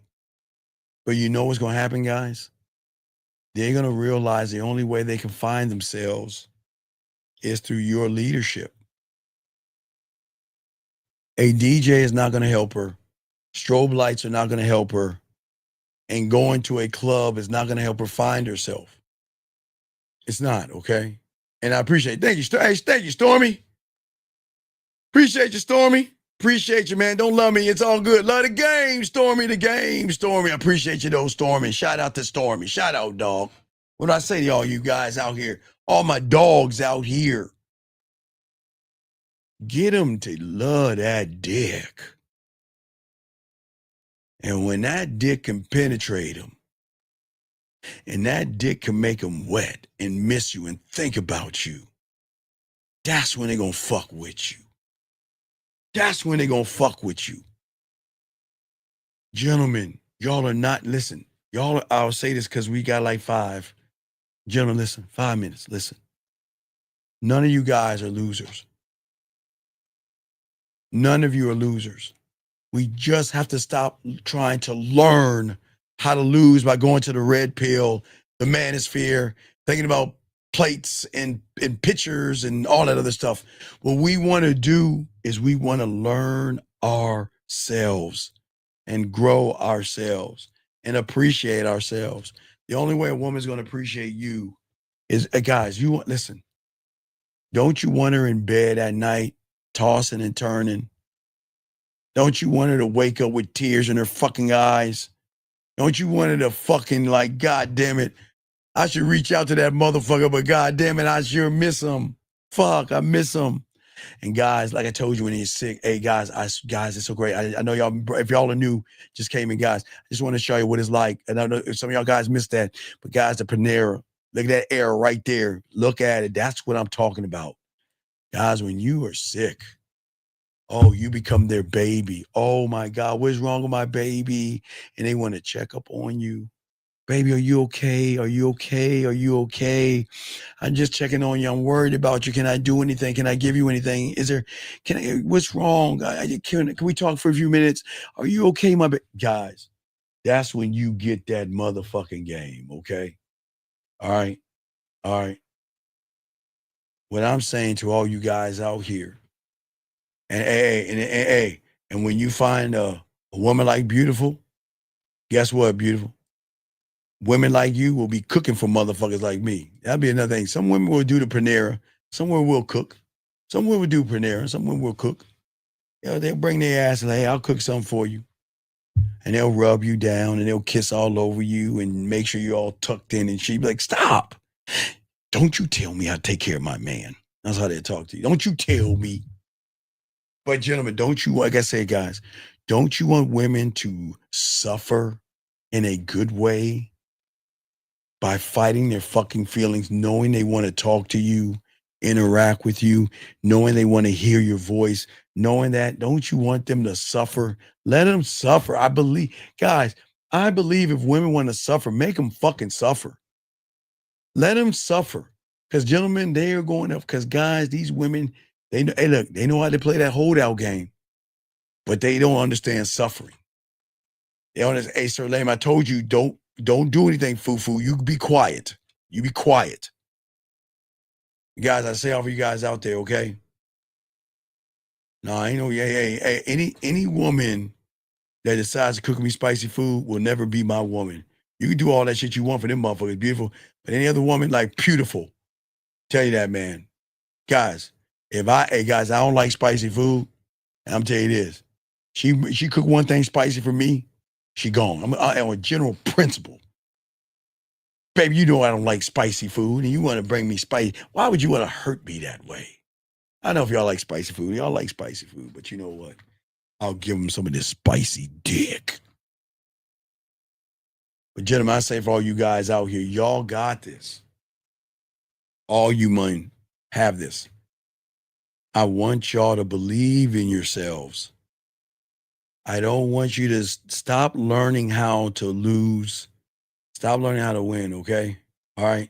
But you know what's going to happen, guys? They're going to realize the only way they can find themselves is through your leadership. A DJ is not going to help her. Strobe lights are not going to help her. And going to a club is not going to help her find herself. It's not, okay? And I appreciate it. Thank you. Hey, thank you, Stormy. Appreciate you, Stormy. Appreciate you, man. Don't love me. It's all good. Love the game, Stormy. The game, Stormy. I appreciate you, though, Stormy. Shout out to Stormy. Shout out, dog. What do I say to all you guys out here? All my dogs out here. Get them to love that dick. And when that dick can penetrate them, and that dick can make them wet and miss you and think about you, that's when they're going to fuck with you. That's when they're going to fuck with you. Gentlemen, y'all are not, listen, y'all, I'll say this because we got like 5. Gentlemen, listen, 5 minutes, listen. None of you guys are losers. None of you are losers. We just have to stop trying to learn how to lose by going to the red pill, the manosphere, thinking about plates and pictures and all that other stuff. What we want to do is we want to learn ourselves and grow ourselves and appreciate ourselves. The only way a woman's going to appreciate you is, guys, you want, listen, don't you want her in bed at night, tossing and turning? Don't you want her to wake up with tears in her fucking eyes? Don't you want her to fucking like, God damn it, I should reach out to that motherfucker, but God damn it, I sure miss him. Fuck, I miss him. And guys, like I told you when he's sick, hey guys, guys, it's so great. I know y'all, if y'all are new, just came in, guys. I just want to show you what it's like. And I know if some of y'all guys missed that, but guys, the Panera, look at that arrow right there. Look at it. That's what I'm talking about. Guys, when you are sick, oh, you become their baby. Oh my God, what's wrong with my baby? And they want to check up on you. Baby, are you okay? Are you okay? Are you okay? I'm just checking on you. I'm worried about you. Can I do anything? Can I give you anything? What's wrong? Can we talk for a few minutes? Are you okay, my guys? That's when you get that motherfucking game, okay? All right. All right. What I'm saying to all you guys out here, and when you find a woman like beautiful, guess what, beautiful? Women like you will be cooking for motherfuckers like me. That'll be another thing. Some women will do the Panera. Some women will cook. Some women will do Panera. Some women will cook. You know, they'll bring their ass and hey, I'll cook something for you. And they'll rub you down and they'll kiss all over you and make sure you're all tucked in. And she'd be like, stop. Don't you tell me how to take care of my man. That's how they talk to you. Don't you tell me. But gentlemen, don't you, like I say, guys, don't you want women to suffer in a good way by fighting their fucking feelings, knowing they want to talk to you, interact with you, knowing they want to hear your voice, knowing that? Don't you want them to suffer? Let them suffer. I believe, guys, I believe if women want to suffer, make them fucking suffer. Let them suffer. Because gentlemen, they are going up. Because guys, these women, they know, hey, look, they know how to play that holdout game, but they don't understand suffering. They don't understand. Hey, Sir Lame, I told you, don't do anything, foo-foo. You be quiet. You be quiet. Guys, I say all for you guys out there, okay? No, I ain't no, hey, any woman that decides to cook me spicy food will never be my woman. You can do all that shit you want for them motherfuckers, beautiful. But any other woman, like, beautiful. Tell you that, man. Guys, I don't like spicy food. And I'm telling you this. She cook one thing spicy for me, she gone. I'm on a general principle. Baby, you know I don't like spicy food, and you want to bring me spicy. Why would you want to hurt me that way? I know if y'all like spicy food, y'all like spicy food, but you know what? I'll give them some of this spicy dick. But gentlemen, I say for all you guys out here, y'all got this. All you men have this. I want y'all to believe in yourselves. I don't want you to stop learning how to lose. Stop learning how to win, okay? All right?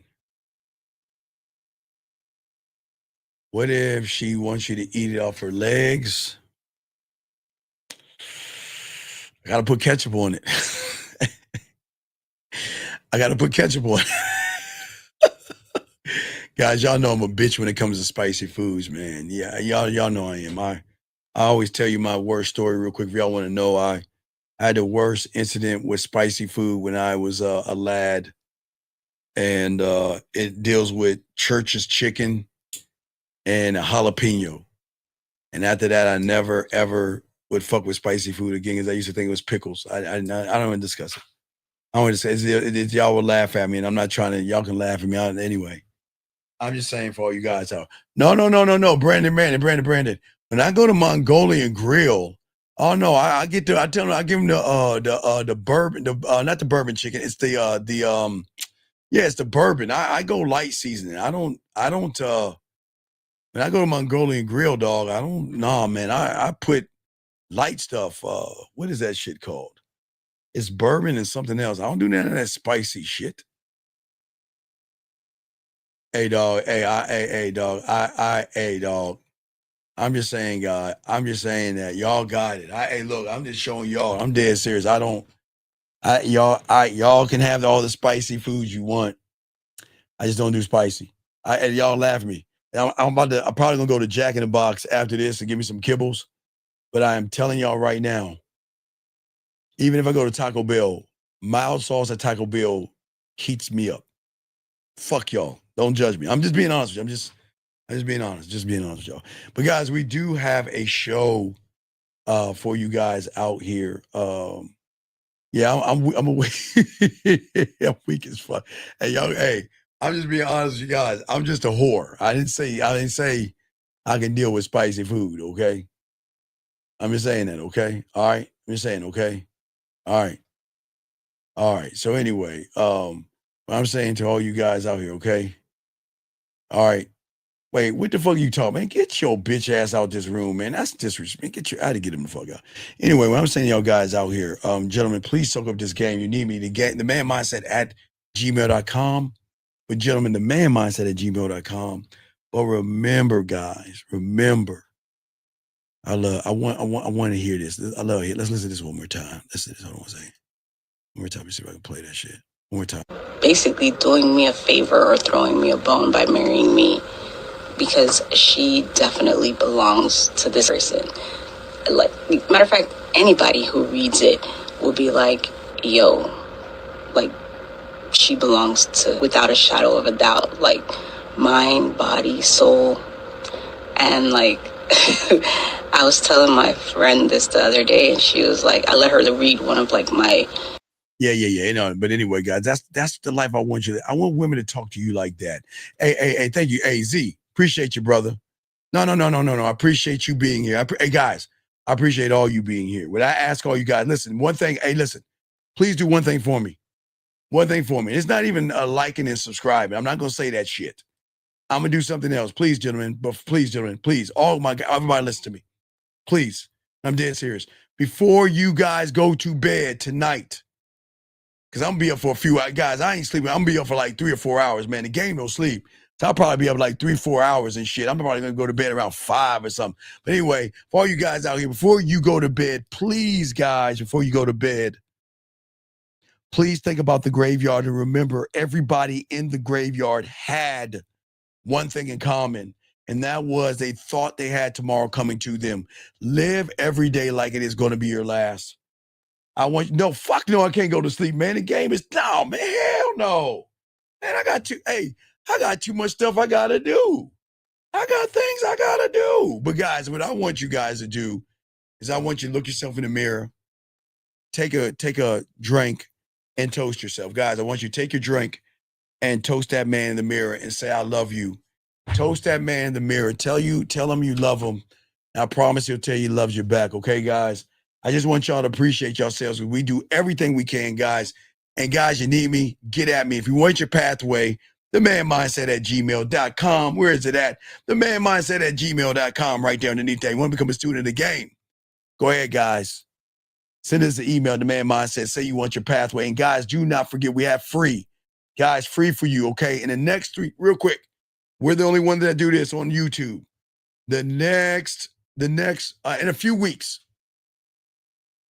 What if she wants you to eat it off her legs? I got to put ketchup on it. I got to put ketchup on it. Guys, y'all know I'm a bitch when it comes to spicy foods, man. Yeah, y'all know I am. I always tell you my worst story real quick. If y'all want to know, I had the worst incident with spicy food when I was a lad. And it deals with Church's chicken and a jalapeno. And after that, I never, ever would fuck with spicy food again because I used to think it was pickles. I don't want to discuss it. I want to say y'all will laugh at me, and I'm not trying to. Y'all can laugh at me out anyway. I'm just saying for all you guys out. No. Brandon. When I go to Mongolian Grill, oh no, I give them the bourbon, not the bourbon chicken. It's it's the bourbon. I go light seasoning. I don't. When I go to Mongolian Grill, dog, man. I put light stuff. What is that shit called? It's bourbon and something else. I don't do none of that spicy shit. Hey, dog. Hey, dog. Hey, dog. I'm just saying, God. I'm just saying that y'all got it. Hey, look. I'm just showing y'all. I'm dead serious. Y'all can have all the spicy foods you want. I just don't do spicy. And y'all laugh at me. I'm probably gonna go to Jack in the Box after this and give me some kibbles. But I am telling y'all right now, even if I go to Taco Bell, mild sauce at Taco Bell heats me up. Fuck y'all. Don't judge me. I'm just being honest with you. I'm just being honest. Just being honest with y'all. But guys, we do have a show for you guys out here. Yeah, I'm weak as fuck. Hey, y'all, hey, I'm just being honest with you guys. I'm just a whore. I didn't say I can deal with spicy food, okay? I'm just saying that, okay? All right. I'm just saying, okay? All right. So anyway, what I'm saying to all you guys out here, okay? All right. Wait, what the fuck are you talking, man? Get your bitch ass out this room, man. That's disrespect. I had to get him the fuck out. Anyway, what I'm saying to y'all guys out here, gentlemen, please soak up this game. You need me to get the man mindset at gmail.com. But gentlemen, the man mindset at gmail.com. But remember, guys, I want to hear this. I love it. Let's listen to this one more time. Listen to this. Hold on one second. One more time. Let me see if I can play that shit. One more time. Basically doing me a favor or throwing me a bone by marrying me, because she definitely belongs to this person. Like, matter of fact, anybody who reads it will be like, yo, like, she belongs to, without a shadow of a doubt, like, mind, body, soul. And like, I was telling my friend this the other day, and she was like, I let her read one of like my. Yeah. No, but anyway, guys, that's the life I want you to. I want women to talk to you like that. Hey, thank you. Hey, Z, appreciate you, brother. No. I appreciate you being here. Hey, guys, I appreciate all you being here. Would I ask all you guys, listen, one thing, please do one thing for me. One thing for me. It's not even liking and subscribing. I'm not going to say that shit. I'm going to do something else. Please, gentlemen, please. Everybody listen to me. Please. I'm dead serious. Before you guys go to bed tonight, because I'm going to be up for a few hours. Guys, I ain't sleeping. I'm going to be up for like 3 or 4 hours, man. The game don't sleep. So I'll probably be up like 3-4 hours and shit. I'm probably going to go to bed around 5 or something. But anyway, for all you guys out here, before you go to bed, please, guys, before you go to bed, please think about the graveyard and remember everybody in the graveyard had one thing in common, and that was they thought they had tomorrow coming to them. Live every day like it is going to be your last. I can't go to sleep, man. The game is down, man. Hell no. Man, I got too much stuff I got to do. I got things I got to do. But guys, what I want you guys to do is I want you to look yourself in the mirror, take a drink, and toast yourself. Guys, I want you to take your drink and toast that man in the mirror and say, I love you. Toast that man in the mirror. Tell him you love him. And I promise he'll tell you he loves you back. Okay, guys? I just want y'all to appreciate yourselves. We do everything we can, guys. And guys, you need me, get at me. If you want your pathway, themanmindset@gmail.com. Where is it at? Themanmindset@gmail.com, right there underneath that. You want to become a student of the game? Go ahead, guys. Send us an email, The Man Mindset. Say you want your pathway. And guys, do not forget, we have free. Guys, free for you, okay? And the next 3, real quick, we're the only one that do this on YouTube. The next, in a few weeks,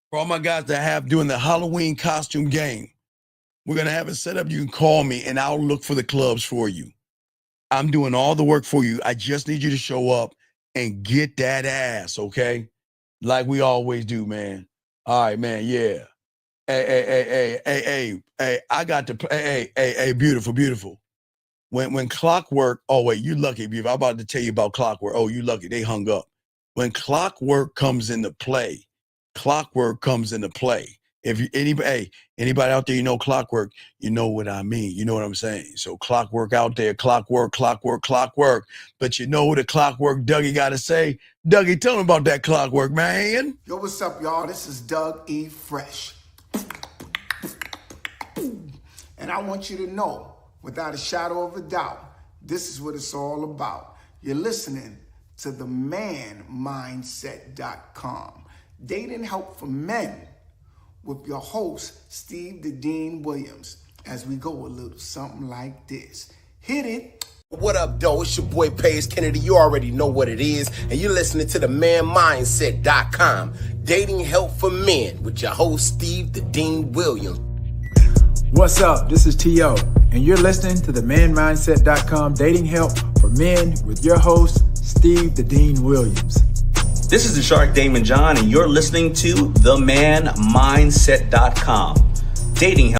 for all my guys that have doing the Halloween costume game, we're going to have it set up. You can call me and I'll look for the clubs for you. I'm doing all the work for you. I just need you to show up and get that ass, okay? Like we always do, man. All right, man, yeah. Hey, I got to play. Hey, beautiful. When Clockwork, oh wait, you lucky, beautiful. I'm about to tell you about Clockwork. Oh, you lucky, they hung up. When Clockwork comes into play, If you, anybody out there, you know Clockwork, you know what I mean. You know what I'm saying? So Clockwork out there, Clockwork. But you know what the Clockwork Dougie got to say? Dougie, tell him about that Clockwork, man. Yo, what's up, y'all? This is Doug E. Fresh. And I want you to know, without a shadow of a doubt, this is what it's all about. You're listening to themanmindset.com. Dating help for men, with your host, Steve the Dean Williams, as we go a little something like this. Hit it. What up, though? It's your boy, Paige Kennedy. You already know what it is, and you're listening to themanmindset.com. Dating help for men, with your host, Steve the Dean Williams. What's up? This is T.O., and you're listening to themanmindset.com dating help for men with your host, Steve the Dean Williams. This is the Shark Damon John, and you're listening to themanmindset.com dating help.